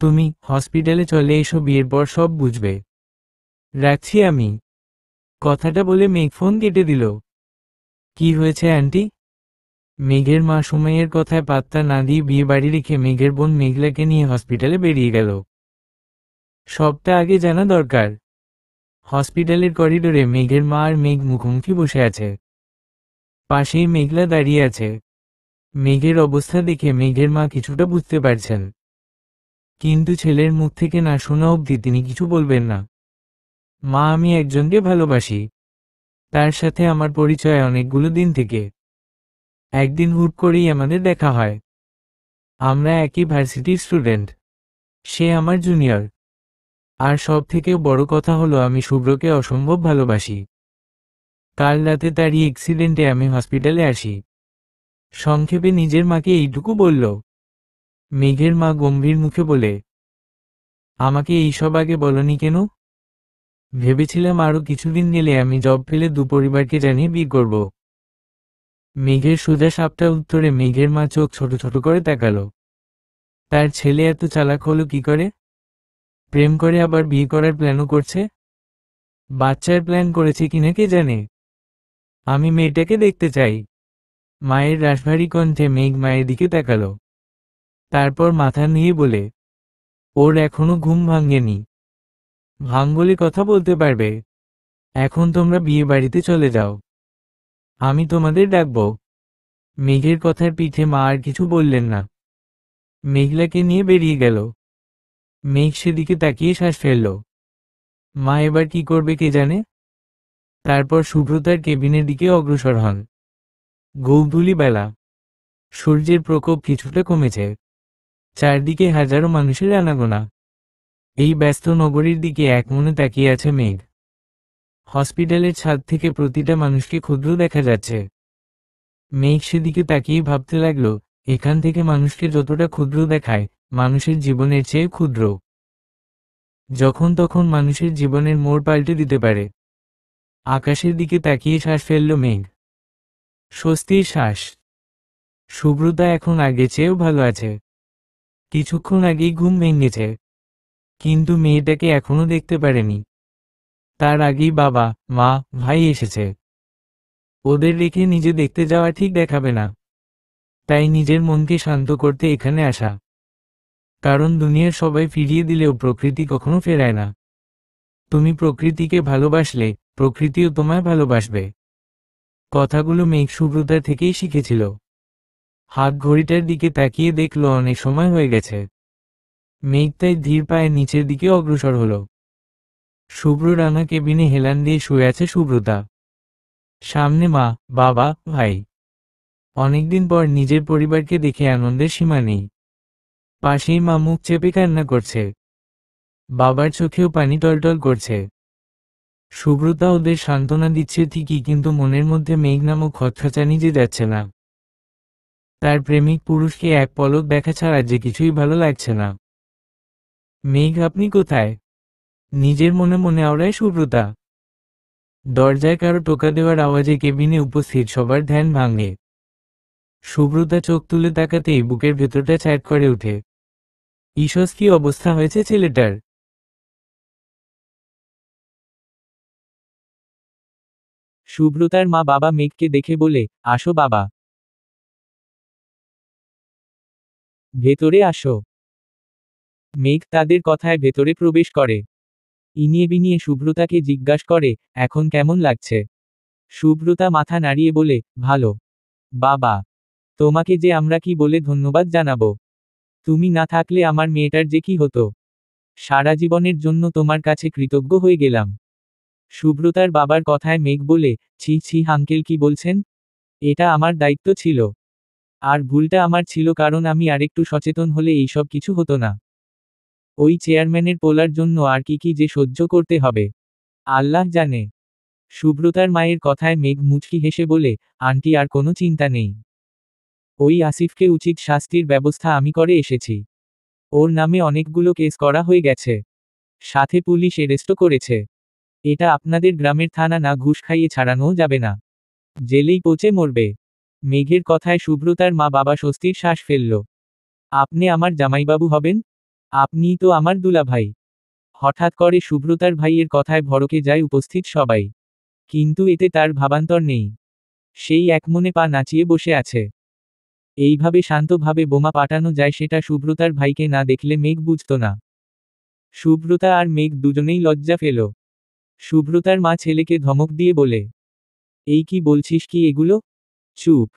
তুমি হসপিটালে চলে এসো, বিয়ের পর সব বুঝবে। রাখছি আমি। কথাটা বলে মেঘ ফোন কেটে দিল। কি হয়েছে আন্টি? মেঘের মা সুমাইয়ের কথায় পাত্তা না দিয়ে বিয়ে বাড়ি রেখে মেঘের বোন মেঘলাকে নিয়ে হসপিটালে বেরিয়ে গেল। সবটা আগে জানা দরকার। হসপিটালের করিডোরে মেঘের মা আর মেঘ মুখোমুখি বসে আছে। পাশেই মেঘলা দাঁড়িয়ে আছে। মেঘের অবস্থা দেখে মেঘের মা কিছুটা বুঝতে পারছেন, কিন্তু ছেলের মুখ থেকে না শোনা অবধি তিনি কিছু বলবেন না। মা, আমি একজনকে ভালোবাসি। তার সাথে আমার পরিচয় অনেকগুলো দিন থেকে। একদিন হুট করেই আমাদের দেখা হয়। আমরা একই ভার্সিটির স্টুডেন্ট। সে আমার জুনিয়র। আর সব থেকেও বড় কথা হলো আমি শুভ্রকে অসম্ভব ভালোবাসি। কাল রাতে তারই অ্যাক্সিডেন্টে আমি হসপিটালে আসি। সংক্ষেপে নিজের মাকে এইটুকু বলল। মেঘের মা গম্ভীর মুখে বলে, আমাকে এইসব আগে বলনি কেন? ভেবেছিলাম আরো কিছুদিন গেলে আমি জব পেলে দুপরিবারকে জানিয়ে বিয়ে করব। মেঘের সোজা সাপটা উত্তরে মেঘের মা চোখ ছোট ছোট করে তাকালো। তার ছেলে এত চালাক হলো কি করে? প্রেম করে আবার বিয়ে করার প্ল্যানও করছে। বাচ্চার প্ল্যান করেছে কিনা কে জানে। আমি মেয়েটাকে দেখতে চাই। মায়ের রাশভারী কণ্ঠে মেঘ মায়ের দিকে তাকালো। তারপর মাথা নিয়ে বলে, ওর এখনো ঘুম ভাঙেনি। ভাঙলে কথা বলতে পারবে। এখন তোমরা বিয়ে বাড়িতে চলে যাও, আমি তোমাদের ডাকব। মেঘের কথার পিঠে মা আর কিছু বললেন না। মেঘলাকে নিয়ে বেরিয়ে গেল। মেঘ সেদিকে তাকিয়ে শ্বাস ফেলল। মা এবার কি করবে কে জানে। তারপর শুভ্রতার কেবিনের দিকে অগ্রসর হন। গৌধূলি বেলা, সূর্যের প্রকোপ কিছুটা কমেছে। চারদিকে হাজারো মানুষের আনাগোনা। এই ব্যস্ত নগরীর দিকে একমনে তাকিয়ে আছে মেঘ। হসপিটালের ছাদ থেকে প্রতিটা মানুষকে ক্ষুদ্র দেখা যাচ্ছে। মেঘ সেদিকে তাকিয়ে ভাবতে লাগল, এখান থেকে মানুষকে যতটা ক্ষুদ্র দেখায়, মানুষের জীবনের চেয়ে ক্ষুদ্র। যখন তখন মানুষের জীবনের মোড় পাল্টে দিতে পারে। আকাশের দিকে তাকিয়ে শ্বাস ফেলল মেঘ। স্বস্তির শ্বাস। শুভ্রতা এখন আগের চেয়েও ভালো আছে। কিছুক্ষণ আগেই ঘুম ভেঙেছে, কিন্তু মেয়েটাকে এখনো দেখতে পারেনি। তার আগেই বাবা, মা, ভাই এসেছে। ওদের রেখে নিজে দেখতে যাওয়া ঠিক দেখাবে না। তাই নিজের মনকে শান্ত করতে এখানে আসা। কারণ দুনিয়ার সবাই ফিরিয়ে দিলেও প্রকৃতি কখনো ফেরায় না। তুমি প্রকৃতিকে ভালোবাসলে প্রকৃতিও তোমায় ভালোবাসবে। কথাগুলো মেঘ শুভ্রতার থেকেই শিখেছিল। হাত ঘড়িটার দিকে তাকিয়ে দেখল অনেক সময় হয়ে গেছে। মেঘ তাই ধীর পায়ে নিচের দিকে অগ্রসর হল। শুভ্র রানা কেবিনে হেলান দিয়ে শুয়ে আছে শুভ্রতা। সামনে মা, বাবা, ভাই। অনেকদিন পর নিজের পরিবারকে দেখে আনন্দের সীমা নেই। পাশেই মা মুখ চেপে কান্না করছে। বাবার চোখেও পানি টলটল করছে। শুভ্রতা ওদের সান্ত্বনা দিচ্ছে ঠিকই, কিন্তু মনের মধ্যে মেঘ নামক খচখচানি যে যাচ্ছে না। তার প্রেমিক পুরুষকে এক পলক দেখা ছাড়া যে কিছুই ভালো লাগছে না। মেঘ, আপনি কোথায়? নিজের মনে মনে আওড়ায় শুভ্রতা। দরজায় কারো টোকা দেওয়ার আওয়াজে কেবিনে উপস্থিত সবার ধ্যান ভাঙে। শুভ্রতা চোখ তুলে তাকাতেই বুকের ভেতরটা ছ্যাঁক করে ওঠে। ঈষৎ কি অবস্থা হয়েছে ছেলেটার। শুভ্রতার মা বাবা মেঘকে দেখে বলে, আসো বাবা, ভেতরে আসো। মেঘ তাদের কথায় ভেতরে প্রবেশ করে। ইনিয়ে বিনিয়ে শুভ্রতাকে জিজ্ঞাসা করে, এখন কেমন লাগছে? শুভ্রতা মাথা নাড়িয়ে বলে, ভালো। বাবা, তোমাকে যে আমরা কি বলে ধন্যবাদ জানাবো। তুমি না থাকলে আমার মেয়েটার যে কি হতো। সারা জীবনের জন্য তোমার কাছে কৃতজ্ঞ হয়ে গেলাম। শুভ্রতার বাবার কথায় মেঘ বলে, ছি ছি আঙ্কেল, কি বলছেন? এটা আমার দায়িত্ব ছিল। আর ভুলটা আমার ছিল, কারণ আমি আরেকটু সচেতন হলে এইসব কিছু হতো না। ওই চেয়ারম্যানের পোলার জন্য আর কি কি যে সহ্য করতে হবে, আল্লাহ জানে। শুভ্রতার মায়ের কথায় মেঘ মুচকি হেসে বলে, আন্টি, আর কোনো চিন্তা নেই। ওই আসিফকে উচিত শাস্তির ব্যবস্থা আমি করে এসেছি। ওর নামে অনেকগুলো কেস করা হয়ে গেছে। সাথে পুলিশ এরেস্টও করেছে। এটা আপনাদের গ্রামের থানা না, ঘুষ খাইয়ে ছাড়ানোও যাবে না। জেলেই পচে মরবে। মেঘের কথায় শুভ্রতার মা বাবা স্বস্তির শ্বাস ফেলল। আপনি আমার জামাইবাবু হবেন? আপনিই তো আমার দুলাভাই। হঠাৎ করে শুভ্রতার ভাইয়ের কথায় ভড়কে যায় উপস্থিত সবাই। কিন্তু এতে তার ভাবান্তর নেই। সেই একমনে পা নাচিয়ে বসে আছে। এইভাবে শান্তভাবে বোমা পাঠানো যায় সেটা শুভ্রতার ভাইকে না দেখলে মেঘ বুঝত না। শুভ্রতা আর মেঘ দুজনেই লজ্জা পেল। শুভ্রতার মা ছেলেকে ধমক দিয়ে বলে, এই কি বলছিস কি এগুলো? চুপ।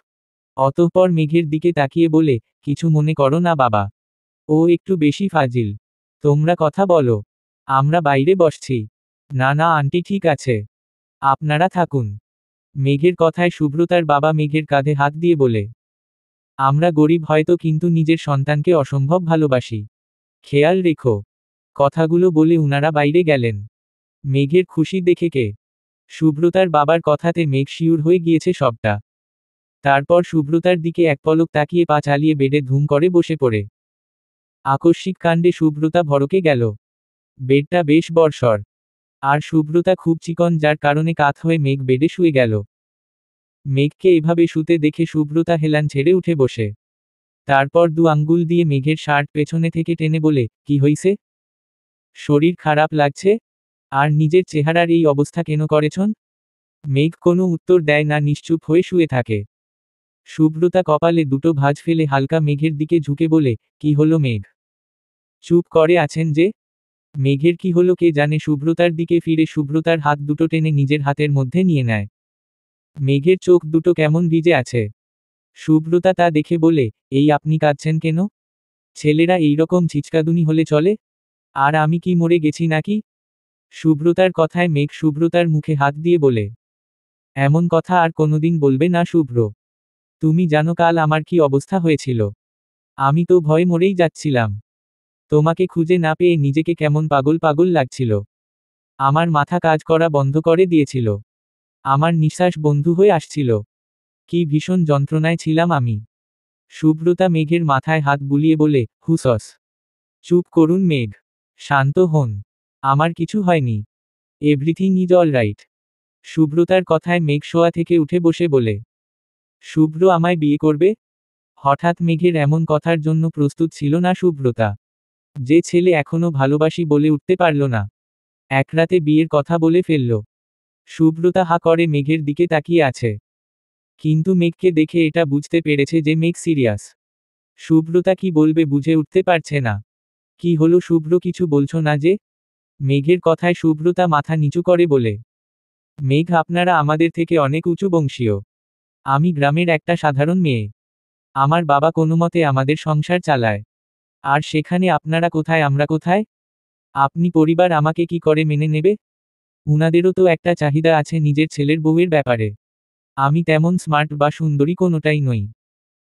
অতঃপর মেঘের দিকে তাকিয়ে বলে, কিছু মনে করো না বাবা, ও একটু বেশি ফাজিল। তোমরা কথা বলো, আমরা বাইরে বসছি। না না আন্টি, ঠিক আছে, আপনারা থাকুন। মেঘের কথায় শুভ্রতার বাবা মেঘের কাঁধে হাত দিয়ে বলে, আমরা গরিব হয়তো, কিন্তু নিজের সন্তানকে অসম্ভব ভালোবাসি। খেয়াল রেখো। কথাগুলো বলে উনারা বাইরে গেলেন। মেঘের খুশি দেখে কে? সুব্রতার বাবার কথাতে মেঘ শিউর হয়ে গিয়েছে সবটা। তারপর সুব্রতার দিকে এক পলক তাকিয়ে পা চালিয়ে বেডে ধুম করে বসে পড়ে। আকস্মিক কাণ্ডে সুব্রতা ভড়কে গেল। বেডটা বেশ বর্ষর। আর সুব্রতা খুব চিকন, যার কারণে কাত হয়ে মেঘ বেডে শুয়ে গেল। মেঘকে এভাবে শুতে দেখে সুব্রতা হেলান ছেড়ে উঠে বসে। তারপর দু আঙ্গুল দিয়ে মেঘের শার্ট পেছনে থেকে টেনে বলে, কি হইছে? শরীর খারাপ লাগছে? আর নিজের চেহারার এই অবস্থা কেন করেছন? মেঘ কোনো উত্তর দেয় না, নিশ্চুপ হয়ে শুয়ে থাকে। সুব্রতা কপালে দুটো ভাঁজ ফেলে হালকা মেঘের দিকে ঝুঁকে বলে, কি হলো মেঘ? চুপ করে আছেন যে? মেঘের কি হলো কে জানে। সুব্রতার দিকে ফিরে সুব্রতার হাত দুটো টেনে নিজের হাতের মধ্যে নিয়ে নেয়। মেঘের চোখ দুটো কেমন ভিজে আছে। সুব্রতা তা দেখে বলে, এই আপনি কাঁদছেন কেন? ছেলেরা এইরকম ছিচকাদুনি হলে চলে? আর আমি কি মরে গেছি নাকি? সুব্রতার কথায় মেঘ সুব্রতার মুখে হাত দিয়ে বলে, এমন কথা আর কোনোদিন বলবে না শুভ্র। তুমি জানো কাল আমার কি অবস্থা হয়েছিল? আমি তো ভয়ে মরেই যাচ্ছিলাম। তোমাকে খুঁজে না পেয়ে নিজেকে কেমন পাগল পাগল লাগছিল। আমার মাথা কাজ করা বন্ধ করে দিয়েছিল। আমার নিঃশ্বাস বন্ধু হয়ে আসছিল। কি ভীষণ যন্ত্রণায় ছিলাম আমি। সুব্রতা মেঘের মাথায় হাত বুলিয়ে বলে, হুসস। চুপ করুন মেঘ। শান্ত হন। আমার কিছু হয়নি। Everything is all right. সুব্রতার কথায় মেঘ শোয়া থেকে উঠে বসে বলে, শুভ্র আমায় বিয়ে করবে? হঠাৎ মেঘের এমন কথার জন্য প্রস্তুত ছিল না সুব্রতা। যে ছেলে এখনো ভালোবাসি বলে উঠতে পারল না, এক রাতে বিয়ের কথা বলে ফেলল। সুব্রতা হা করে মেঘের দিকে তাকিয়ে আছে। কিন্তু মেঘকে দেখে এটা বুঝতে পেরেছে যে মেঘ সিরিয়াস। সুব্রতা কি বলবে বুঝে উঠতে পারছে না। কি হলো শুভ্র, কিছু বলছো না যে? মেঘের কথায় সুব্রতা মাথা নিচু করে বলে, মেঘ আপনারা আমাদের থেকে অনেক উঁচু বংশীয়। আমি গ্রামের একটা সাধারণ মেয়ে। আমার বাবা কোনোমতে আমাদের সংসার চালায়। আর সেখানে আপনারা কোথায়, আমরা কোথায়? আপনি পরিবার আমাকে কি করে মেনে নেবে? উনাদেরও তো একটা চাহিদা আছে নিজের ছেলের বউয়ের ব্যাপারে। আমি তেমন স্মার্ট বা সুন্দরী কোনোটাই নই।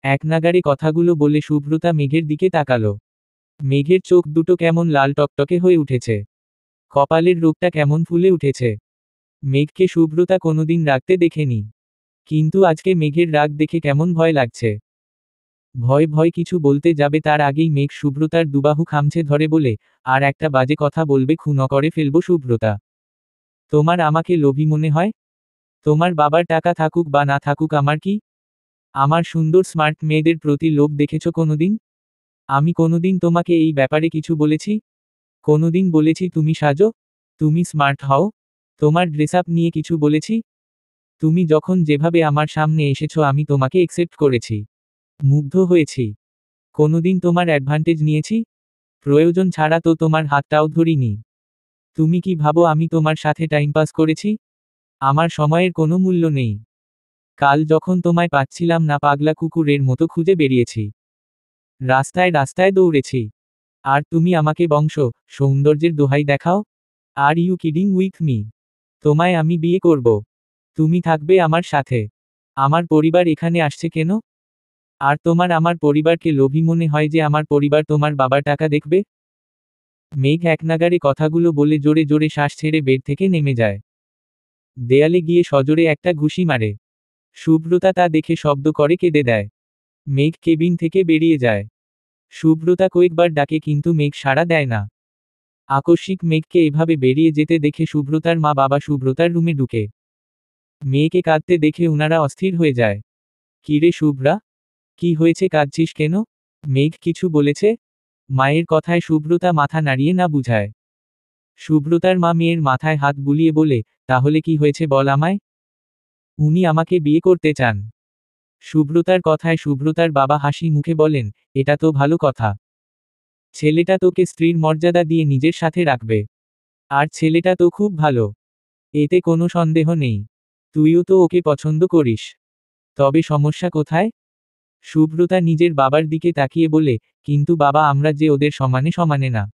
একনাগাড়ে কথাগুলো বলে সুব্রতা মেঘের দিকে তাকালো। মেঘের চোখ দুটো কেমন লাল টকটকে হয়ে উঠেছে। কপালের রোগটা কেমন ফুলে উঠেছে। মেঘকে সুব্রতা কোনোদিন রাগতে দেখেনি। কিন্তু আজকে মেঘের রাগ দেখে কেমন ভয় লাগছে। ভয় ভয় কিছু বলতে যাবে তার আগেই মেঘ সুব্রতার দুবাহু খামছে ধরে বলে, আর একটা বাজে কথা বলবে খুন করে ফেলবো সুব্রতা। তোমার আমাকে লোভী মনে হয়? তোমার বাবার টাকা থাকুক বা না থাকুক আমার কি? আমার সুন্দর স্মার্ট মেয়েদের প্রতি লোভ দেখেছ কোনোদিন? আমি কোনোদিন তোমাকে এই ব্যাপারে কিছু বলেছি? কোনোদিন বলেছি তুমি সাজো, তুমি স্মার্ট হও? তোমার ড্রেসআপ নিয়ে কিছু বলেছি? তুমি যখন যেভাবে আমার সামনে এসেছো আমি তোমাকে একসেপ্ট করেছি। মুগ্ধ হয়েছি। কোনোদিন তোমার অ্যাডভান্টেজ নিয়েছি? প্রয়োজন ছাড়া তো তোমার হাতটাও ধরিনি। তুমি কি ভাবো আমি তোমার সাথে টাইম পাস করেছি? আমার সময়ের কোনো মূল্য নেই। কাল যখন তোমায় পাচ্ছিলাম না পাগলা কুকুরের মতো খুঁজে বেরিয়েছি। রাস্তায় রাস্তায় দৌড়েছি। আর তুমি আমাকে সৌন্দর্যের দোহাই দেখাও? Are you kidding with me? তোমায় আমি বিয়ে করব। তুমি থাকবে আমার সাথে। আমার পরিবার এখানে আসছে কেন? আর তোমার আমার পরিবারকে লোভী মনে হয় যে আমার পরিবার তোমার বাবার টাকা দেখবে? মেঘ একনাগাড়ে কথাগুলো বলে জোরে জোরে শ্বাস ছেড়ে বেড থেকে নেমে যায়। দেয়ালে গিয়ে সজোরে একটা ঘুষি মারে। সুব্রতা তা দেখে শব্দ করে কেঁদে দেয়। মেঘ কেবিন থেকে বেরিয়ে যায়। সুব্রতা কয়েকবার ডাকে কিন্তু মেঘ সাড়া দেয় না। আকস্মিক মেঘকে এভাবে বেরিয়ে যেতে দেখে সুব্রতার মা বাবা সুব্রতার রুমে ঢুকে। মেয়েকে কাঁদতে দেখে উনারা অস্থির হয়ে যায়। কিরে শুভ্রা, কি হয়েছে, কাঁদছিস কেন? মেঘ কিছু বলেছে? মায়ের কথায় সুব্রতা মাথা নাড়িয়ে না বুঝায়। সুব্রতার মা মেয়ের মাথায় হাত বুলিয়ে বলে, তাহলে কি হয়েছে বল আমায়। উনি আমাকে বিয়ে করতে চান। সুব্রতার কথায় সুব্রতার বাবা হাসি মুখে বলেন, এটা তো ভালো কথা। ছেলেটা তোকে স্ত্রীর মর্যাদা দিয়ে নিজের সাথে রাখবে। আর ছেলেটা তো খুব ভালো। এতে কোনো সন্দেহ নেই। তুইও তো ওকে পছন্দ করিস। তবে সমস্যা কোথায়? সুব্রতা নিজের বাবার দিকে তাকিয়ে বলে, কিন্তু বাবা আমরা যে ওদের সমানে সমানে না।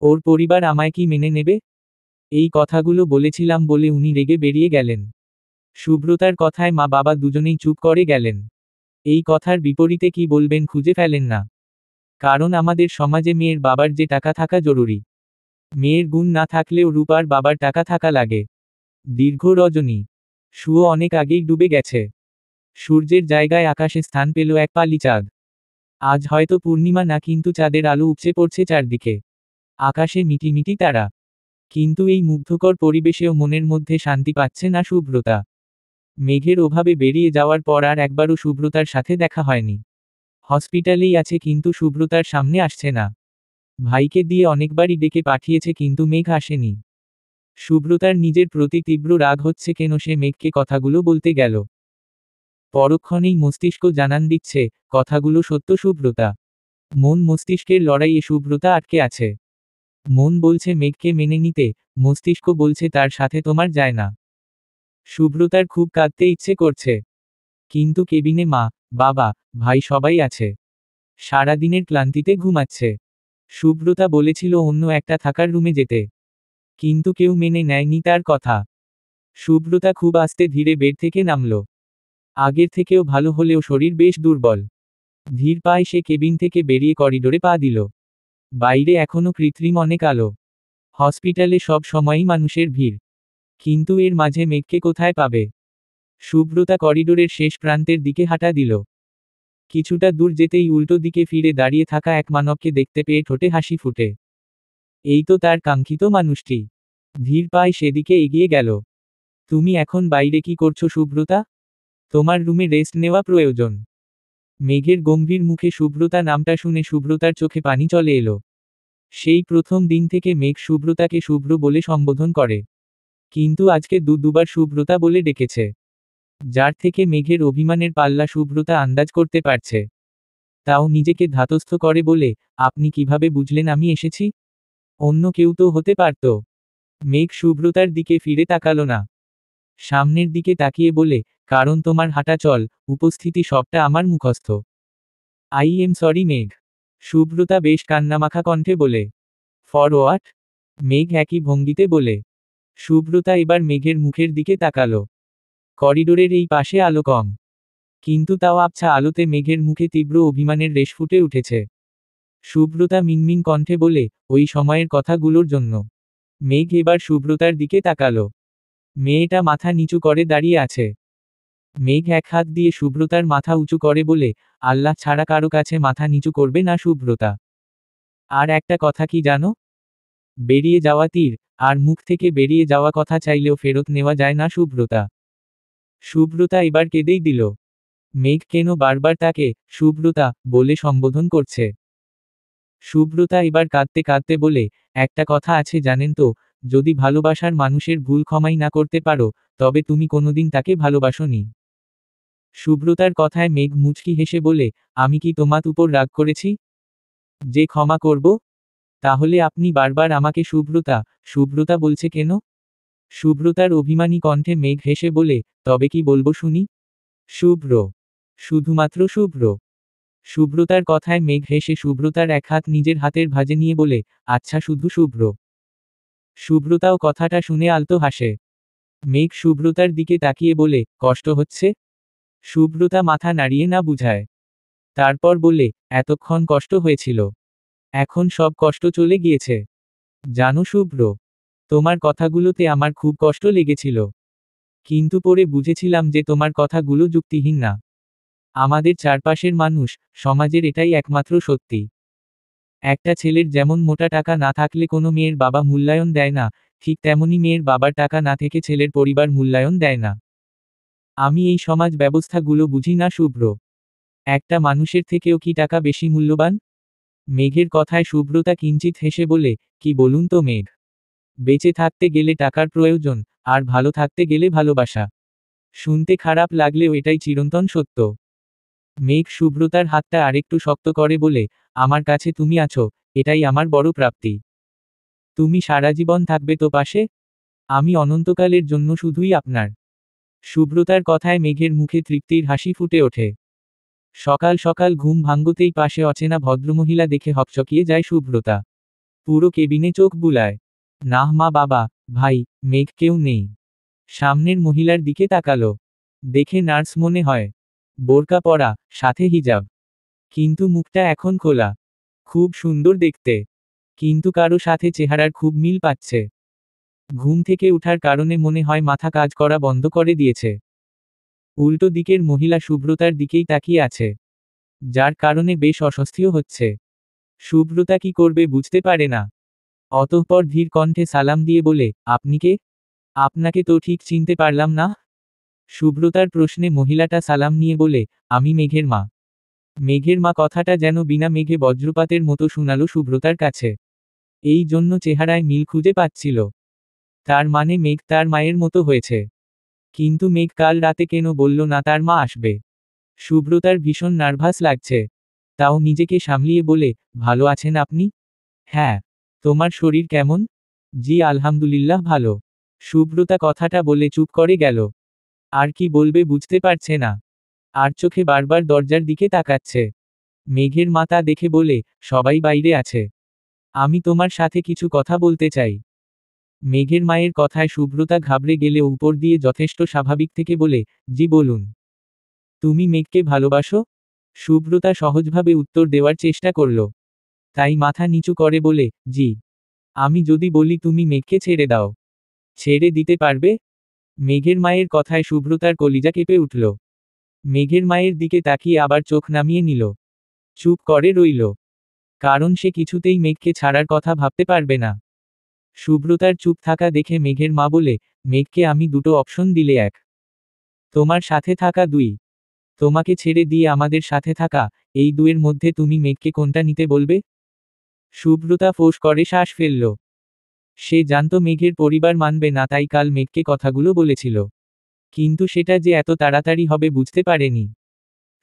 ওর পরিবার আমায় কি মেনে নেবে? এই কথাগুলো বলেছিলাম বলে উনি রেগে বেরিয়ে গেলেন। সুব্রতার কথায় মা বাবা দুজনেই চুপ করে গেলেন। এই কথার বিপরীতে কি বলবেন খুঁজে ফেলেন না। কারণ আমাদের সমাজে মেয়ের বাবার যে টাকা থাকা জরুরি। মেয়ের গুণ না থাকলেও রূপার বাবার টাকা থাকা লাগে। দীর্ঘ রজনী। শুয়ো অনেক আগেই ডুবে গেছে। সূর্যের জায়গায় আকাশে স্থান পেল এক পালি চাঁদ। আজ হয়তো পূর্ণিমা না, কিন্তু চাঁদের আলো উপচে পড়ছে চারদিকে। আকাশে মিটিমিটি তারা। কিন্তু এই মুগ্ধকর পরিবেশেও মনের মধ্যে শান্তি পাচ্ছে না সুব্রতা। মেঘের অভাবে বেরিয়ে যাওয়ার পর আর একবারও সুব্রতার সাথে দেখা হয়নি। হসপিটালেই আছে, কিন্তু সুব্রতার সামনে আসছে না। ভাইকে দিয়ে অনেকবারই ডেকে পাঠিয়েছে, কিন্তু মেঘ আসেনি। সুব্রতার নিজের প্রতি তীব্র রাগ হচ্ছে কেন সে মেঘকে কথাগুলো বলতে গেল। পরক্ষণেই মস্তিষ্ক জানান দিচ্ছে, কথাগুলো সত্য সুব্রতা। মন মস্তিষ্কের লড়াইয়ে সুব্রতা আটকে আছে। মন বলছে মেঘকে মেনে নিতে, মস্তিষ্ক বলছে তার সাথে তোমার যায় না। সুব্রতার খুব কাঁদতে ইচ্ছে করছে। কিন্তু কেবিনে মা, বাবা, ভাই সবাই আছে। সারাদিনের ক্লান্তিতে ঘুমাচ্ছে। সুব্রতা বলেছিল অন্য একটা থাকার রুমে যেতে, কিন্তু কেউ মেনে নেয়নি তার কথা। সুব্রতা খুব আস্তে ধীরে বেড থেকে নামল। আগের থেকেও ভালো হলেও শরীর বেশ দুর্বল। ধীর পায়ে সে কেবিন থেকে বেরিয়ে করিডোরে পা দিল। বাইরে এখনো কৃত্রিম অনেক আলো। হসপিটালে সব সময়ই মানুষের ভিড়। কিন্তু এর মাঝে মেঘকে কোথায় পাবে? সুব্রতা করিডোরের শেষ প্রান্তের দিকে হাঁটা দিল। কিছুটা দূর যেতেই উল্টো দিকে ফিরে দাঁড়িয়ে থাকা এক মানবকে দেখতে পেয়ে ঠোঁটে হাসি ফুটে। এই তো তার কাঙ্ক্ষিত মানুষটি। ধীর পায়ে সেদিকে এগিয়ে গেল। তুমি এখন বাইরে কি করছো সুব্রতা? তোমার রুমে রেস্ট নেওয়া প্রয়োজন। মেঘের গম্ভীর মুখে সুব্রতা নামটা শুনে সুব্রতার চোখে পানি চলে এলো। সেই প্রথম দিন থেকে মেঘ সুব্রতাকে শুভ্র বলে সম্বোধন করে। কিন্তু আজকে দুবার সুব্রতা বলে ডেকেছে। যার থেকে মেঘের অভিমানের পাল্লা সুব্রতা আন্দাজ করতে পারছে। তাও নিজেকে ধাতস্থ করে বলে, আপনি কিভাবে বুঝলেন আমি এসেছি? অন্য কেউ তো হতে পারত। মেঘ সুব্রতার দিকে ফিরে তাকালো না। সামনের দিকে তাকিয়ে বলে, কারণ তোমার হাঁটা চল, উপস্থিতি সবটা আমার মুখস্থ। আই এম সরি মেঘ। সুব্রতা বেশ কান্নামাখা কণ্ঠে বলে। For what? মেঘ একই ভঙ্গিতে বলে। সুব্রতা এবার মেঘের মুখের দিকে তাকালো। করিডোরের এই পাশে আলো কম। কিন্তু তাও আবছা আলোতে মেঘের মুখে তীব্র অভিমানের রেশ ফুটে উঠেছে। সুব্রতা মিনমিন কণ্ঠে বলে, ওই সময়ের কথাগুলোর জন্য। মেঘ এবার সুব্রতার দিকে তাকালো। মেয়েটা মাথা নিচু করে দাঁড়িয়ে আছে। মেঘ এক হাত দিয়ে সুব্রতার মাথা উঁচু করে বলে, আল্লাহ ছাড়া কারো কাছে মাথা নিচু করবে না সুব্রতা। আর একটা কথা কি জানো? বেরিয়ে যাওয়া তীর, আর মুখ থেকে বেরিয়ে যাওয়া কথা চাইলেও ফেরত নেওয়া যায় না সুব্রতা। সুব্রতা এবার কেঁদেই দিল। মেঘ কেন বারবার তাকে সুব্রতা বলে সম্বোধন করছে। সুব্রতা এবার কাঁদতে কাঁদতে বলে, একটা কথা আছে জানেন তো, যদি ভালোবাসার মানুষের ভুল ক্ষমাই না করতে পারো, তবে তুমি কোনোদিন তাকে ভালোবাসোনি। সুব্রতার কথায় মেঘ মুচকি হেসে বলে, আমি কি তোমার উপর রাগ করেছি যে ক্ষমা করব? তাহলে আপনি বারবার আমাকে সুব্রতা সুব্রতা বলছে কেন? সুব্রতার অভিমানী কণ্ঠে মেঘ হেসে বলে, তবে কি বলবো শুনি? শুভ্র। শুধুমাত্র শুভ্র। সুব্রতার কথায় মেঘ হেসে সুব্রতার এক হাত নিজের হাতের ভাঁজে নিয়ে বলে, আচ্ছা শুধু শুভ্র। সুব্রতাও কথাটা শুনে আলতো হাসে। মেঘ সুব্রতার দিকে তাকিয়ে বলে, কষ্ট হচ্ছে? সুব্রতা মাথা নাড়িয়ে না বুঝায়। তারপর বলে, এতক্ষণ কষ্ট হয়েছিল। এখন সব কষ্ট চলে গিয়েছে। জানো শুভ্র, তোমার কথাগুলোতে আমার খুব কষ্ট লেগেছিল। কিন্তু পরে বুঝেছিলাম যে তোমার কথাগুলো যুক্তিহীন না। আমাদের চারপাশের মানুষ, সমাজের এটাই একমাত্র সত্যি। একটা ছেলের যেমন মোটা টাকা না থাকলে কোনো মেয়ের বাবা মূল্যায়ন দেয় না, ঠিক তেমনি মেয়ের বাবার টাকা না থেকে ছেলের পরিবার মূল্যায়ন দেয় না। আমি এই সমাজ ব্যবস্থাগুলো বুঝি না শুভ্র। একটা মানুষের থেকেও কি টাকা বেশি মূল্যবান? মেঘের কথায় সুব্রতা কিঞ্চিত হেসে বলে, কি বলুন তো মেঘ, বেঁচে থাকতে গেলে টাকার প্রয়োজন, আর ভালো থাকতে গেলে ভালোবাসা। শুনতে খারাপ লাগলেও এটাই চিরন্তন সত্য। মেঘ সুব্রতার হাতটা আরেকটু শক্ত করে বলে, আমার কাছে তুমি আছো, এটাই আমার বড় প্রাপ্তি। তুমি সারা জীবন থাকবে তো পাশে? আমি অনন্তকালের জন্য শুধুই আপনার। সুব্রতার কথায় মেঘের মুখে তৃপ্তির হাসি ফুটে ওঠে। সকাল সকাল ঘুম ভাঙতেই পাশে অচেনা ভদ্রমহিলা দেখে হকচকিয়ে যায় সুব্রতা। পুরো কেবিনে চোখ বুলায়। নাহ মা বাবা, ভাই, মেঘ কেউ নেই। সামনের মহিলার দিকে তাকালো। দেখে নার্স মনে হয়। বোরকা পরা, সাথে হিজাব। কিন্তু মুখটা এখন খোলা। খুব সুন্দর দেখতে। কিন্তু কারো সাথে চেহারার খুব মিল পাচ্ছে। ঘুম থেকে উঠার কারণে মনে হয় মাথা কাজ করা বন্ধ করে দিয়েছে। উল্টো দিকের মহিলা শুভ্রতার দিকেই তাকিয়ে আছে, যার কারণে বেশ অস্বস্তিও হচ্ছে। শুভ্রতা কি করবে বুঝতে পারে না। অতঃপর ধীর কণ্ঠে সালাম দিয়ে বলে, আপনি কে? আপনাকে তো ঠিক চিনতে পারলাম না। শুভ্রতার প্রশ্নে মহিলাটা সালাম নিয়ে বলে, আমি মেঘের মা। মেঘের মা কথাটা যেন বিনা মেঘে বজ্রপাতের মতো শোনালো শুভ্রতার কাছে। এই জন্য চেহারায় মিল খুঁজে পাচ্ছিল। তার মানে মেঘ তার মায়ের মতো হয়েছে। কিন্তু মেঘ কাল রাতে কেন বলল না তার মা আসবে? শুভ্রতার ভীষণ নার্ভাস লাগছে। তাও নিজেকে সামলিয়ে বলে, ভালো আছেন আপনি? হ্যাঁ। তোমার শরীর কেমন? জি আলহামদুলিল্লাহ ভালো। শুভ্রতা কথাটা বলে চুপ করে গেল। আর কি বলবে বুঝতে পারছে না। আর চোখে বারবার দরজার দিকে তাকাচ্ছে। মেঘের মা তা দেখে বলে, সবাই বাইরে আছে। আমি তোমার সাথে কিছু কথা বলতে চাই। মেঘের মায়ের কথায় শুভ্রতা ঘাবড়ে গেলে উপর দিয়ে যথেষ্ট স্বাভাবিক থেকে বলে, জি বলুন। তুমি মেঘকে ভালোবাসো? শুভ্রতা সহজভাবে উত্তর দেওয়ার চেষ্টা করল। তাই মাথা নিচু করে বলে, জি। আমি যদি বলি তুমি মেঘকে ছেড়ে দাও, ছেড়ে দিতে পারবে? মেঘের মায়ের কথায় শুভ্রতার কলিজা কেঁপে উঠল। মেঘের মায়ের দিকে তাকিয়ে আবার চোখ নামিয়ে নিল। চুপ করে রইল। কারণ সে কিছুতেই মেঘকে ছাড়ার কথা ভাবতে পারবে না। শুভ্রতার চুপ থাকা দেখে মেঘের মা বলে, মেঘকে আমি দুটো অপশন দিলে, এক, তোমার সাথে থাকা, দুই, তোমাকে ছেড়ে দিয়ে আমাদের সাথে থাকা। এই দুয়ের মধ্যে তুমি মেঘকে কোনটা নিতে বলবে? শুভ্রতা ফোঁস করে শ্বাস ফেলল। সে জানত মেঘের পরিবার মানবে না, তাই কাল মেঘকে কথাগুলো বলেছিল। কিন্তু সেটা যে এত তাড়াতাড়ি হবে বুঝতে পারেনি।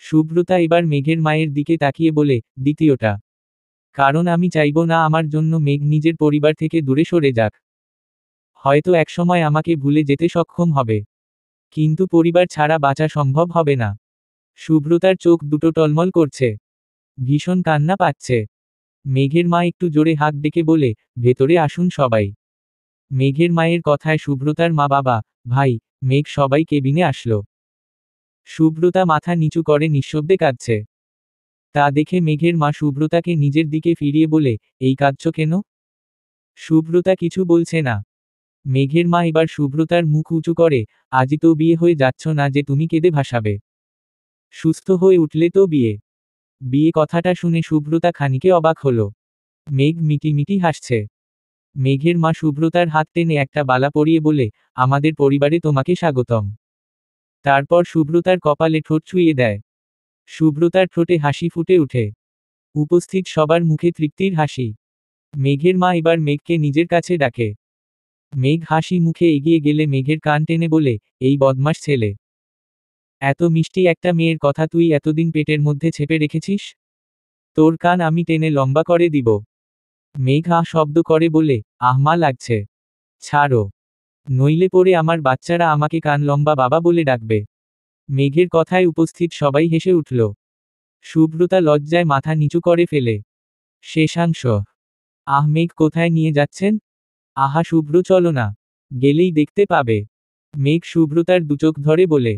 শুভ্রতা এবার মেঘের মায়ের দিকে তাকিয়ে বলে, দ্বিতীয়টা। কারণ আমি চাইব না আমার জন্য মেঘ নিজের পরিবার থেকে দূরে সরে যাক। হয়তো একসময় আমাকে ভুলে যেতে সক্ষম হবে, কিন্তু পরিবার ছাড়া বাঁচা সম্ভব হবে না। শুভ্রতার চোখ দুটো টলমল করছে, ভীষণ কান্না পাচ্ছে। মেঘের মা একটু জোরে হাঁক ডেকে বলে, ভেতরে আসুন সবাই। মেঘের মায়ের কথায় শুভ্রতার মা, বাবা, ভাই, মেঘ সবাই কেবিনে আসলো। শুভ্রতা মাথা নিচু করে নিঃশব্দে কাঁদছে। তা দেখে মেঘের মা শুভ্রতাকে নিজের দিকে ফিরিয়ে বলে, এই কাঁদছ কেন? শুভ্রতা কিছু বলছে না। মেঘের মা এবার শুভ্রতার মুখ উঁচু করে, আজই তো বিয়ে হয়ে যাচ্ছ না যে তুমি কেঁদে ভাসাবে। সুস্থ হয়ে উঠলে তো বিয়ে। বিয়ে কথাটা শুনে শুভ্রতা খানিকে অবাক হলো। মেঘ মিটিমিটি হাসছে। মেঘের মা শুভ্রতার হাত টেনে একটা বালা পরিয়ে বলে, আমাদের পরিবারে তোমাকে স্বাগতম। তারপর শুভ্রতার কপালে ঠোঁট ছুঁয়ে দেয়। শুভ্রতার ঠোঁটে হাসি ফুটে উঠে। উপস্থিত সবার মুখে তৃপ্তির হাসি। মেঘের মা এবার মেঘকে নিজের কাছে ডাকে। মেঘ হাসি মুখে এগিয়ে গেলে মেঘের কান টেনে বলে, এই বদমাশ ছেলে, এত মিষ্টি একটা মেয়ের কথা তুই এতদিন পেটের মধ্যে চেপে রেখেছিস? তোর কান আমি টেনে লম্বা করে দিব। মেঘ আহ শব্দ করে বলে, আহমা লাগছে, ছাড়ো, নইলে পরে আমার বাচ্চারা আমাকে কান লম্বা বাবা বলে ডাকবে। মেঘের কথায় উপস্থিত সবাই হেসে উঠল। শুভ্রতা লজ্জায় মাথা নিচু করে ফেলে। শেষাংশ। আহ মেঘ কোথায় নিয়ে যাচ্ছেন? আহা শুভ্র চলো না, গেলেই দেখতে পাবে। মেঘ শুভ্রতার দুচোখ ধরে বলে।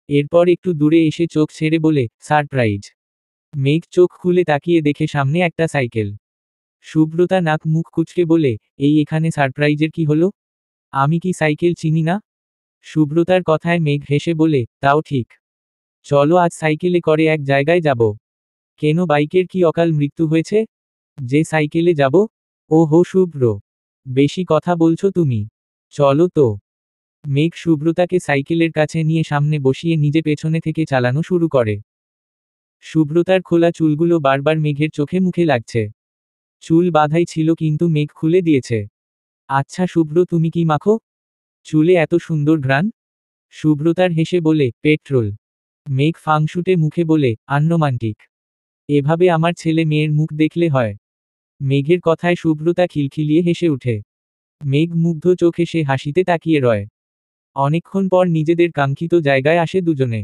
এরপর একটু দূরে এসে চোখ ছেড়ে বলে, সারপ্রাইজ। মেঘ চোখ খুলে তাকিয়ে দেখে সামনে একটা সাইকেল। শুভ্রতা নাক মুখ কুঁচকে বলে, এই এখানে সারপ্রাইজের কি হলো? আমি কি সাইকেল চিনি না? শুভ্রতার কথায় মেঘ হেসে বলে, তাও ঠিক। চলো আজ সাইকেলে করে এক জায়গায় যাব। কেন, বাইকের কি অকাল মৃত্যু হয়েছে যে সাইকেলে যাব? ও হো শুভ্র, বেশি কথা বলছো তুমি, চলো তো। মেঘ শুভ্রতাকে সাইকেলের কাছে নিয়ে সামনে বসিয়ে নিজে পেছনে থেকে চালানো শুরু করে। শুভ্রতার খোলা চুলগুলো বারবার মেঘের চোখে মুখে লাগছে। চুল বাঁধাই ছিল কিন্তু মেঘ খুলে দিয়েছে। আচ্ছা শুভ্র তুমি কি মাখো? চুলে এত সুন্দর ঘ্রাণ? শুভ্রতার হেসে বলে, পেট্রোল। মেঘ ফাংশুটে মুখে বলে, আনরোমান্টিক। এভাবে আমার ছেলে মেয়ের মুখ দেখলে হয়? মেঘের কথায় শুভ্রতা খিলখিলিয়ে হেসে উঠে। মেঘ মুগ্ধ চোখে সে হাসিতে তাকিয়ে রয়। অনেকক্ষণ পর নিজেদের কাঙ্ক্ষিত জায়গায় আসে দুজনে।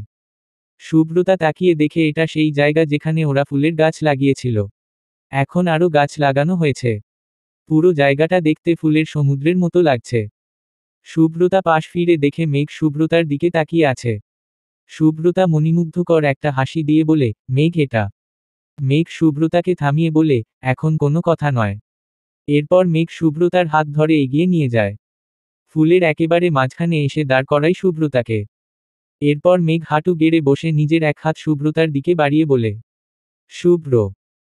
শুভ্রতা তাকিয়ে দেখে এটা সেই জায়গা যেখানে ওরা ফুলের গাছ লাগিয়েছিল। এখন আরও গাছ লাগানো হয়েছে। পুরো জায়গাটা দেখতে ফুলের সমুদ্রের মতো লাগছে। শুভ্রতা পাশ ফিরে দেখে মেঘ শুভ্রতার দিকে তাকিয়ে আছে। শুভ্রতা মণিমুগ্ধকর একটা হাসি দিয়ে বলে, মেঘ এটা। মেঘ শুভ্রতাকে থামিয়ে বলে, এখন কোনো কথা নয়। এরপর মেঘ শুভ্রতার হাত ধরে এগিয়ে নিয়ে যায়। ফুলের একেবারে মাঝখানে এসে দাঁড় করায় শুভ্রতাকে। এরপর মেঘ হাঁটু গেড়ে বসে নিজের এক হাত শুভ্রতার দিকে বাড়িয়ে বলে, শুভ্র,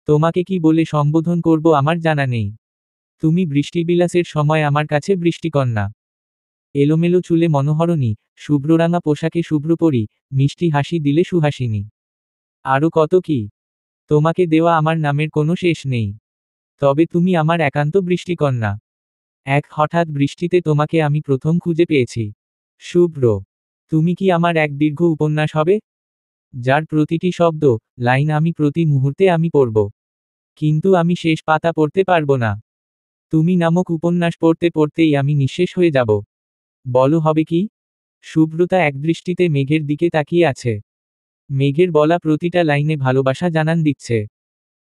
তোমাকে কি বলে সম্বোধন করব আমার জানা নেই। তুমি বৃষ্টিবিলাসের সময় আমার কাছে বৃষ্টিকন্যা। এলোমেলো চুলে মনোহরণী, শুভ্ররাঙা পোশাকে শুভ্রপরী, মিষ্টি হাসি দিলে সুহাসিনী। আরও কত কি! তোমাকে দেওয়া আমার নামের কোনো শেষ নেই। তবে তুমি আমার একান্ত বৃষ্টিকন্যা। এক হঠাৎ বৃষ্টিতে তোমাকে আমি প্রথম খুঁজে পেয়েছি। শুভ্র, তুমি কি আমার এক দীর্ঘ উপন্যাস হবে, যার প্রতিটি শব্দ, লাইন আমি প্রতি মুহূর্তে আমি পড়ব। কিন্তু আমি শেষ পাতা পড়তে পারবো না। তুমি নামক উপন্যাস পড়তে পড়তেই আমি নিঃশেষ হয়ে যাব। বলো হবে কি? শুভ্রতা একদৃষ্টিতে মেঘের দিকে তাকিয়ে আছে। মেঘের বলা প্রতিটা লাইনে ভালোবাসা জানান দিচ্ছে।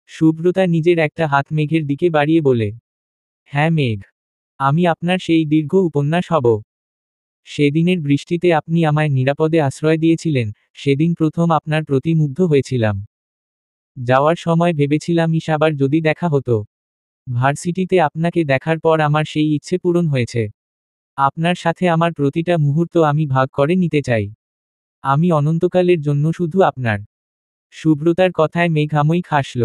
শুভ্রতা নিজের একটা হাত মেঘের দিকে বাড়িয়ে বলে, হ্যাঁ মেঘ, আমি আপনার সেই দীর্ঘ উপন্যাস হব। সেদিনের বৃষ্টিতে আপনি আমায় নিরাপদে আশ্রয় দিয়েছিলেন, সেদিন প্রথম আপনার প্রতি মুগ্ধ হয়েছিলাম। যাওয়ার সময় ভেবেছিলাম আবার যদি দেখা হতো। ভার্সিটিতে আপনাকে দেখার পর আমার সেই ইচ্ছে পূরণ হয়েছে। আপনার সাথে আমার প্রতিটা মুহূর্ত আমি ভাগ করে নিতে চাই। আমি অনন্তকালের জন্য শুধু আপনার। শুভ্রতার কথায় মেঘ আমই হাসল।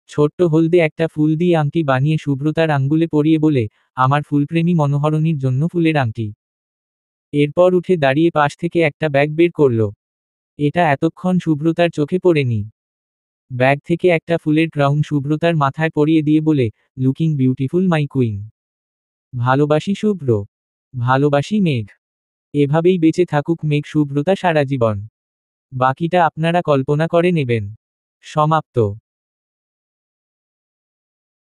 ছোট্ট হলদে একটা ফুল দিয়ে আংটি বানিয়ে শুভ্রতার আঙ্গুলে পরিয়ে বলে, আমার ফুলপ্রেমী মনোহরণীর জন্য ফুলের আংটি। এরপর উঠে দাঁড়িয়ে পাশ থেকে একটা ব্যাগ বের করল। এটা এতক্ষণ শুভ্রতার চোখে পড়েনি। ব্যাগ থেকে একটা ফুলের ক্রাউন শুভ্রতার মাথায় পরিয়ে দিয়ে বলে, লুকিং বিউটিফুল মাই কুইন। ভালোবাসি শুভ্র। ভালোবাসি মেঘ। এভাবেই বেঁচে থাকুক মেঘ শুভ্রতা সারা জীবন। বাকিটা আপনারা কল্পনা করে নেবেন। সমাপ্ত।